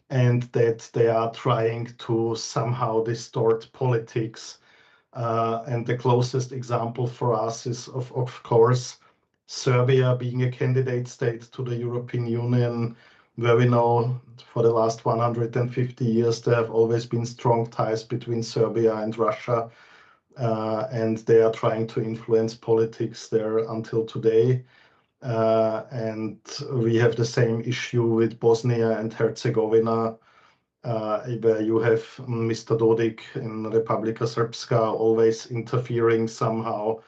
and that they are trying to somehow distort politics. And the closest example for us is, of course, Serbia being a candidate state to the European Union, where we know for the last 150 years there have always been strong ties between Serbia and Russia, and they are trying to influence politics there until today. And we have the same issue with Bosnia and Herzegovina, where you have Mr. Dodik in Republika Srpska always interfering somehow,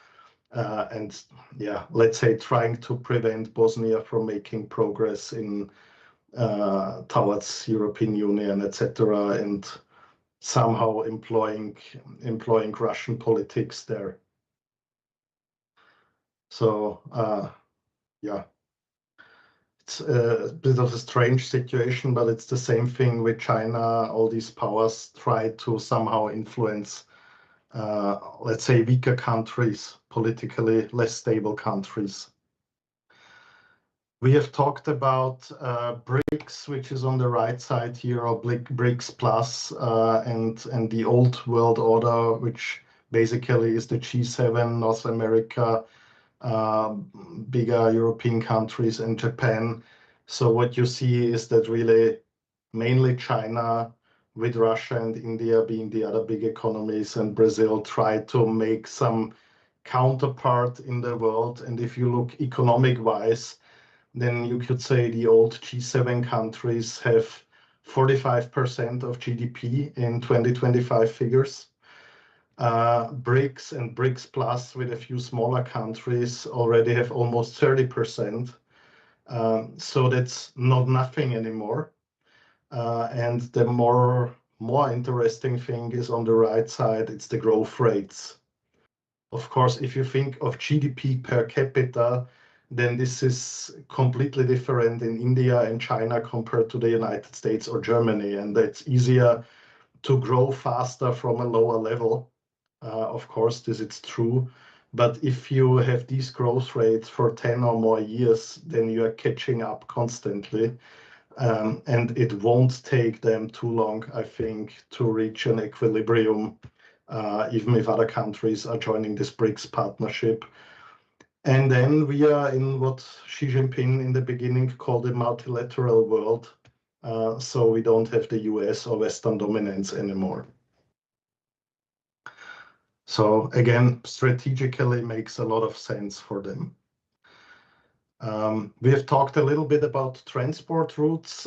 and yeah, let's say trying to prevent Bosnia from making progress in towards European Union, etc., and somehow employing Russian politics there. So yeah, it's a bit of a strange situation, but it's the same thing with China. All these powers try to somehow influence, let's say, weaker countries, politically less stable countries. We have talked about BRICS, which is on the right side here, or BRICS Plus, and the old world order, which basically is the G7, North America, bigger European countries, and Japan. So what you see is that really mainly China, with Russia and India being the other big economies, and Brazil try to make some counterpart in the world. And if you look economic-wise, then you could say the old G7 countries have 45% of GDP in 2025 figures. BRICS and BRICS Plus, with a few smaller countries, already have almost 30%. So that's not nothing anymore. And the more interesting thing is on the right side, it's the growth rates. Of course, if you think of GDP per capita, then this is completely different in India and China compared to the United States or Germany, and it's easier to grow faster from a lower level. Of course, this is true, but if you have these growth rates for 10 or more years, then you are catching up constantly, and it won't take them too long, I think, to reach an equilibrium, even if other countries are joining this BRICS partnership. And then we are in what Xi Jinping in the beginning called a multilateral world. So we don't have the US or Western dominance anymore. So again, strategically makes a lot of sense for them. We have talked a little bit about transport routes.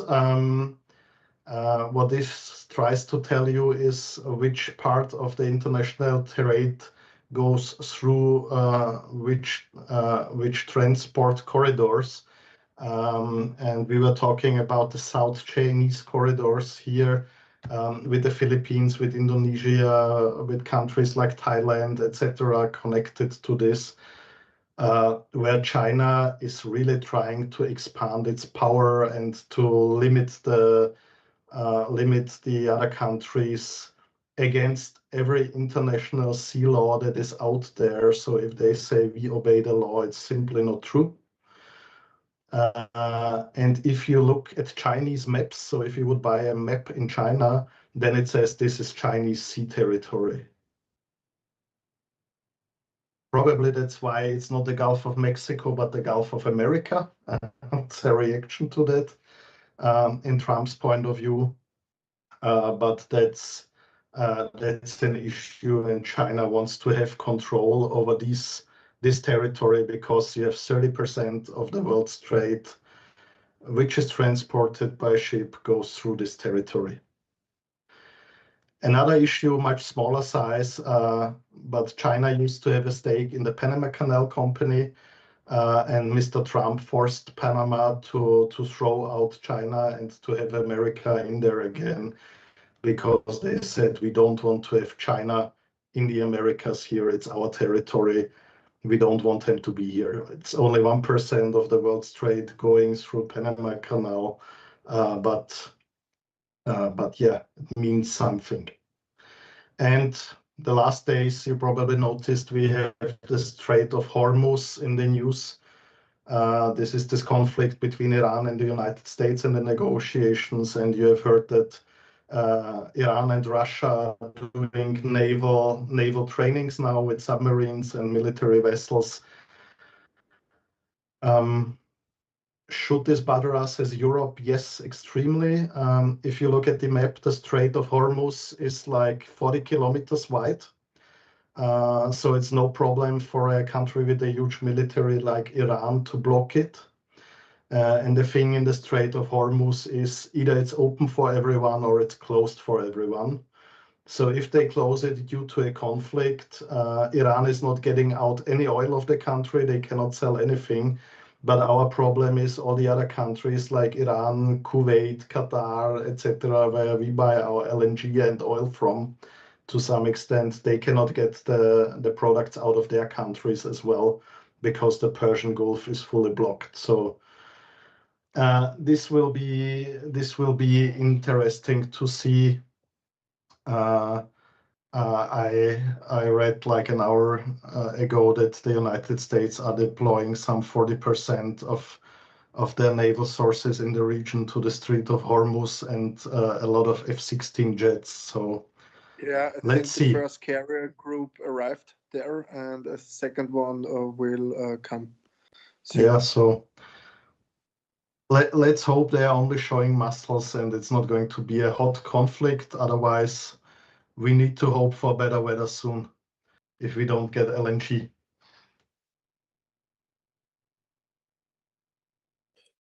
What this tries to tell you is which part of the international trade goes through which transport corridors. And we were talking about the South Chinese corridors here, with the Philippines, with Indonesia, with countries like Thailand, etc., connected to this, where China is really trying to expand its power and to limit the other countries against every international sea law that is out there. So if they say we obey the law, it's simply not true. And if you look at Chinese maps, so if you would buy a map in China, then it says this is Chinese sea territory. Probably that's why it's not the Gulf of Mexico, but the Gulf of America. It's a reaction to that, in Trump's point of view. But that's an issue, and China wants to have control over this territory because you have 30% of the world's trade, which is transported by ship, goes through this territory. Another issue, much smaller size, but China used to have a stake in the Panama Canal Company, and Mr. Trump forced Panama to throw out China and to have America in there again, because they said we don't want to have China in the Americas here. It's our territory. We don't want them to be here. It's only 1% of the world's trade going through Panama Canal, but yeah, it means something. And the last days, you probably noticed we have the Strait of Hormuz in the news. This is this conflict between Iran and the United States and the negotiations, and you have heard that Iran and Russia are doing naval trainings now with submarines and military vessels. Should this bother us as Europe? Yes, extremely. If you look at the map, the Strait of Hormuz is like 40 kilometers wide. So it's no problem for a country with a huge military like Iran to block it. And the thing in the Strait of Hormuz is either it's open for everyone or it's closed for everyone. So if they close it due to a conflict, Iran is not getting out any oil of the country. They cannot sell anything. But our problem is all the other countries like Iran, Kuwait, Qatar, etc., where we buy our LNG and oil from. To some extent, they cannot get the products out of their countries as well, because the Persian Gulf is fully blocked. So this will be interesting to see. I read like an hour ago that the United States are deploying some 40% of their naval sources in the region to the Strait of Hormuz, and a lot of F-16 jets. So yeah, let's see. The first carrier group arrived there, and a second one will come soon. Yeah, so let's hope they are only showing muscles and it's not going to be a hot conflict. Otherwise, we need to hope for better weather soon if we don't get LNG.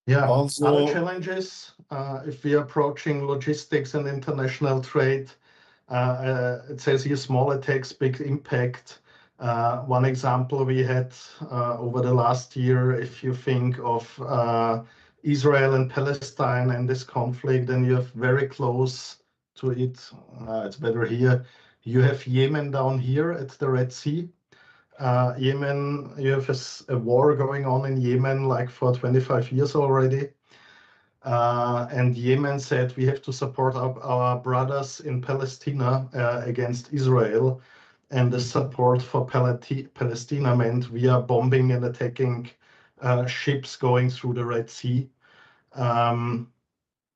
Yeah, Also, other challenges, if we are approaching logistics and international trade, it says here small attacks, big impact. One example we had over the last year, if you think of Israel and Palestine and this conflict, then you have very close to it. It's better here. You have Yemen down here at the Red Sea. Yemen, you have a war going on in Yemen like for 25 years already. And Yemen said we have to support our brothers in Palestine against Israel. And the support for Palestine meant we are bombing and attacking ships going through the Red Sea.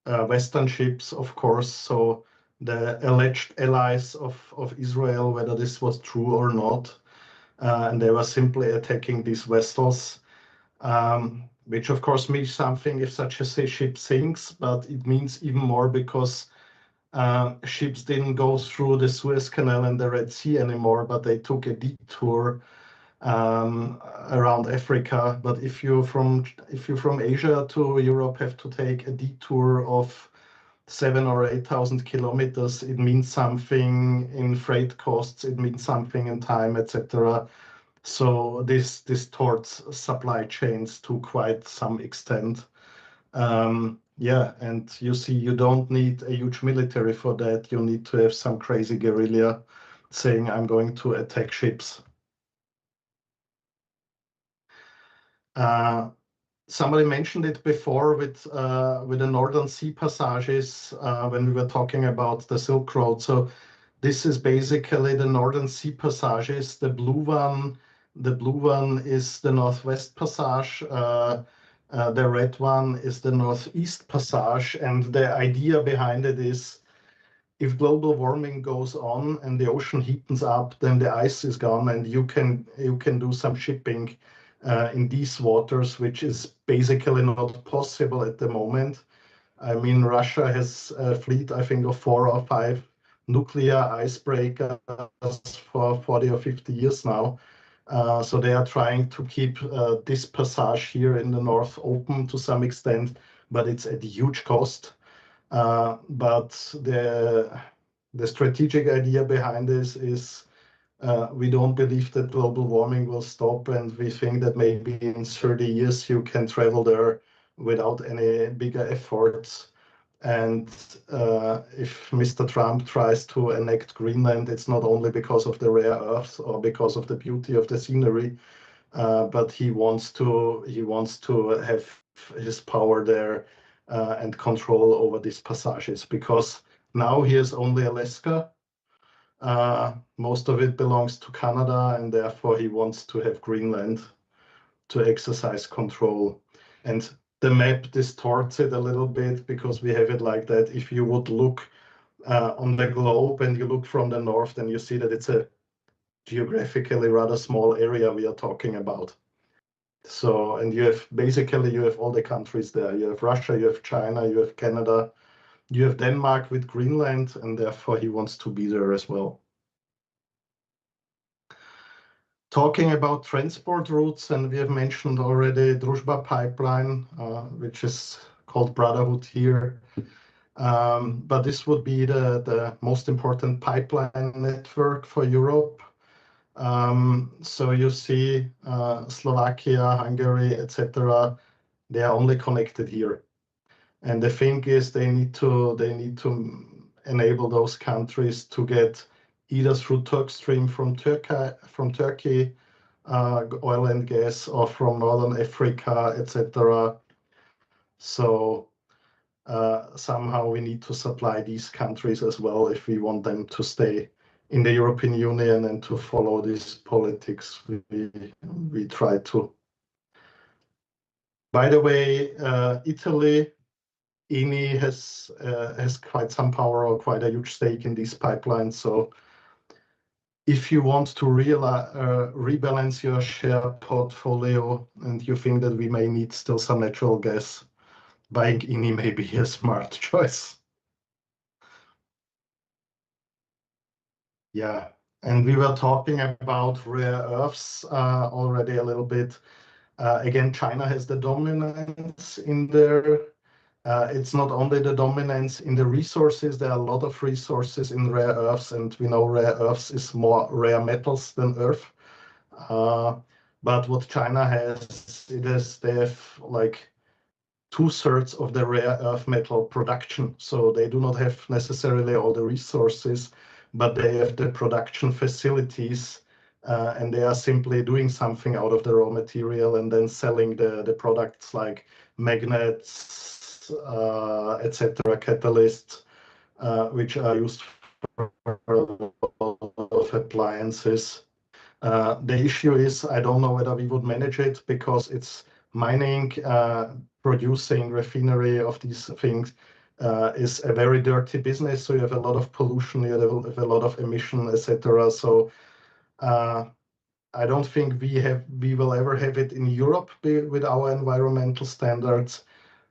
Western ships, of course. So the alleged allies of Israel, whether this was true or not. And they were simply attacking these vessels, which of course means something if such a ship sinks, but it means even more because ships didn't go through the Suez Canal and the Red Sea anymore, but they took a detour around Africa. But if you from Asia to Europe have to take a detour of 7,000 or 8,000 kilometers, it means something in freight costs, it means something in time, etc. So this distorts supply chains to quite some extent. Yeah, and you see, you don't need a huge military for that. You need to have some crazy guerrilla saying, I'm going to attack ships. Somebody mentioned it before with the Northern Sea passages when we were talking about the Silk Road. So this is basically the Northern Sea passages. The blue one is the Northwest Passage. The red one is the Northeast Passage. And the idea behind it is if global warming goes on and the ocean heats up, then the ice is gone and you can do some shipping in these waters, which is basically not possible at the moment. I mean, Russia has a fleet, I think, of 4 or 5 nuclear icebreakers for 40 or 50 years now. So they are trying to keep this passage here in the north open to some extent, but it's at huge cost. But the strategic idea behind this is we don't believe that global warming will stop, and we think that maybe in 30 years you can travel there without any bigger efforts. And if Mr. Trump tries to annex Greenland, it's not only because of the rare earths or because of the beauty of the scenery, but he wants to have his power there and control over these passages, because now he has only Alaska. Most of it belongs to Canada, and therefore he wants to have Greenland to exercise control. And the map distorts it a little bit because we have it like that. If you would look on the globe and you look from the north, then you see that it's a geographically rather small area we are talking about. So, and you have all the countries there. You have Russia, you have China, you have Canada, you have Denmark with Greenland, and therefore he wants to be there as well. Talking about transport routes, and we have mentioned already Druzhba pipeline, which is called Brotherhood here. But this would be the most important pipeline network for Europe. So you see Slovakia, Hungary, etc. They are only connected here. And the thing is they need to enable those countries to get either through Turkstream from Turkey, oil and gas, or from Northern Africa, etc. So somehow we need to supply these countries as well if we want them to stay in the European Union and to follow these politics we try to. By the way, Italy, INI has quite some power or quite a huge stake in these pipelines. So if you want to rebalance your share portfolio and you think that we may need still some natural gas, buying INI may be a smart choice. Yeah, and we were talking about rare earths already a little bit. Again, China has the dominance in there. It's not only the dominance in the resources, there are a lot of resources in rare earths, and we know rare earths is more rare metals than earth. But what China has, they have like 2/3 of the rare earth metal production. So they do not have necessarily all the resources, but they have the production facilities, and they are simply doing something out of the raw material and then selling the products like magnets, etc., catalysts, which are used for a lot of appliances. The issue is, I don't know whether we would manage it because it's mining, producing refinery of these things is a very dirty business. So you have a lot of pollution, you have a lot of emission, etc. So I don't think we will ever have it in Europe with our environmental standards.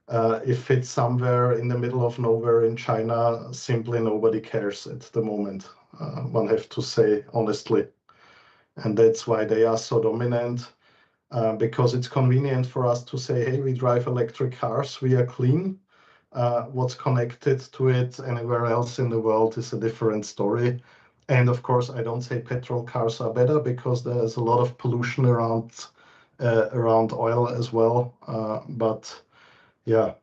If it's somewhere in the middle of nowhere in China, simply nobody cares at the moment. One have to say honestly. And that's why they are so dominant, because it's convenient for us to say, hey, we drive electric cars, we are clean. What's connected to it anywhere else in the world is a different story. And of course, I don't say petrol cars are better, because there's a lot of pollution around oil as well. But yeah,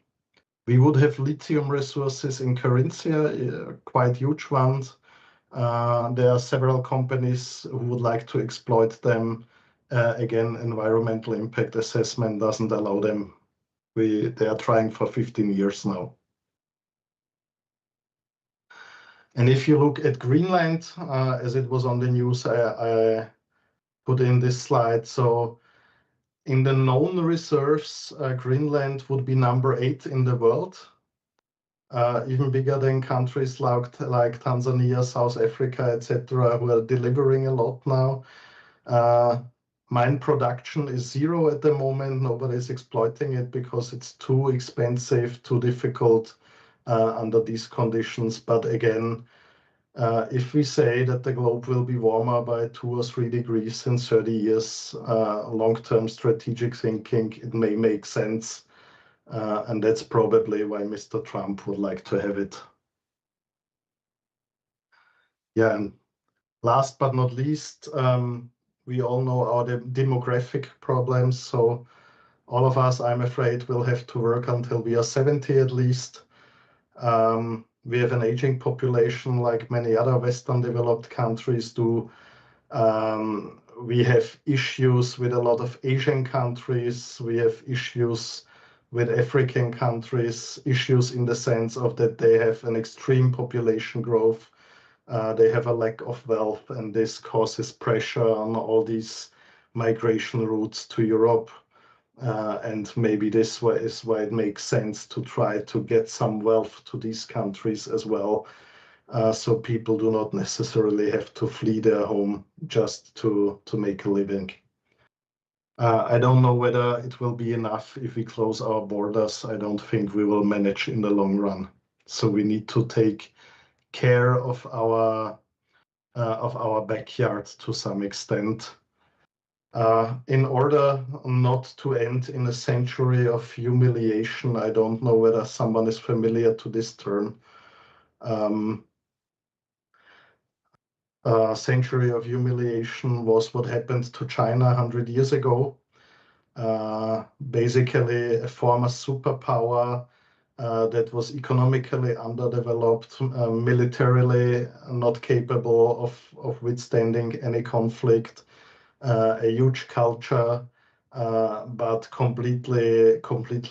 we would have lithium resources in Carinthia, quite huge ones. There are several companies who would like to exploit them. Again, environmental impact assessment doesn't allow them. They are trying for 15 years now. And if you look at Greenland, as it was on the news, I put in this slide. So in the known reserves, Greenland would be number 8 in the world, even bigger than countries like Tanzania, South Africa, etc., who are delivering a lot now. Mine production is 0 at the moment. Nobody's exploiting it because it's too expensive, too difficult under these conditions. But again, if we say that the globe will be warmer by 2 or 3 degrees in 30 years, long-term strategic thinking, it may make sense. And that's probably why Mr. Trump would like to have it. Yeah, and last but not least, we all know our demographic problems. So all of us, I'm afraid, will have to work until we are 70 at least. We have an aging population like many other Western developed countries do. We have issues with a lot of Asian countries. We have issues with African countries, issues in the sense of that they have an extreme population growth. They have a lack of wealth, and this causes pressure on all these migration routes to Europe. And maybe this is why it makes sense to try to get some wealth to these countries as well, so people do not necessarily have to flee their home just to make a living. I don't know whether it will be enough if we close our borders. I don't think we will manage in the long run. So we need to take care of our backyard to some extent. In order not to end in a century of humiliation, I don't know whether someone is familiar to this term. Century of humiliation was what happened to China 100 years ago. Basically, a former superpower that was economically underdeveloped, militarily not capable of withstanding any conflict, a huge culture, but completely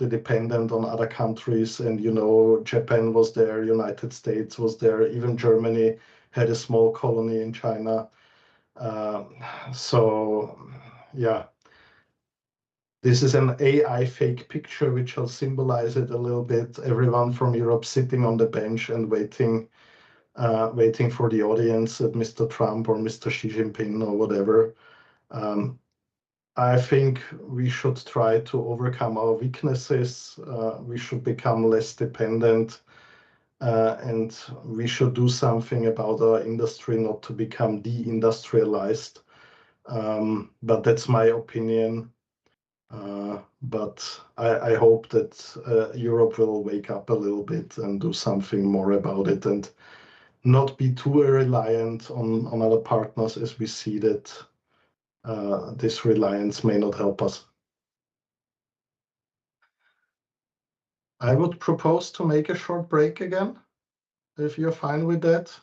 dependent on other countries. And Japan was there, United States was there, even Germany had a small colony in China. So yeah, this is an AI fake picture which will symbolize it a little bit. Everyone from Europe sitting on the bench and waiting for the audience at Mr. Trump or Mr. Xi Jinping or whatever. I think we should try to overcome our weaknesses. We should become less dependent, and we should do something about our industry not to become deindustrialized. But that's my opinion. But I hope that Europe will wake up a little bit and do something more about it, and not be too reliant on other partners, as we see that this reliance may not help us. I would propose to make a short break again, if you're fine with that.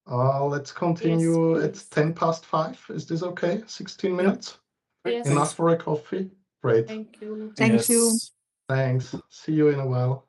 Let's continue at 5:10. Is this okay? 16 minutes? Yes. Enough for a coffee? Great. Thank you. Thank you. Yes. Thanks. See you in a while.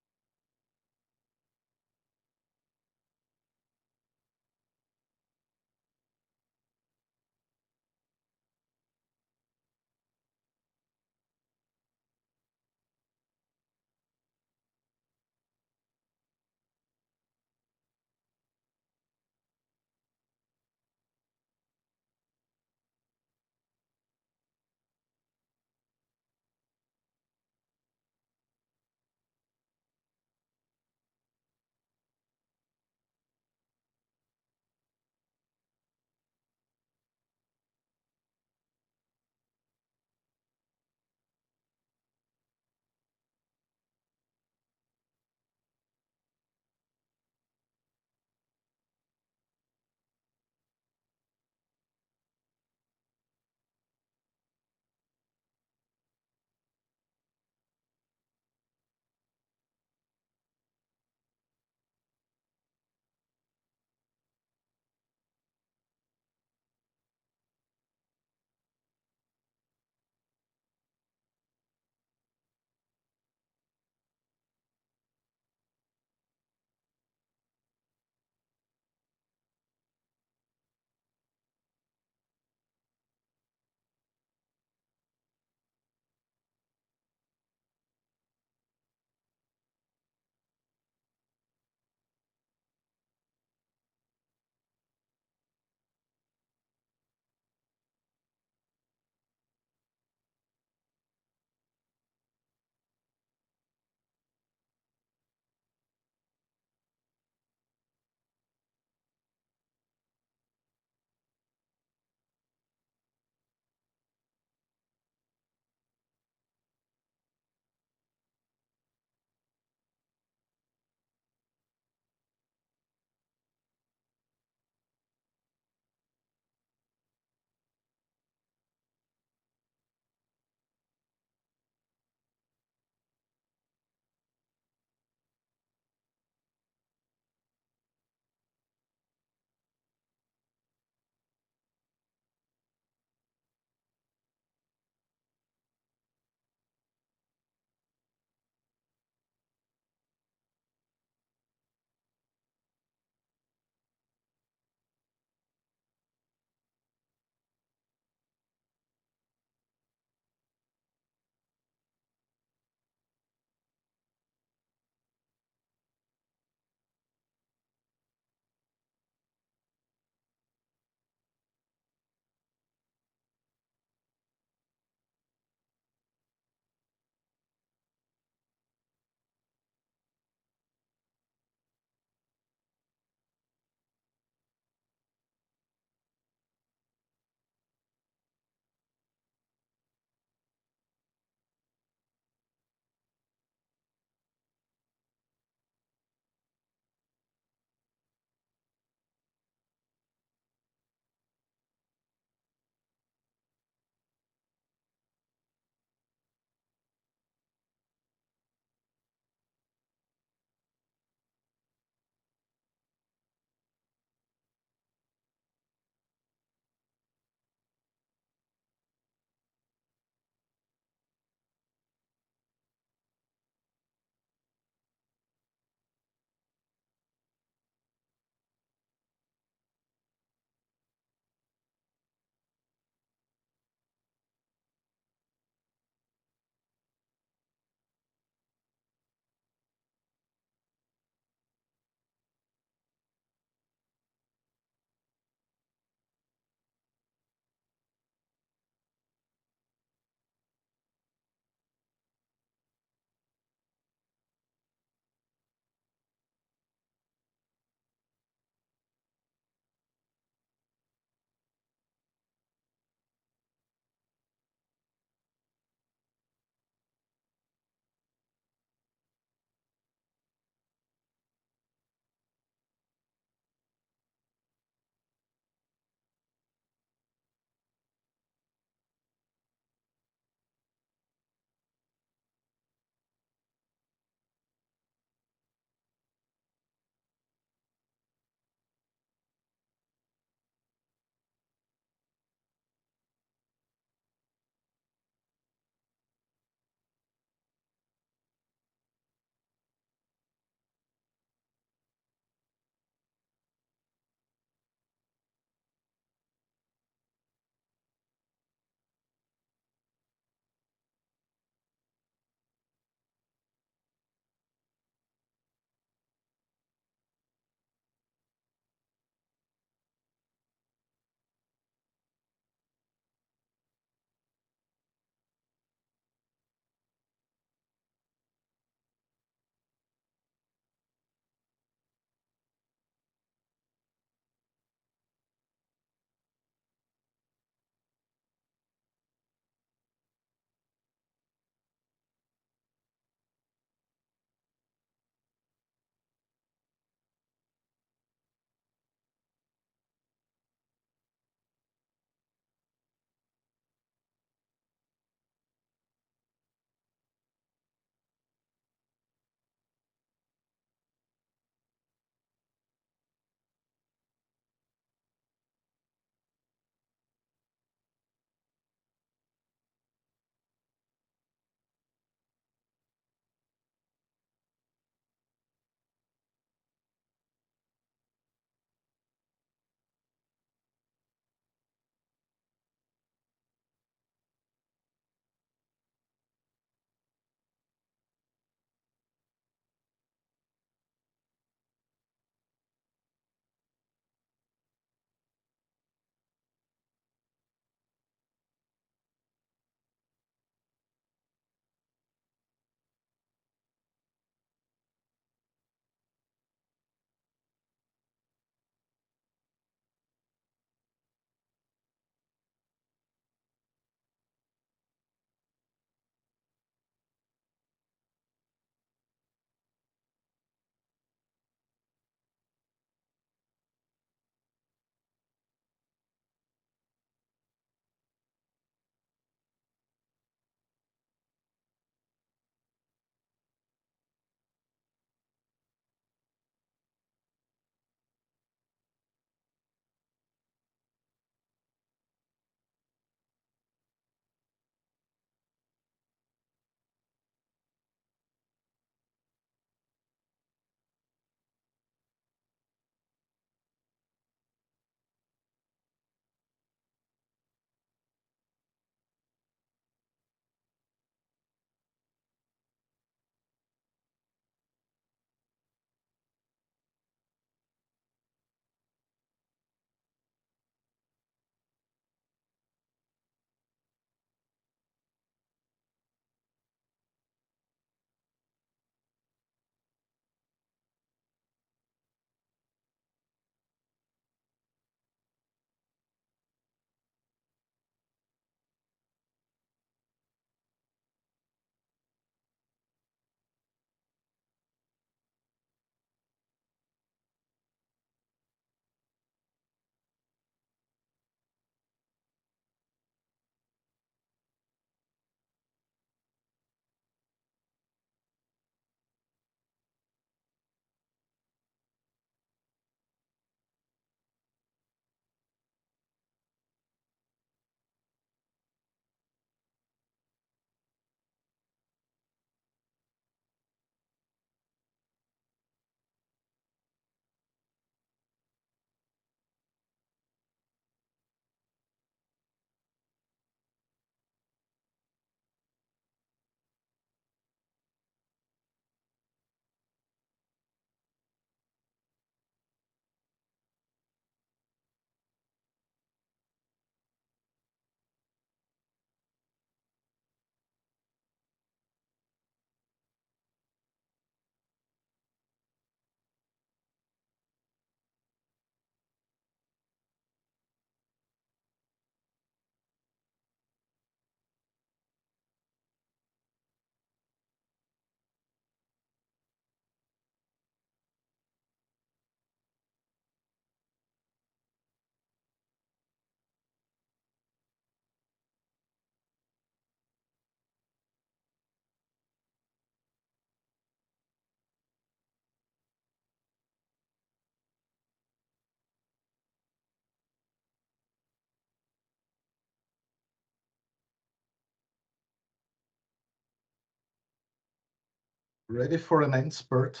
Ready for an end spurt?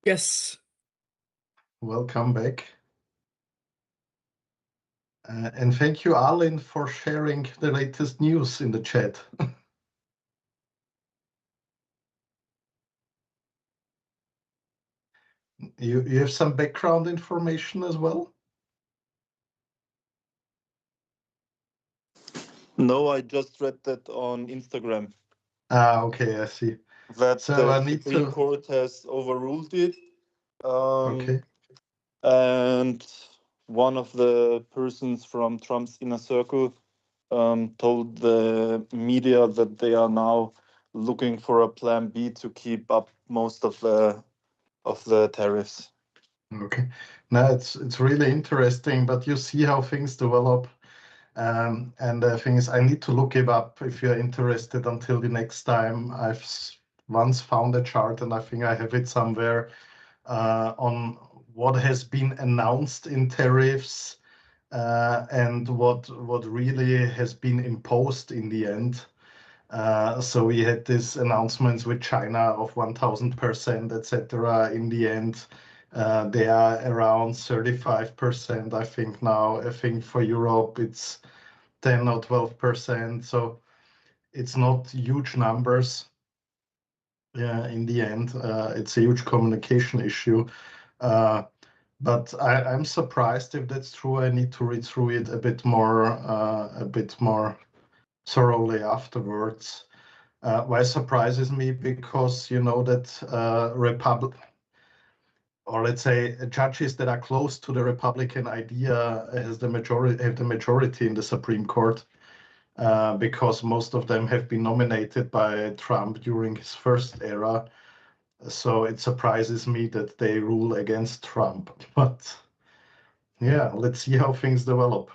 Yes. Welcome back. And thank you, Arlen, for sharing the latest news in the chat. You have some background information as well? No, I just read that on Instagram Okay, I see. that So the I need Supreme to. Court has overruled it. Okay. And one of the persons from Trump's inner circle told the media that they are now looking for a plan B to keep up most of the tariffs. Okay. Now it's really interesting, but you see how things develop. And the thing is, I need to look it up if you're interested until the next time. I've once found a chart, and I think I have it somewhere on what has been announced in tariffs and what really has been imposed in the end. So we had these announcements with China of 1000%, etc. In the end, they are around 35%, I think now. I think for Europe it's 10 or 12%. So it's not huge numbers. Yeah, in the end, it's a huge communication issue. But I'm surprised if that's true. I need to read through it a bit more thoroughly afterwards. Why surprises me? Because you know that Republic, or let's say judges that are close to the Republican idea have the majority in the Supreme Court, because most of them have been nominated by Trump during his first era. So it surprises me that they rule against Trump. But yeah, let's see how things develop.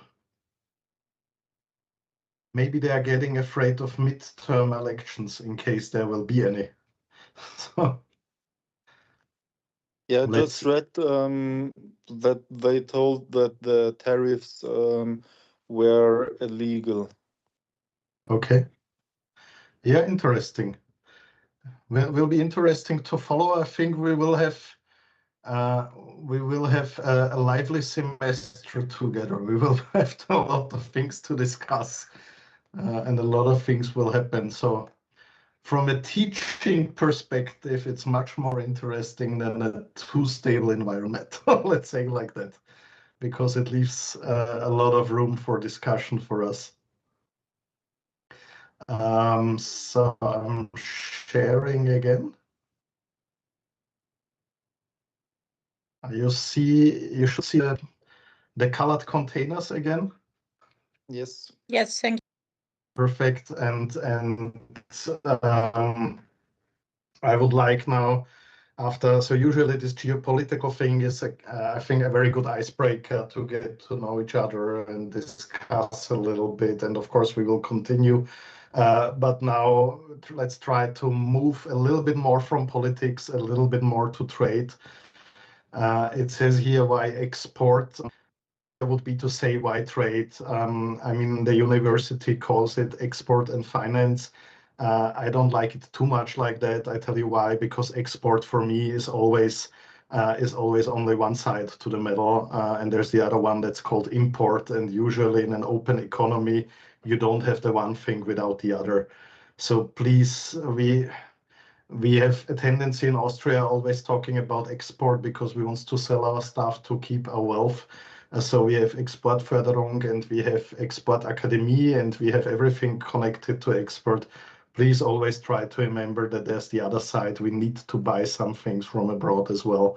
Maybe they are getting afraid of midterm elections in case there will be any. So Yeah, I let's just read that they told that the tariffs were illegal. Okay. Yeah, interesting. Will be interesting to follow. I think we will have a lively semester together. We will have a lot of things to discuss, and a lot of things will happen. So from a teaching perspective, it's much more interesting than a too stable environment. Let's say like that, because it leaves a lot of room for discussion for us. So I'm sharing again. You should see the colored containers again. Yes. Yes, thank you. Perfect. And I would like now, so usually this geopolitical thing is, I think, a very good icebreaker to get to know each other and discuss a little bit. And of course, we will continue. But now let's try to move a little bit more from politics, a little bit more to trade. It says here why export would be to say why trade. I mean, the university calls it export and finance. I don't like it too much like that. I tell you why, because export for me is always only one side to the medal, and there's the other one that's called import. And usually in an open economy, you don't have the one thing without the other. So please, we have a tendency in Austria always talking about export because we want to sell our stuff to keep our wealth. So we have Exportförderung and we have Exportakademie and we have everything connected to export. Please always try to remember that there's the other side. We need to buy some things from abroad as well.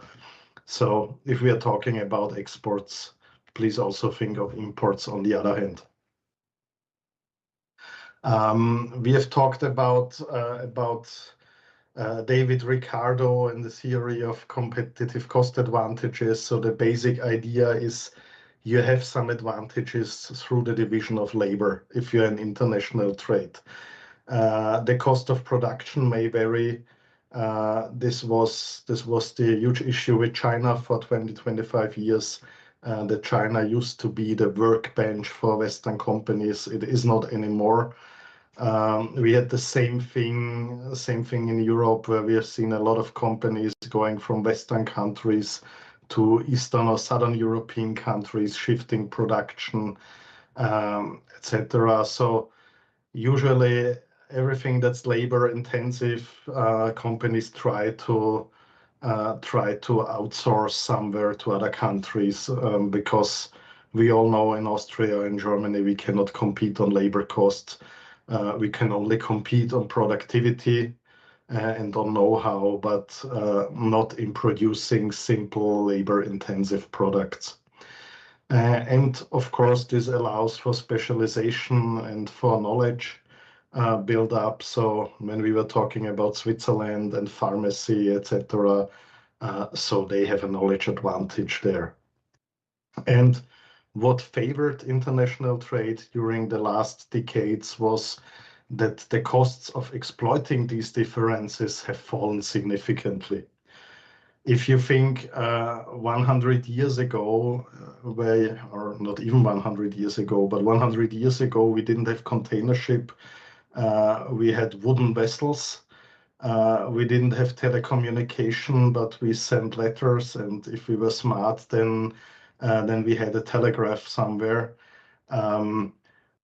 So if we are talking about exports, please also think of imports on the other hand. We have talked about David Ricardo and the theory of competitive cost advantages. So the basic idea is you have some advantages through the division of labor if you're in international trade. The cost of production may vary. This was the huge issue with China for 20-25 years. That China used to be the workbench for Western companies. It is not anymore. We had the same thing in Europe, where we have seen a lot of companies going from Western countries to Eastern or Southern European countries, shifting production, etc. So usually everything that's labor intensive, companies try to outsource somewhere to other countries, because we all know in Austria and Germany we cannot compete on labor costs. We can only compete on productivity and on know-how, but not in producing simple labor-intensive products. And of course, this allows for specialization and for knowledge build up. So when we were talking about Switzerland and pharmacy, etc., so they have a knowledge advantage there. And what favored international trade during the last decades was that the costs of exploiting these differences have fallen significantly. If you think 100 years ago, or not even 100 years ago, but 100 years ago, we didn't have container ship. We had wooden vessels. We didn't have telecommunication, but we sent letters, and if we were smart, then we had a telegraph somewhere.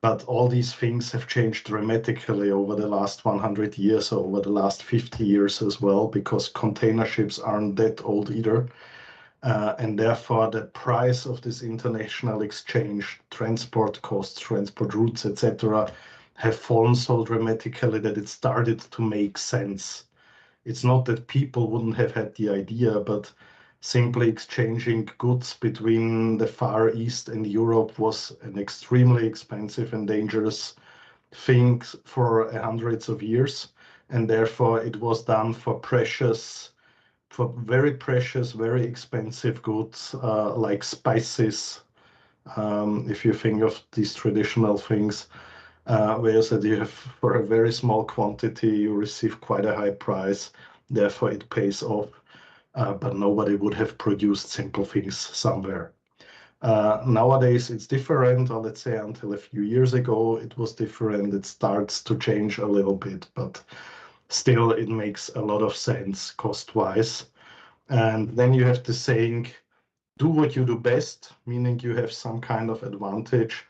But all these things have changed dramatically over the last 100 years, or over the last 50 years as well, because container ships aren't that old either. And therefore, the price of this international exchange, transport costs, transport routes, etc., have fallen so dramatically that it started to make sense. It's not that people wouldn't have had the idea, but simply exchanging goods between the Far East and Europe was an extremely expensive and dangerous thing for hundreds of years. And therefore, it was done for very precious, very expensive goods like spices. If you think of these traditional things, whereas that you have for a very small quantity, you receive quite a high price. Therefore, it pays off. But nobody would have produced simple things somewhere. Nowadays, it's different, or let's say until a few years ago, it was different. It starts to change a little bit, but still, it makes a lot of sense cost-wise. And then you have the saying, do what you do best, meaning you have some kind of advantage,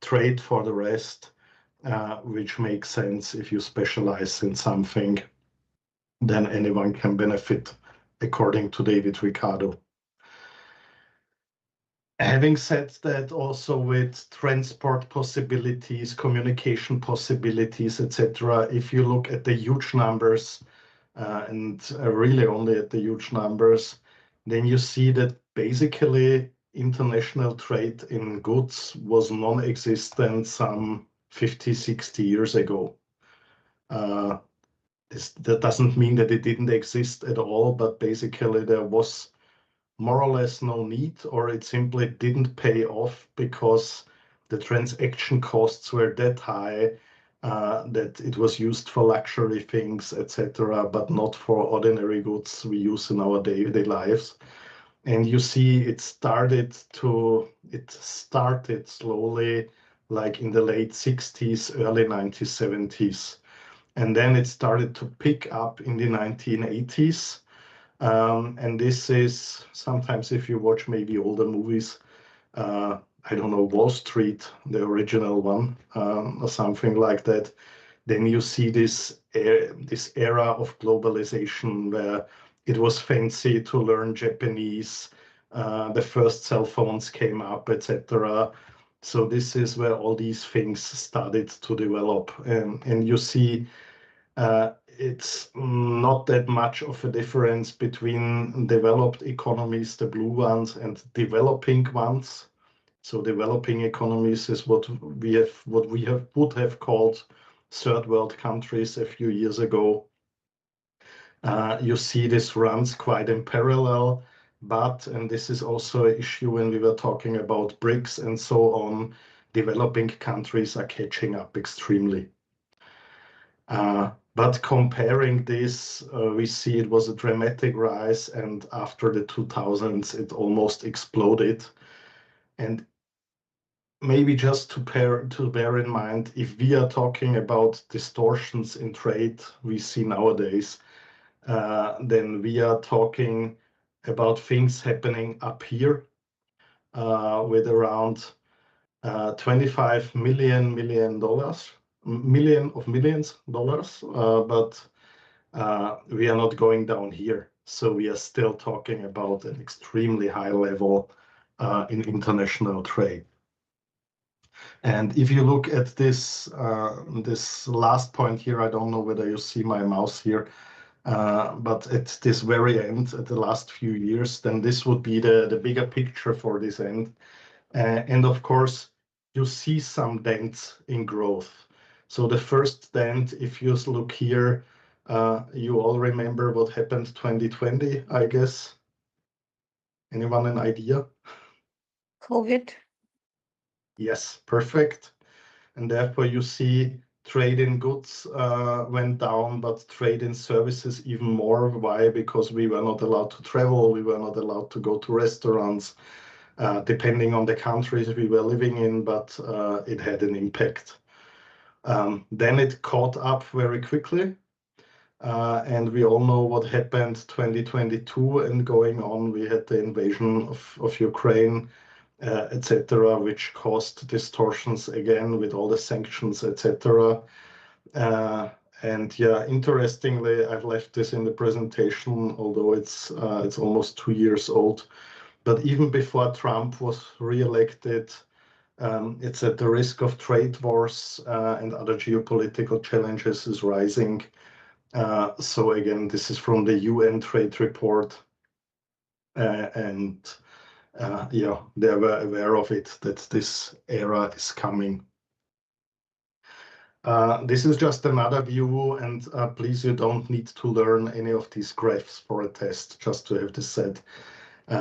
trade for the rest, which makes sense. If you specialize in something, then anyone can benefit, according to David Ricardo. Having said that, also with transport possibilities, communication possibilities, etc., if you look at the huge numbers, and really only at the huge numbers, then you see that basically international trade in goods was non-existent some 50, 60 years ago. That doesn't mean that it didn't exist at all, but basically there was more or less no need, or it simply didn't pay off because the transaction costs were that high that it was used for luxury things, etc., but not for ordinary goods we use in our daily lives. And you see it started slowly, like in the late 60s, early 1970s. And then it started to pick up in the 1980s. And this is sometimes, if you watch maybe older movies, I don't know, Wall Street, the original one, or something like that, then you see this era of globalization where it was fancy to learn Japanese, the first cell phones came up, etc. So this is where all these things started to develop. And you see it's not that much of a difference between developed economies, the blue ones, and developing ones. So developing economies is what we would have called third world countries a few years ago. You see this runs quite in parallel, but, and this is also an issue when we were talking about BRICS and so on, developing countries are catching up extremely. But comparing this, we see it was a dramatic rise, and after the 2000s, it almost exploded. And maybe just to bear in mind, if we are talking about distortions in trade we see nowadays, then we are talking about things happening up here with around $25 million dollars, millions dollars, but we are not going down here. So we are still talking about an extremely high level in international trade. And if you look at this this last point here, I don't know whether you see my mouse here, but at this very end, at the last few years, then this would be the bigger picture for this end. And of course, you see some dents in growth. So the first dent, if you look here, you all remember what happened 2020, I guess. Anyone an idea? COVID. Yes, perfect. And therefore you see trade in goods went down, but trade in services even more. Why? Because we were not allowed to travel, we were not allowed to go to restaurants, depending on the countries we were living in, but it had an impact. Then it caught up very quickly. And we all know what happened 2022 and going on. We had the invasion of Ukraine, etc., which caused distortions again with all the sanctions, etc. And yeah, interestingly, I've left this in the presentation, although it's almost 2 years old. But even before Trump was re-elected, it's that the risk of trade wars and other geopolitical challenges is rising. So again, this is from the UN trade report. And yeah, they were aware of it, that this era is coming. This is just another view, and please, you don't need to learn any of these graphs for a test, just to have this said.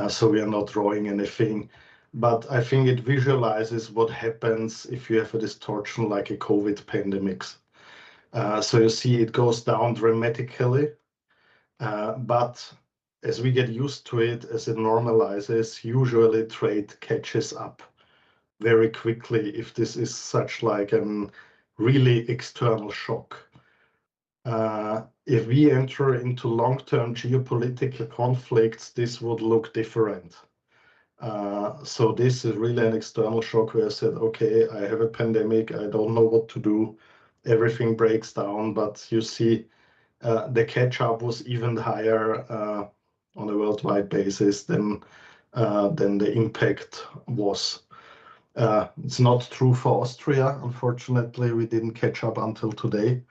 So we are not drawing anything, but I think it visualizes what happens if you have a distortion like a COVID pandemic. So you see it goes down dramatically, but as we get used to it, as it normalizes, usually trade catches up very quickly if this is such like a really external shock. If we enter into long-term geopolitical conflicts, this would look different. So this is really an external shock where I said, okay, I have a pandemic, I don't know what to do, everything breaks down, but you see the catch-up was even higher on a worldwide basis than the impact was. It's not true for Austria. Unfortunately, we didn't catch up until today.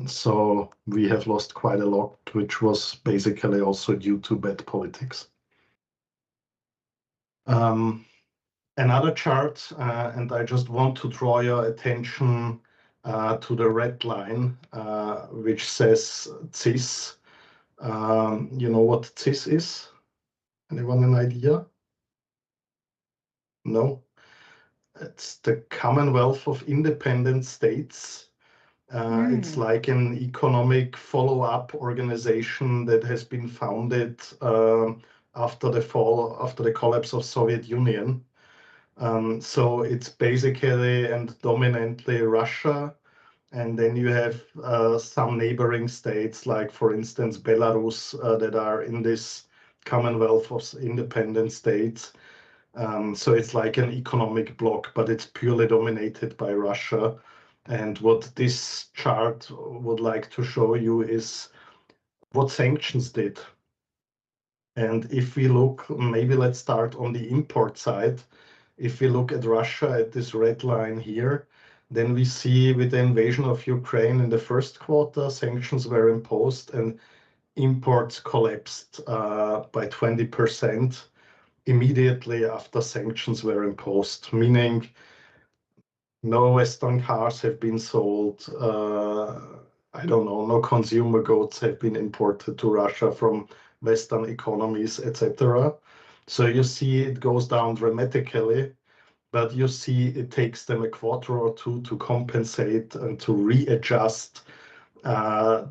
So we have lost quite a lot, which was basically also due to bad politics. Another chart, and I just want to draw your attention to the red line, which says CIS. You know what CIS is? Anyone an idea? No? It's the Commonwealth of Independent States. It's like an economic follow-up organization that has been founded after the collapse of Soviet Union. So it's basically and dominantly Russia, and then you have some neighboring states, like for instance Belarus, that are in this Commonwealth of Independent States. So it's like an economic bloc, but it's purely dominated by Russia. And what this chart would like to show you is what sanctions did. And if we look, maybe let's start on the import side. If we look at Russia at this red line here, then we see with the invasion of Ukraine in the first quarter, sanctions were imposed and imports collapsed by 20% immediately after sanctions were imposed, meaning no Western cars have been sold. I don't know, no consumer goods have been imported to Russia from Western economies, etc. So you see it goes down dramatically, but you see it takes them a quarter or two to compensate and to readjust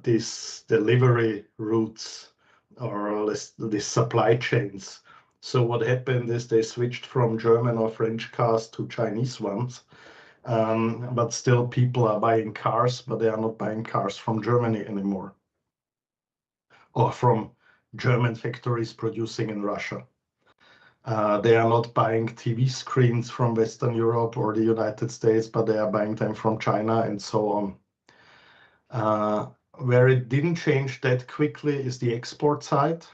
these delivery routes or these supply chains. So what happened is they switched from German or French cars to Chinese ones. But still people are buying cars, but they are not buying cars from Germany anymore, or from German factories producing in Russia. They are not buying TV screens from Western Europe or the United States, but they are buying them from China and so on. Where it didn't change that quickly is the export side.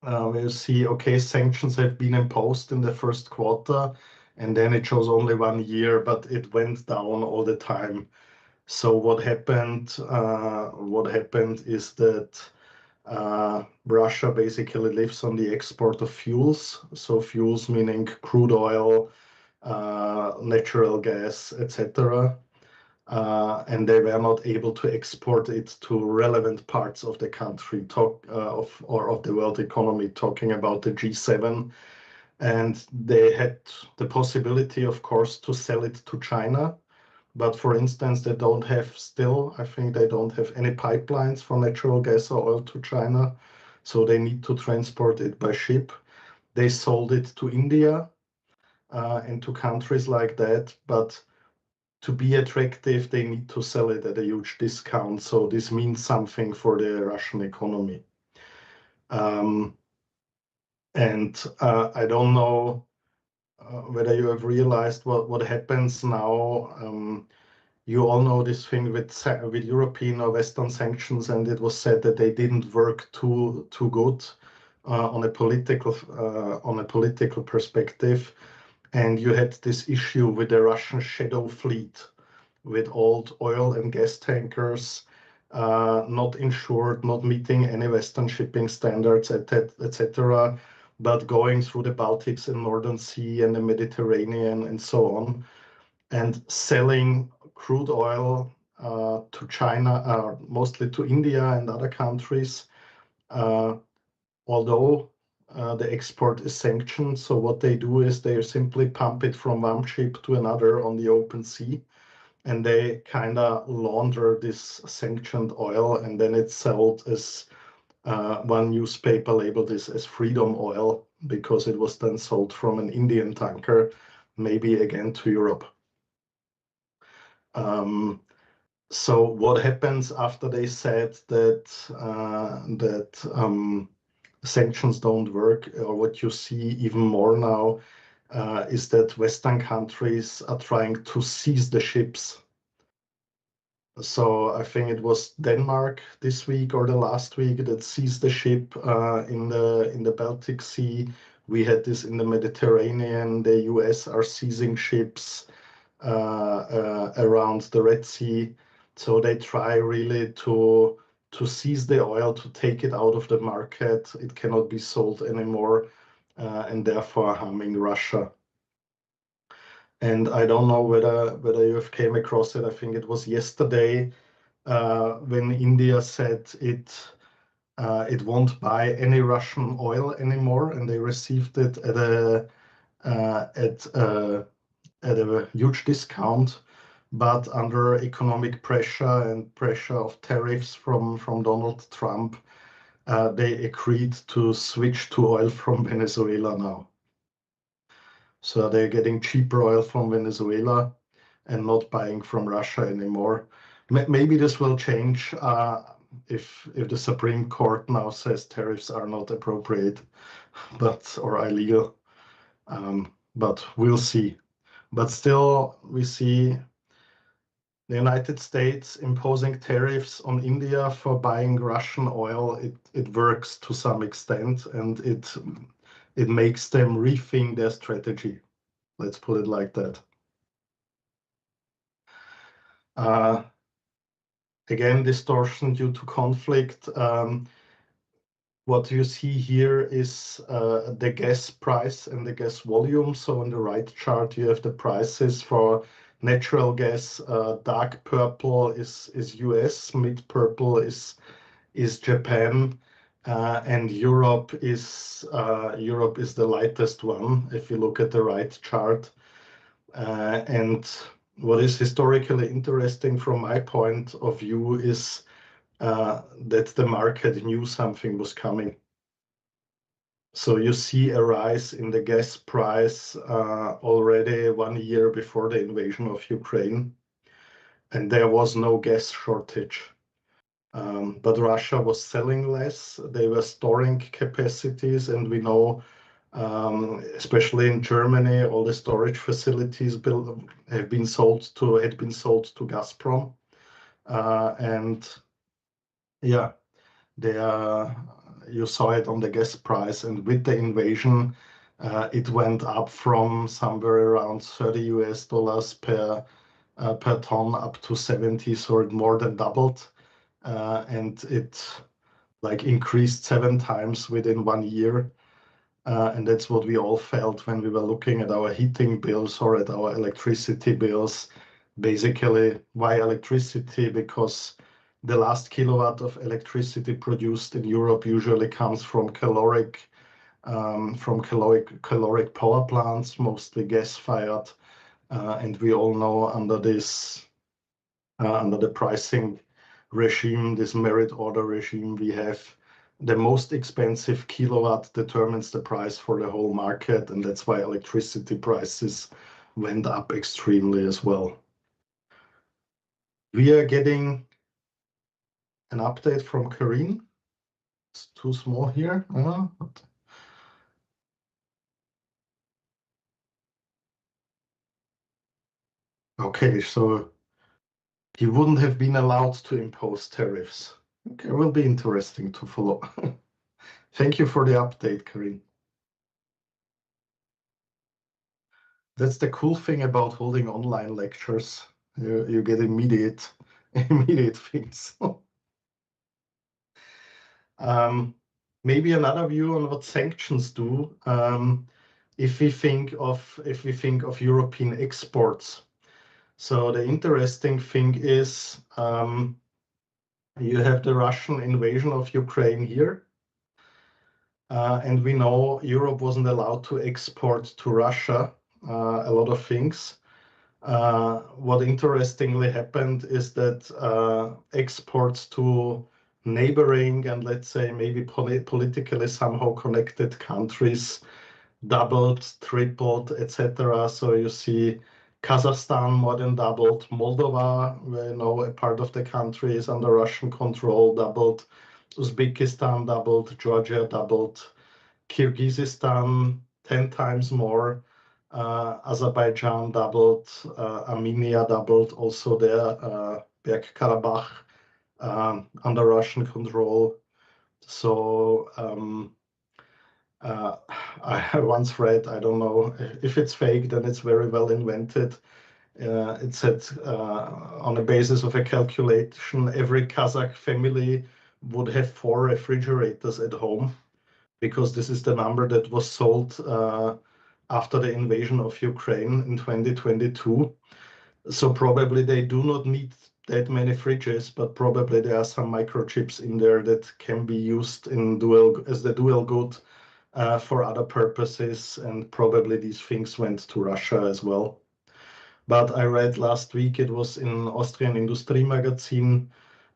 We'll see, okay, sanctions have been imposed in the first quarter, and then it shows only 1 year, but it went down all the time. So what happened is that Russia basically lives on the export of fuels. So fuels meaning crude oil, natural gas, etc. And they were not able to export it to relevant parts of the country, of the world economy, talking about the G7. And they had the possibility, of course, to sell it to China. But for instance, they don't have I think they don't have any pipelines for natural gas or oil to China. So they need to transport it by ship. They sold it to India and to countries like that. But to be attractive, they need to sell it at a huge discount. So this means something for the Russian economy. I don't know whether you have realized what happens now. You all know this thing with European or Western sanctions, and it was said that they didn't work too good on a political perspective. And you had this issue with the Russian shadow fleet, with old oil and gas tankers, not insured, not meeting any Western shipping standards, etc., but going through the Baltics and Northern Sea and the Mediterranean and so on, and selling crude oil to China, mostly to India and other countries, although the export is sanctioned. So what they do is they simply pump it from one ship to another on the open sea, and they kind of launder this sanctioned oil, and then it's sold as one newspaper labeled this as freedom oil, because it was then sold from an Indian tanker, maybe again to Europe. So what happens after they said that sanctions don't work, or what you see even more now, is that Western countries are trying to seize the ships. So I think it was Denmark this week or the last week that seized the ship in the Baltic Sea. We had this in the Mediterranean. The US are seizing ships around the Red Sea. So they try really to seize the oil, to take it out of the market. It cannot be sold anymore, and therefore harming Russia. And I don't know whether you have came across it. I think it was yesterday when India said it won't buy any Russian oil anymore, and they received it at a huge discount. But under economic pressure and pressure of tariffs from Donald Trump, they agreed to switch to oil from Venezuela now. So they're getting cheaper oil from Venezuela and not buying from Russia anymore. Maybe this will change if the Supreme Court now says tariffs are not appropriate, or illegal. But we'll see. But still, we see the United States imposing tariffs on India for buying Russian oil. It works to some extent, and it makes them rethink their strategy. Let's put it like that. Again, distortion due to conflict. What you see here is the gas price and the gas volume. So on the right chart, you have the prices for natural gas. Dark purple is US, mid purple is Japan, and Europe is the lightest one if you look at the right chart. And what is historically interesting from my point of view is that the market knew something was coming. So you see a rise in the gas price already 1 year before the invasion of Ukraine, and there was no gas shortage. But Russia was selling less. They were storing capacities, and we know, especially in Germany, all the storage facilities had been sold to Gazprom, and yeah, you saw it on the gas price, and with the invasion, it went up from somewhere around $30 per ton up to 70, so it more than doubled, and it like increased 7 times within 1 year. And that's what we all felt when we were looking at our heating bills or at our electricity bills. Basically, why electricity? Because the last kilowatt of electricity produced in Europe usually comes from caloric power plants, mostly gas-fired. And we all know under the pricing regime, this merit order regime, we have the most expensive kilowatt determines the price for the whole market, and that's why electricity prices went up extremely as well. We are getting an update from Karin. It's too small here. Okay, so he wouldn't have been allowed to impose tariffs. Okay, will be interesting to follow. Thank you for the update, Karin. That's the cool thing about holding online lectures. You get immediate things. Maybe another view on what sanctions do. If we think of European exports. So the interesting thing is you have the Russian invasion of Ukraine here. And we know Europe wasn't allowed to export to Russia a lot of things. What interestingly happened is that exports to neighboring and let's say maybe politically somehow connected countries doubled, tripled, etc. So you see Kazakhstan more than doubled, Moldova, we know a part of the country is under Russian control, doubled, Uzbekistan doubled, Georgia doubled, Kyrgyzstan 10 times more, Azerbaijan doubled, Armenia doubled, also there, Bergkarabakh under Russian control. So I once read, I don't know if it's fake, then it's very well invented. It said on the basis of a calculation, every Kazakh family would have 4 refrigerators at home, because this is the number that was sold after the invasion of Ukraine in 2022. So probably they do not need that many fridges, but probably there are some microchips in there that can be used as the dual good for other purposes, and probably these things went to Russia as well. But I read last week, it was in Austrian Industriemagazin,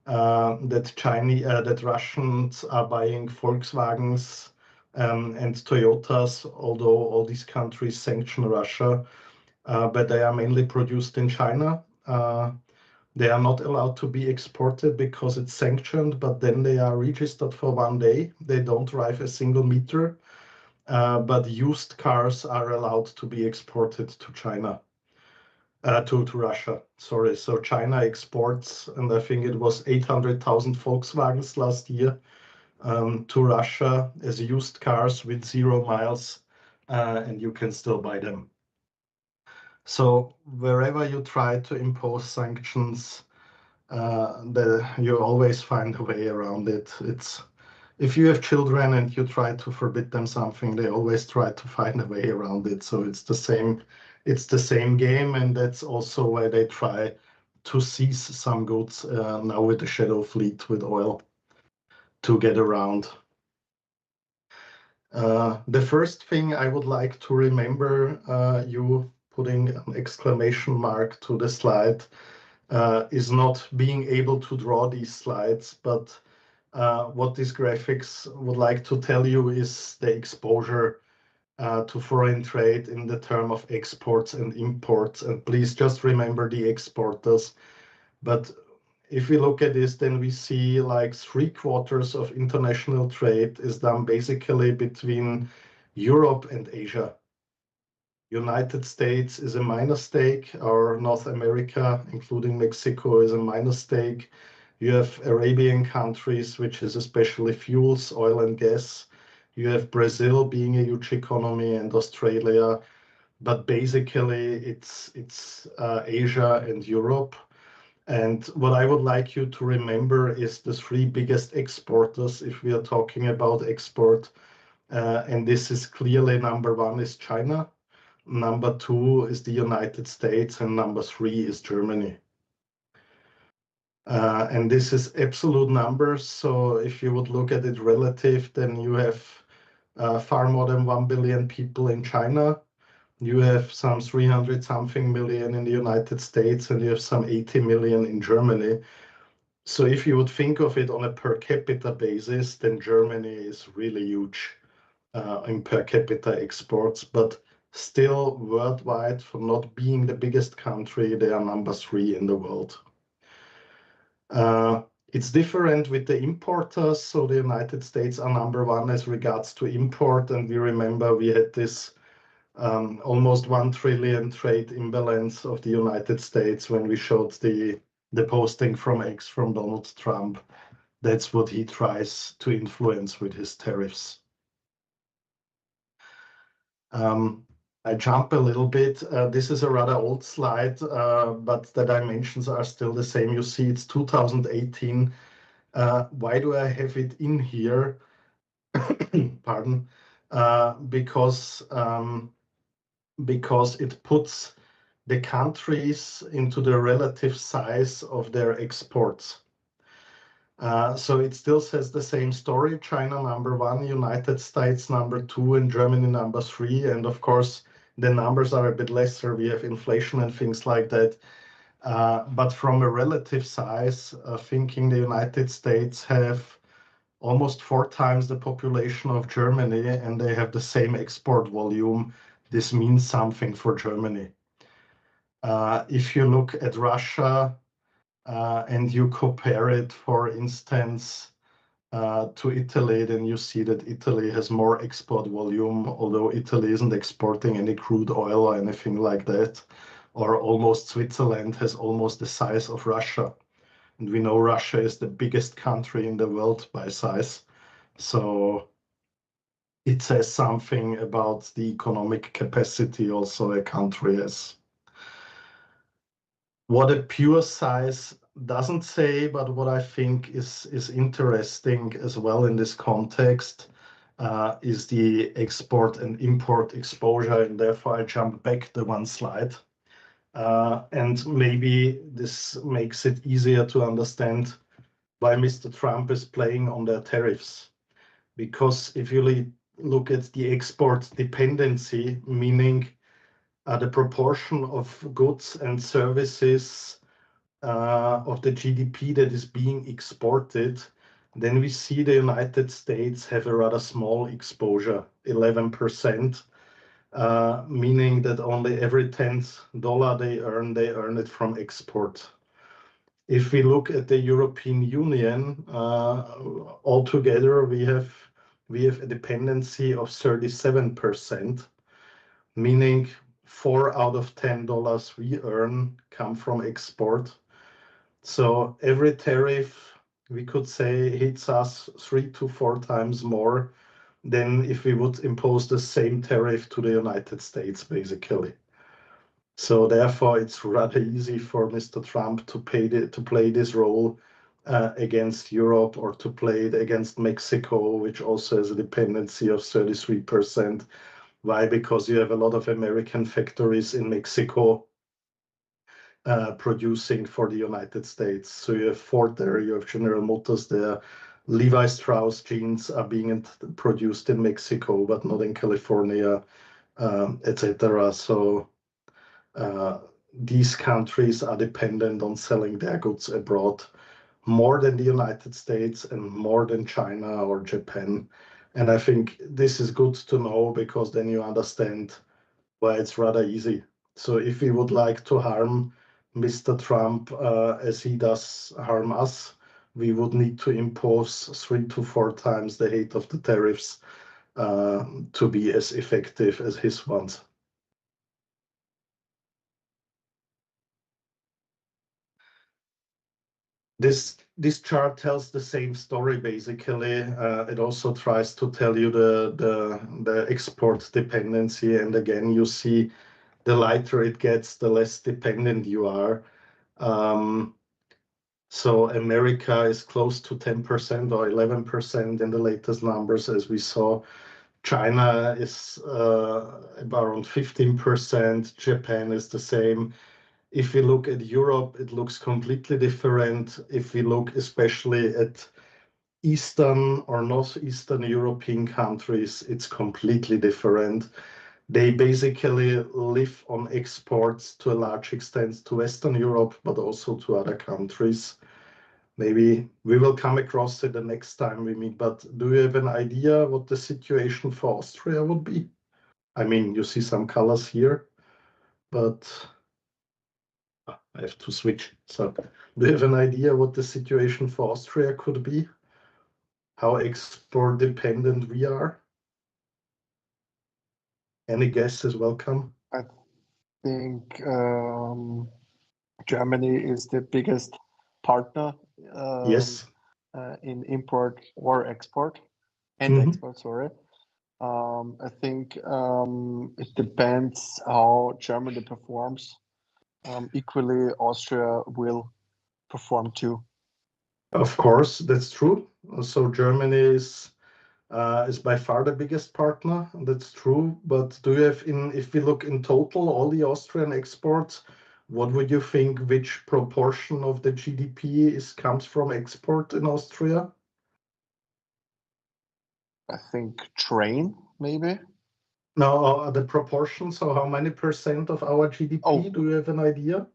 that Russians are buying Volkswagens and Toyotas, although all these countries sanction Russia, but they are mainly produced in China. They are not allowed to be exported because it's sanctioned, but then they are registered for 1 day. They don't drive a single meter, but used cars are allowed to be exported to China. To Russia, sorry. So China exports, and I think it was 800,000 Volkswagens last year to Russia as used cars with 0 miles, and you can still buy them. So wherever you try to impose sanctions, you always find a way around it. If you have children and you try to forbid them something, they always try to find a way around it. So it's the same game, and that's also why they try to seize some goods now with the shadow fleet with oil to get around. The first thing I would like to remember, you putting an exclamation mark to the slide, is not being able to draw these slides, but what these graphics would like to tell you is the exposure to foreign trade in the term of exports and imports. And please just remember the exporters. But if we look at this, then we see like 3/4 of international trade is done basically between Europe and Asia. United States is a minor stake, or North America, including Mexico, is a minor stake. You have Arabian countries, which is especially fuels, oil and gas. You have Brazil being a huge economy, and Australia. But basically, it's Asia and Europe. And what I would like you to remember is the 3 biggest exporters if we are talking about export. And this is clearly number 1 is China, number 2 is the United States, and number 3 is Germany. And this is absolute numbers. So if you would look at it relative, then you have far more than 1 billion people in China. You have some 300 something million in the United States, and you have some 80 million in Germany. So if you would think of it on a per capita basis, then Germany is really huge in per capita exports, but still worldwide, for not being the biggest country, they are number 3 in the world. It's different with the importers. So the United States are number 1 as regards to import. And we remember we had this almost 1 trillion trade imbalance of the United States when we showed the posting from X from Donald Trump. That's what he tries to influence with his tariffs. I jump a little bit. This is a rather old slide, but the dimensions are still the same. You see it's 2018. Why do I have it in here? Pardon. Because it puts the countries into the relative size of their exports. So it still says the same story. China number 1, United States number 2, and Germany number 3. And of course, the numbers are a bit lesser. We have inflation and things like that. But from a relative size, thinking the United States have almost 4 times the population of Germany, and they have the same export volume. This means something for Germany. If you look at Russia and you compare it, for instance, to Italy, then you see that Italy has more export volume, although Italy isn't exporting any crude oil or anything like that. Or almost Switzerland has almost the size of Russia. And we know Russia is the biggest country in the world by size. So it says something about the economic capacity also a country has. What a pure size doesn't say, but what I think is interesting as well in this context is the export and import exposure. And therefore, I jump back the 1 slide. And maybe this makes it easier to understand why Mr. Trump is playing on their tariffs. Because if you look at the export dependency, meaning the proportion of goods and services of the GDP that is being exported, then we see the United States have a rather small exposure, 11%, meaning that only every $10 they earn it from export. If we look at the European Union, altogether we have a dependency of 37%, meaning 4 out of $10 we earn come from export. So every tariff, we could say, hits us 3 to 4 times more than if we would impose the same tariff to the United States, basically. So therefore, it's rather easy for Mr. Trump to play this role against Europe, or to play it against Mexico, which also has a dependency of 33%. Why? Because you have a lot of American factories in Mexico producing for the United States. So you have Ford there, you have General Motors there. Levi Strauss jeans are being produced in Mexico, but not in California, etc. So these countries are dependent on selling their goods abroad. more than the United States and more than China or Japan. And I think this is good to know, because then you understand why it's rather easy. So if we would like to harm Mr. Trump as he does harm us, we would need to impose 3 to 4 times the height of the tariffs to be as effective as his ones. This chart tells the same story basically. It also tries to tell you the export dependency, and again you see the lighter it gets, the less dependent you are. So America is close to 10% or 11% in the latest numbers, as we saw. China is around 15%. Japan is the same. If we look at Europe, it looks completely different. If we look especially at Eastern or Northeastern European countries, it's completely different. They basically live on exports to a large extent to Western Europe, but also to other countries. Maybe we will come across it the next time we meet, but do you have an idea what the situation for Austria would be? I mean, you see some colors here, but I have to switch. So do you have an idea what the situation for Austria could be? How export dependent we are? Any guess is welcome. I think Germany is the biggest partner Yes. in import or export and export, sorry. I think it depends how Germany performs. Equally, Austria will perform too. Of course, that's true. So Germany is by far the biggest partner. That's true. But do you have if we look in total, all the Austrian exports, what would you think, which proportion of the GDP comes from export in Austria? I think train, maybe. No, the proportion. So how many percent of our GDP? Do you have an idea?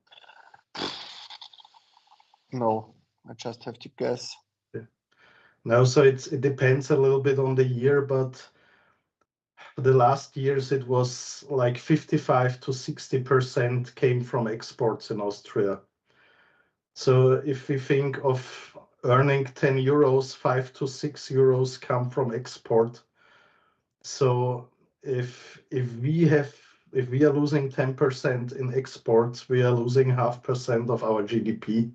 No, I just have to guess. No, so it depends a little bit on the year, but for the last years it was like 55 to 60% came from exports in Austria. So if we think of earning 10 euros, 5 to 6 euros come from export. So if we are losing 10% in exports, we are losing 0.5% of our GDP.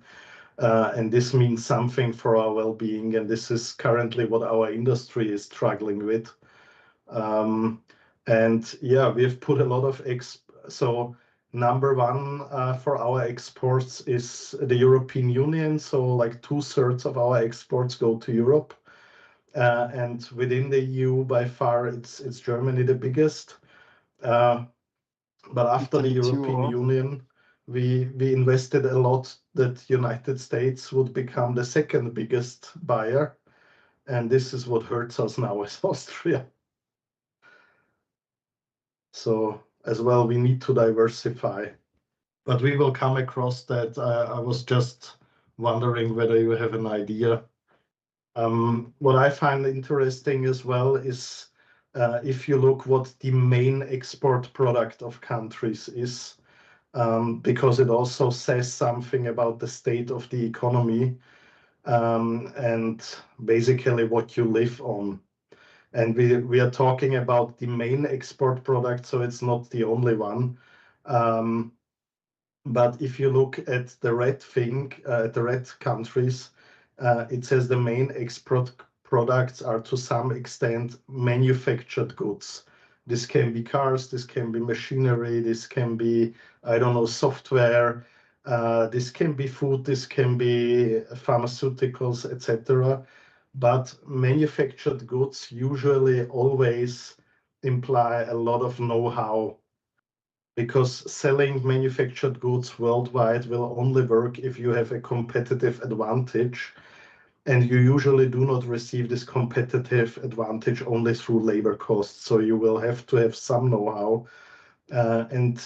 And this means something for our well-being, and this is currently what our industry is struggling with. And yeah, we've put a lot of so number one for our exports is the European Union. So like 2/3 of our exports go to Europe. And within the EU, by far, it's Germany the biggest. But after the European Union, we invested a lot that United States would become the second biggest buyer. And this is what hurts us now as Austria. So as well, we need to diversify. But we will come across that. I was just wondering whether you have an idea. What I find interesting as well is if you look what the main export product of countries is, because it also says something about the state of the economy and basically what you live on. And we are talking about the main export product, so it's not the only one. But if you look at the red thing, the red countries, it says the main export products are to some extent manufactured goods. This can be cars, this can be machinery, this can be, I don't know, software, this can be food, this can be pharmaceuticals, etc. But manufactured goods usually always imply a lot of know-how, because selling manufactured goods worldwide will only work if you have a competitive advantage. And you usually do not receive this competitive advantage only through labor costs. So you will have to have some know-how. And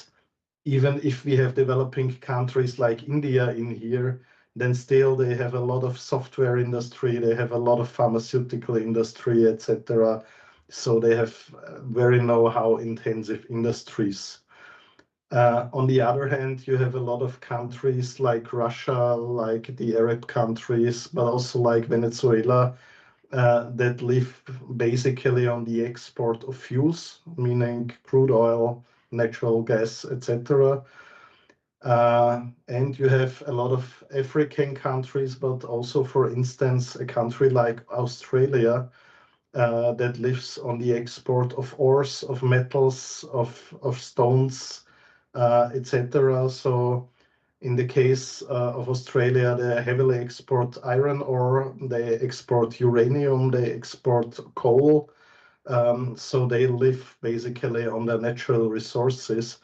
even if we have developing countries like India in here, then still they have a lot of software industry, they have a lot of pharmaceutical industry, etc. So they have very know-how intensive industries. On the other hand, you have a lot of countries like Russia, like the Arab countries, but also like Venezuela, that live basically on the export of fuels, meaning crude oil, natural gas, etc. And you have a lot of African countries, but also, for instance, a country like Australia that lives on the export of ores, of metals, of stones, etc. So in the case of Australia, they heavily export iron ore, they export uranium, they export coal. So they live basically on their natural resources.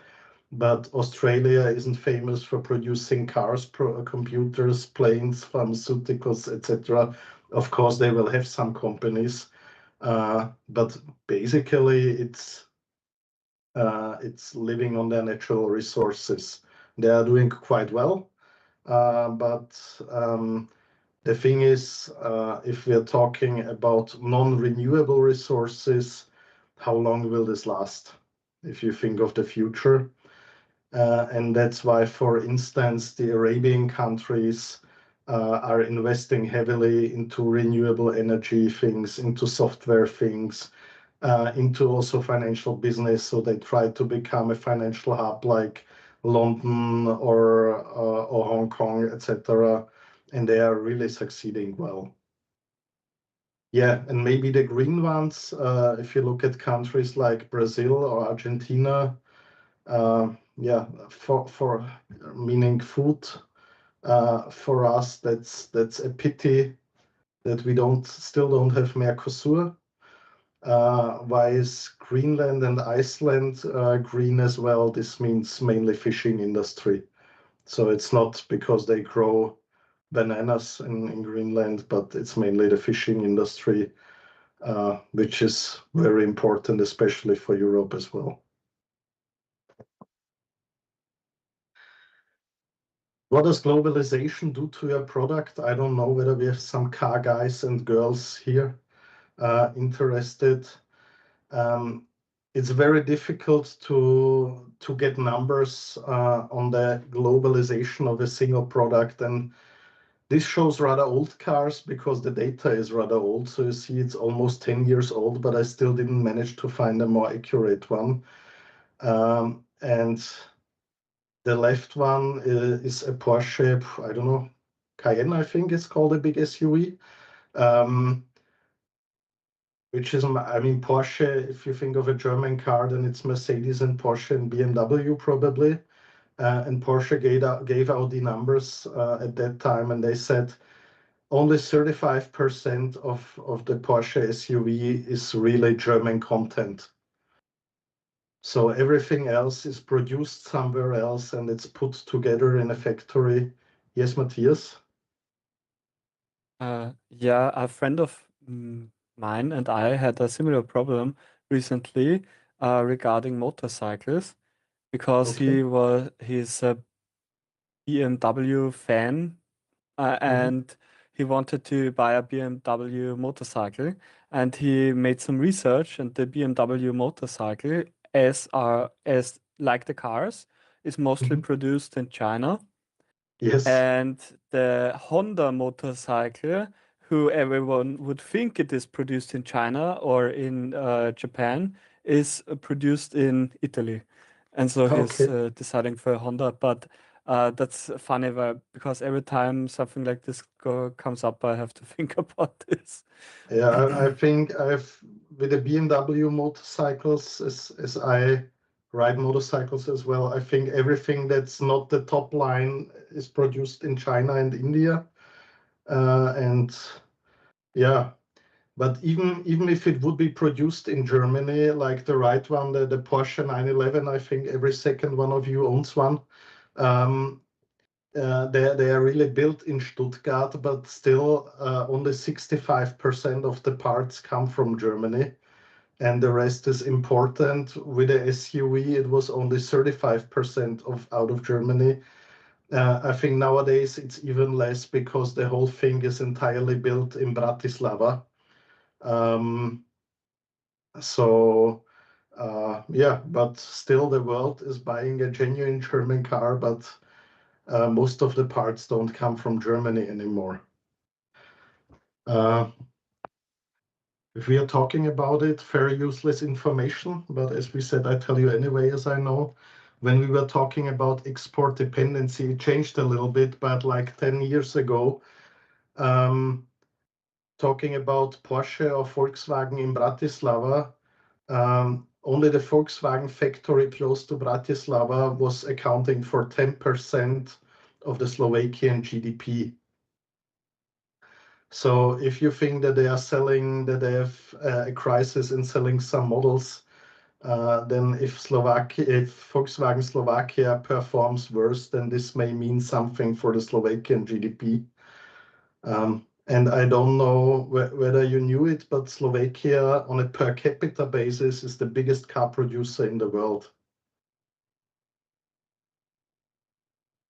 But Australia isn't famous for producing cars, computers, planes, pharmaceuticals, etc. Of course, they will have some companies, but basically it's living on their natural resources. They are doing quite well, but the thing is, if we are talking about non-renewable resources, how long will this last? If you think of the future. And that's why, for instance, the Arabian countries are investing heavily into renewable energy things, into software things, into also financial business. So they try to become a financial hub like London or Hong Kong, etc. And they are really succeeding well. Yeah, and maybe the green ones, if you look at countries like Brazil or Argentina, yeah, for meaning food, for us, that's a pity that we still don't have Mercosur. Why is Greenland and Iceland green as well? This means mainly fishing industry. So it's not because they grow bananas in Greenland, but it's mainly the fishing industry, which is very important, especially for Europe as well. What does globalization do to your product? I don't know whether we have some car guys and girls here interested. It's very difficult to get numbers on the globalization of a single product, and this shows rather old cars because the data is rather old. So you see it's almost 10 years old, but I still didn't manage to find a more accurate one. And the left one is a Porsche, I don't know, Cayenne, I think it's called, a big SUV. Which is, I mean, Porsche, if you think of a German car, then it's Mercedes and Porsche and BMW probably. And Porsche gave out the numbers at that time, and they said only 35% of the Porsche SUV is really German content. So everything else is produced somewhere else and it's put together in a factory. Yes, Matthias? Yeah, a friend of mine and I had a similar problem recently regarding motorcycles because he's a BMW fan and he wanted to buy a BMW motorcycle, and he made some research, and the BMW motorcycle, as like the cars, is mostly produced in China. Yes. And the Honda motorcycle, who everyone would think it is produced in China or in Japan, is produced in Italy. And so he's deciding for a Honda. But that's funny because every time something like this comes up, I have to think about this. Yeah, I think with the BMW motorcycles, as I ride motorcycles as well, I think everything that's not the top line is produced in China and India. And yeah, but even if it would be produced in Germany, like the right one, the Porsche 911, I think every second one of you owns one. They are really built in Stuttgart, but still only 65% of the parts come from Germany, and the rest is important. With the SUV, it was only 35% out of Germany, I think nowadays it's even less because the whole thing is entirely built in Bratislava. Yeah, but still the world is buying a genuine German car, but most of the parts don't come from Germany anymore. If we are talking about it, very useless information, but as we said, I tell you anyway, as I know. When we were talking about export dependency, it changed a little bit, but like 10 years ago, talking about Porsche or Volkswagen in Bratislava, only the Volkswagen factory close to Bratislava was accounting for 10% of the Slovakian GDP. So if you think that they are selling, that they have a crisis in selling some models, then if Volkswagen Slovakia performs worse, then this may mean something for the Slovakian GDP. And I don't know whether you knew it, but Slovakia, on a per capita basis, is the biggest car producer in the world.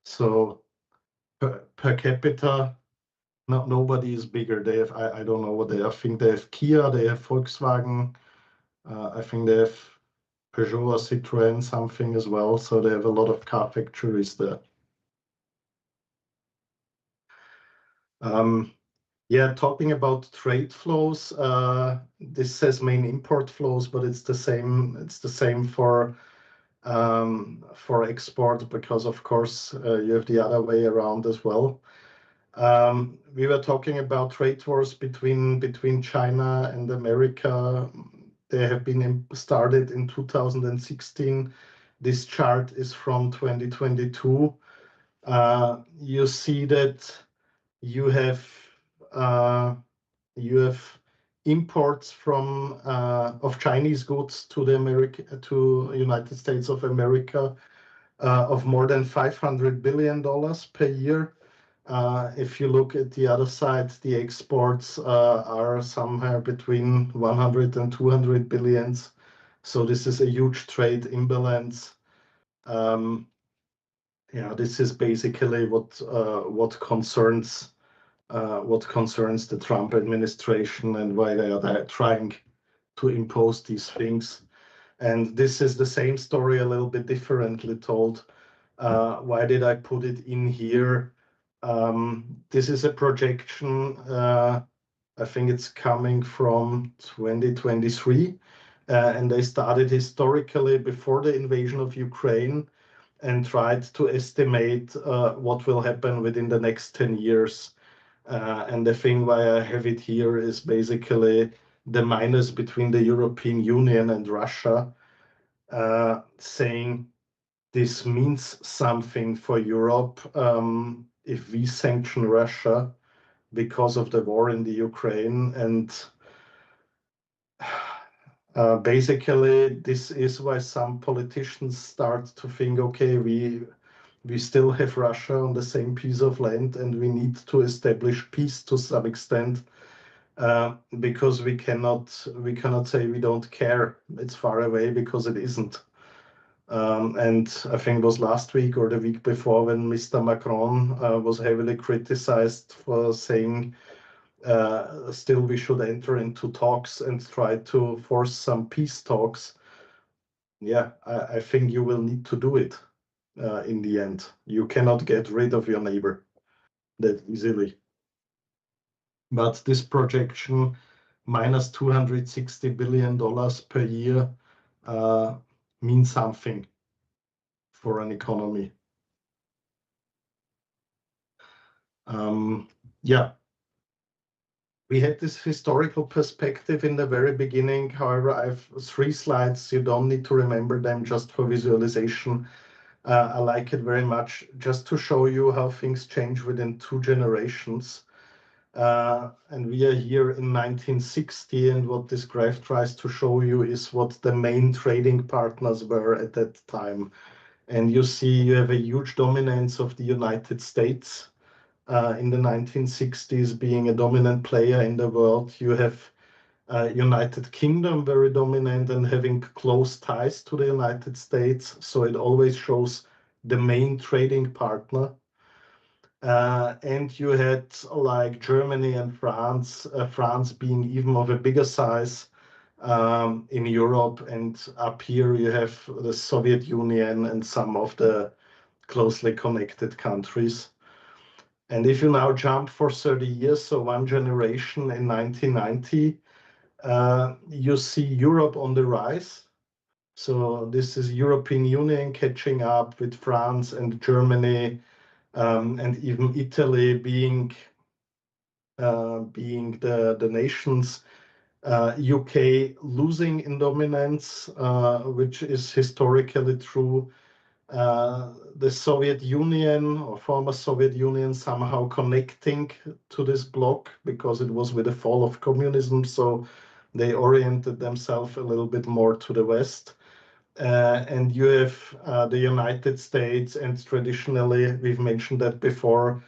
So per capita, nobody is bigger. They have, I don't know what they have. I think they have Kia, they have Volkswagen. I think they have Peugeot or Citroën something as well. So they have a lot of car factories there. Yeah, talking about trade flows, this says main import flows, but it's the same. It's the same for export because, of course, you have the other way around as well. We were talking about trade wars between China and America. They have been started in 2016. This chart is from 2022. You see that you have imports of Chinese goods to the United States of America of more than $500 billion per year. If you look at the other side, the exports are somewhere between 100 and 200 billions. So this is a huge trade imbalance. Yeah, this is basically what concerns the Trump administration and why they are trying to impose these things. And this is the same story, a little bit differently told. Why did I put it in here? This is a projection. I think it's coming from 2023. And they started historically before the invasion of Ukraine and tried to estimate what will happen within the next 10 years. And the thing why I have it here is basically the minus between the European Union and Russia, saying this means something for Europe if we sanction Russia because of the war in the Ukraine. And basically, this is why some politicians start to think, okay, we still have Russia on the same piece of land and we need to establish peace to some extent, because we cannot say we don't care. It's far away because it isn't. And I think it was last week or the week before when Mr. Macron was heavily criticized for saying still we should enter into talks and try to force some peace talks. Yeah, I think you will need to do it. In the end, you cannot get rid of your neighbor that easily. But this projection, minus $260 billion per year, means something for an economy. Yeah. We had this historical perspective in the very beginning. However, I have 3 slides. You don't need to remember them, just for visualization. I like it very much just to show you how things change within 2 generations. And we are here in 1960, and what this graph tries to show you is what the main trading partners were at that time. And you see you have a huge dominance of the United States in the 1960s being a dominant player in the world. You have United Kingdom very dominant and having close ties to the United States. So it always shows the main trading partner. And you had like Germany and France, France being even of a bigger size in Europe, and up here you have the Soviet Union and some of the closely connected countries. And if you now jump for 30 years, so one generation in 1990, you see Europe on the rise. So this is European Union catching up with France and Germany, and even Italy being the nations. UK losing in dominance, which is historically true. The Soviet Union or former Soviet Union somehow connecting to this bloc because it was with the fall of communism, so they oriented themselves a little bit more to the West. And you have the United States, and traditionally, we've mentioned that before,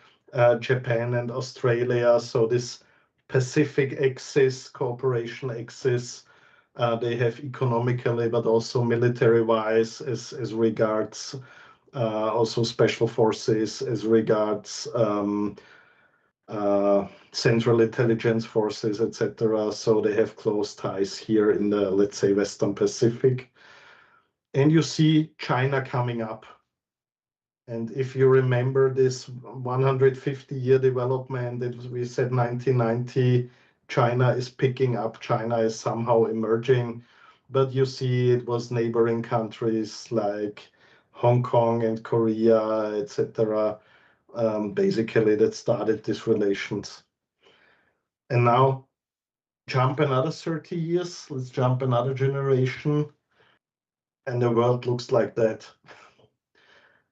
Japan and Australia. So this Pacific axis, cooperation axis, they have economically, but also military-wise, as regards also special forces, as regards Central Intelligence Forces, etc. So they have close ties here in the, let's say, Western Pacific. And you see China coming up. And if you remember this 150-year development, we said 1990, China is picking up, China is somehow emerging. But you see it was neighboring countries like Hong Kong and Korea, etc. Basically, that started these relations. And now jump another 30 years, let's jump another generation, and the world looks like that.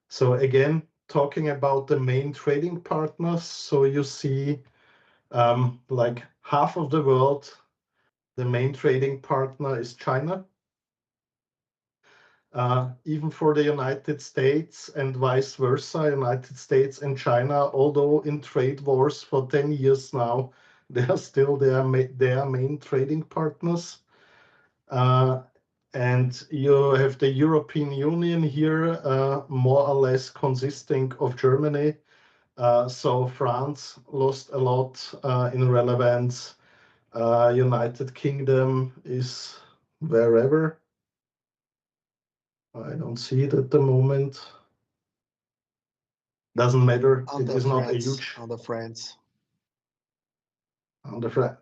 So again, talking about the main trading partners, so you see like half of the world, the main trading partner is China. Even for the United States and vice versa, United States and China, although in trade wars for 10 years now, they are still their main trading partners. And you have the European Union here, more or less consisting of Germany. So France lost a lot in relevance. United Kingdom is wherever. I don't see it at the moment. Doesn't matter. It is not a huge. Under France. Under France.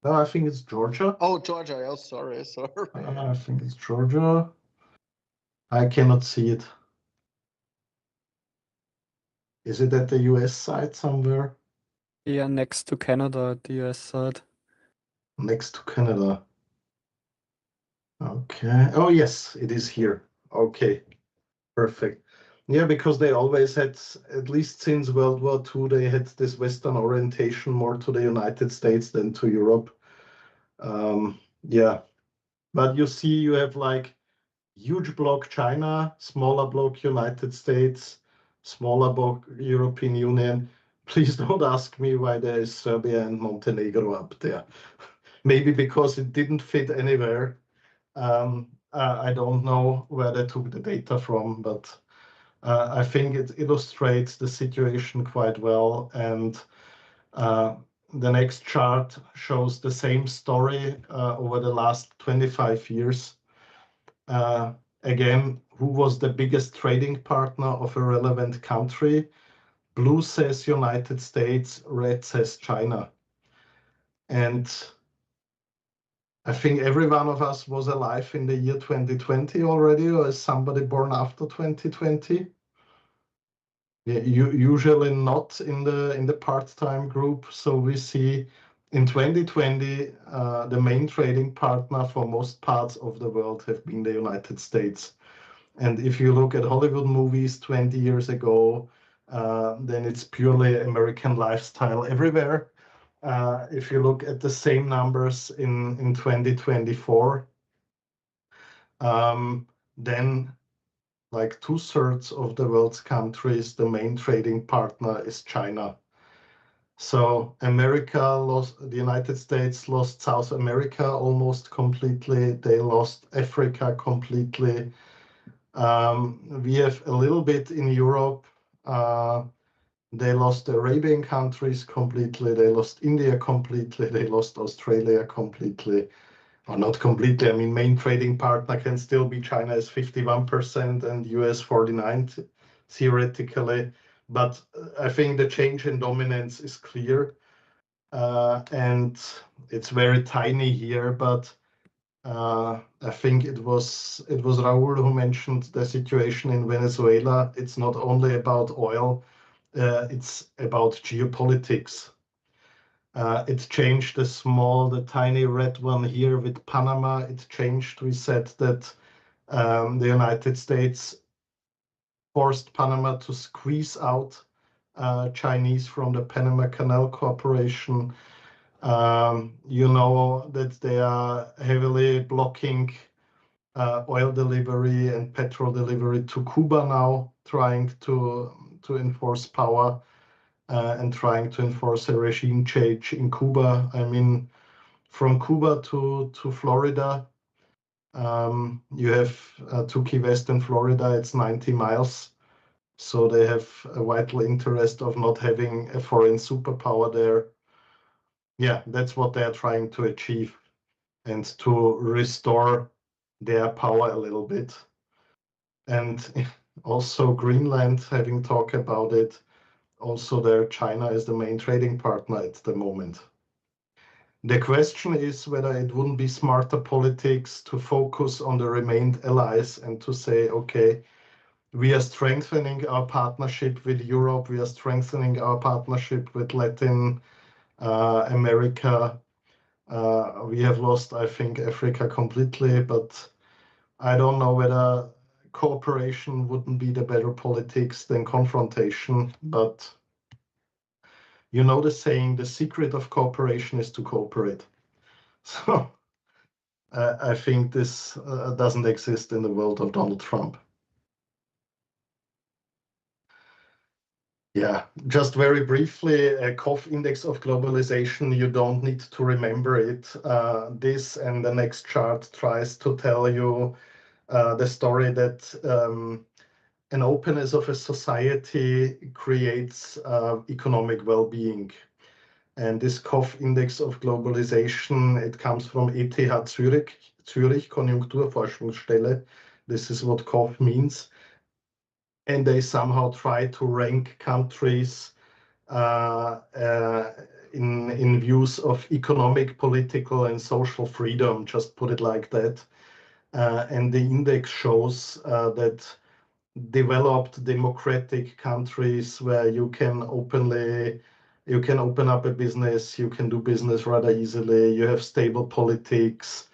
No, I think it's Georgia. Oh, Georgia. Oh, sorry. I think it's Georgia. I cannot see it. Is it at the US side somewhere? Yeah, next to Canada, the US side. Next to Canada. Okay. Oh, yes, it is here. Okay. Perfect. Yeah, because they always had, at least since World War II, they had this Western orientation more to the United States than to Europe. Yeah. But you see, you have like huge bloc China, smaller bloc United States, smaller bloc European Union. Please don't ask me why there is Serbia and Montenegro up there. Maybe because it didn't fit anywhere. I don't know where they took the data from, but I think it illustrates the situation quite well. And the next chart shows the same story over the last 25 years. Again, who was the biggest trading partner of a relevant country? Blue says United States, red says China. And I think every one of us was alive in the year 2020 already, or is somebody born after 2020? Yeah, usually not in the part-time group. So we see in 2020, the main trading partner for most parts of the world have been the United States. And if you look at Hollywood movies 20 years ago, then it's purely American lifestyle everywhere. If you look at the same numbers in 2024, then like 2/3 of the world's countries, the main trading partner is China. So America lost, the United States lost South America almost completely. They lost Africa completely. We have a little bit in Europe, They lost the Arabian countries completely. They lost India completely. They lost Australia completely. Or not completely. I mean, main trading partner can still be China is 51% and US 49 theoretically. But I think the change in dominance is clear. And it's very tiny here, but I think it was Raul who mentioned the situation in Venezuela. It's not only about oil, it's about geopolitics. It changed the tiny red one here with Panama. It changed. We said that the United States forced Panama to squeeze out Chinese from the Panama Canal Corporation. You know that they are heavily blocking oil delivery and petrol delivery to Cuba now, trying to enforce power and trying to enforce a regime change in Cuba. I mean, from Cuba to Florida, you have to Key West in Florida, it's 90 miles. So they have a vital interest of not having a foreign superpower there. Yeah, that's what they're trying to achieve and to restore their power a little bit. And also Greenland, having talked about it, also there China is the main trading partner at the moment. The question is whether it wouldn't be smarter politics to focus on the remained allies and to say, okay, we are strengthening our partnership with Europe, we are strengthening our partnership with Latin America. We have lost, I think, Africa completely, but I don't know whether cooperation wouldn't be the better politics than confrontation. But you know the saying, the secret of cooperation is to cooperate. So I think this doesn't exist in the world of Donald Trump. Yeah, just very briefly, a COF index of globalization, you don't need to remember it. This and the next chart tries to tell you the story that an openness of a society creates economic well-being. And this COF index of globalization, it comes from ETH Zürich Konjunkturforschungsstelle. This is what COF means. And they somehow try to rank countries in views of economic, political, and social freedom, just put it like that. And the index shows that developed democratic countries where you can open up a business, you can do business rather easily, you have stable politics,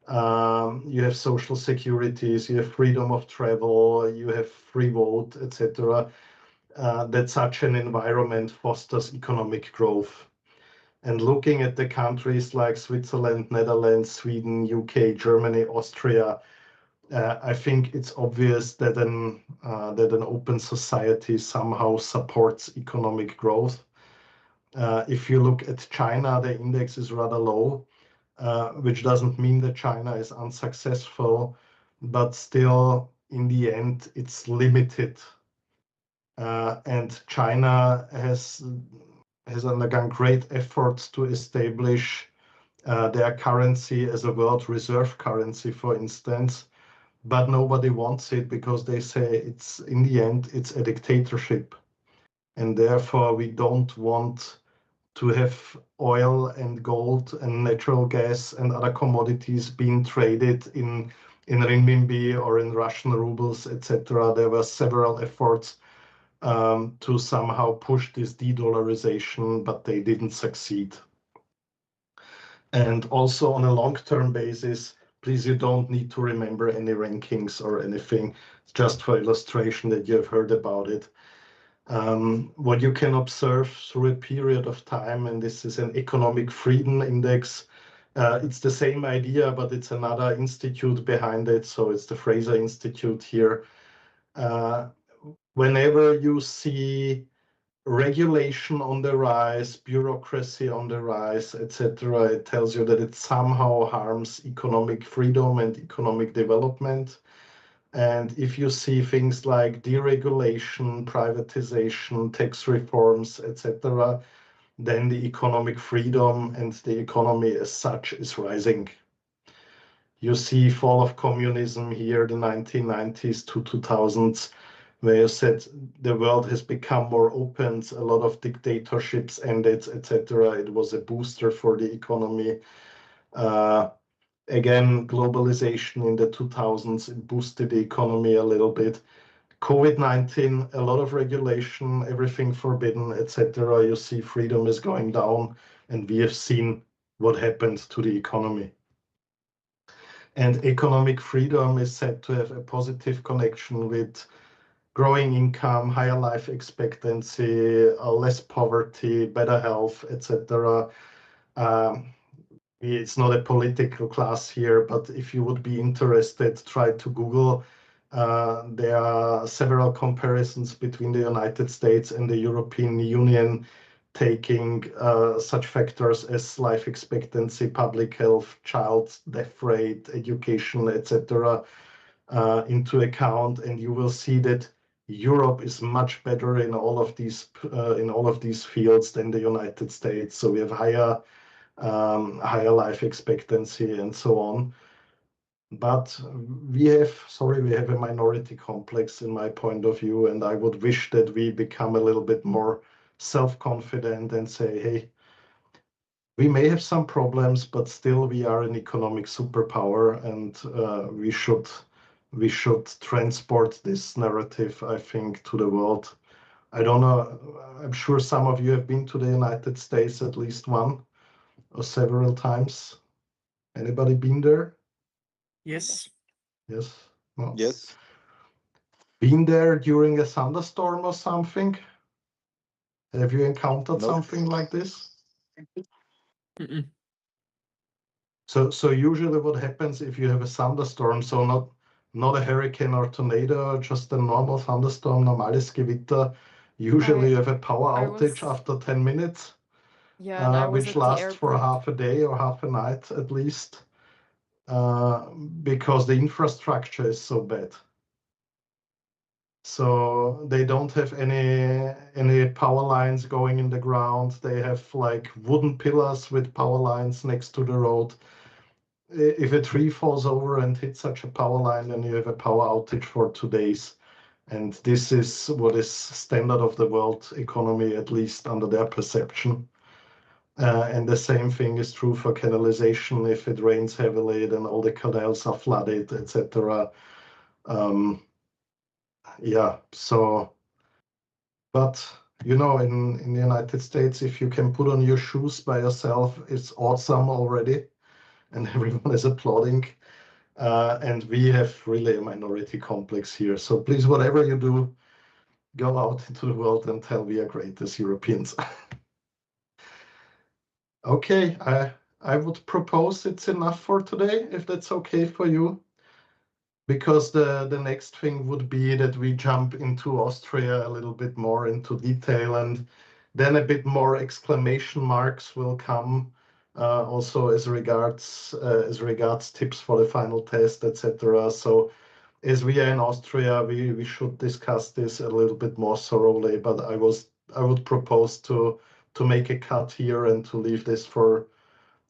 you have social securities, you have freedom of travel, you have free vote, etc. That such an environment fosters economic growth. And looking at the countries like Switzerland, Netherlands, Sweden, UK, Germany, Austria, I think it's obvious that an open society somehow supports economic growth. If you look at China, the index is rather low, which doesn't mean that China is unsuccessful, but still, in the end, it's limited. And China has undergone great efforts to establish their currency as a world reserve currency, for instance. But nobody wants it because they say in the end, it's a dictatorship. And therefore, we don't want to have oil and gold and natural gas and other commodities being traded in renminbi or in Russian rubles, etc. There were several efforts to somehow push this de-dollarization, but they didn't succeed. And also on a long-term basis, please, you don't need to remember any rankings or anything. It's just for illustration that you have heard about it. What you can observe through a period of time, and this is an economic freedom index, it's the same idea, but it's another institute behind it. So it's the Fraser Institute here. Whenever you see regulation on the rise, bureaucracy on the rise, etc., it tells you that it somehow harms economic freedom and economic development. And if you see things like deregulation, privatization, tax reforms, etc., then the economic freedom and the economy as such is rising. You see fall of communism here, the 1990s to 2000s, where you said the world has become more open, a lot of dictatorships ended, etc. It was a booster for the economy. Again, globalization in the 2000s boosted the economy a little bit. COVID-19, a lot of regulation, everything forbidden, etc. You see freedom is going down, and we have seen what happened to the economy. And economic freedom is said to have a positive connection with growing income, higher life expectancy, less poverty, better health, etc. It's not a political class here, but if you would be interested, try to Google. There are several comparisons between the United States and the European Union, taking such factors as life expectancy, public health, child death rate, education, etc. Into account, and you will see that Europe is much better in all of these fields than the United States. So we have higher life expectancy and so on. But we have a minority complex in my point of view, and I would wish that we become a little bit more self-confident and say, hey, we may have some problems, but still we are an economic superpower, and we should transport this narrative, I think, to the world. I don't know, I'm sure some of you have been to the United States at least one or several times. Anybody been there? Yes. Yes. No. Yes. Been there during a thunderstorm or something? Have you encountered something like this? So usually what happens if you have a thunderstorm, so not a hurricane or tornado, just a normal thunderstorm, normales Gewitter, usually you have a power outage after 10 minutes, Yeah, and I was which at the lasts for airport. half a day or half a night at least, because the infrastructure is so bad. So they don't have any power lines going in the ground. They have like wooden pillars with power lines next to the road. If a tree falls over and hits such a power line, then you have a power outage for 2 days. And this is what is standard of the world economy, at least under their perception. And the same thing is true for canalization. If it rains heavily, then all the canals are flooded, etc. Yeah, so, but you know, in the United States, if you can put on your shoes by yourself, it's awesome already, and everyone is applauding. And we have really a minority complex here. So please, whatever you do, go out into the world and tell we are great as Europeans. Okay, I would propose it's enough for today, if that's okay for you. Because the next thing would be that we jump into Austria a little bit more into detail, and then a bit more exclamation marks will come also as regards tips for the final test, etc. So as we are in Austria, we should discuss this a little bit more thoroughly. But I would propose to make a cut here and to leave this for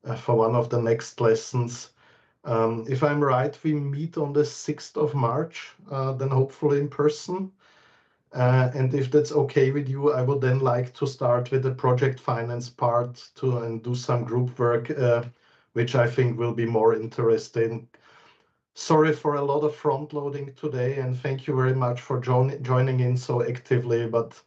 one of the next lessons. If I'm right, we meet on the 6th of March, then hopefully in person. And if that's okay with you, I would then like to start with the project finance part and do some group work, which I think will be more interesting. Sorry for a lot of front loading today, and thank you very much for joining in so actively. But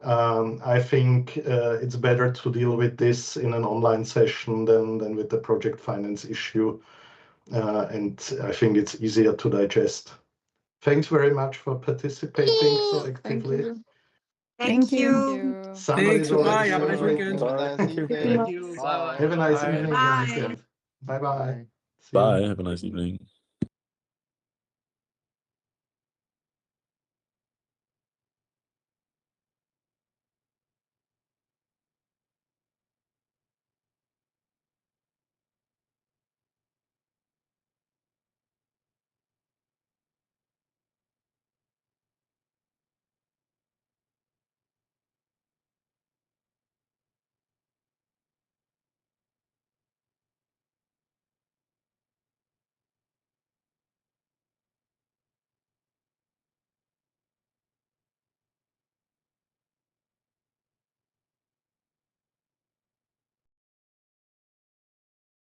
I think it's better to deal with this in an online session than with the project finance issue. And I think it's easier to digest. Thanks very much for participating so actively. Thank you. Somebody's already Have a nice celebrating. weekend. Thank you. Have a nice evening and weekend. Bye-bye. See you. Bye. Have a nice evening.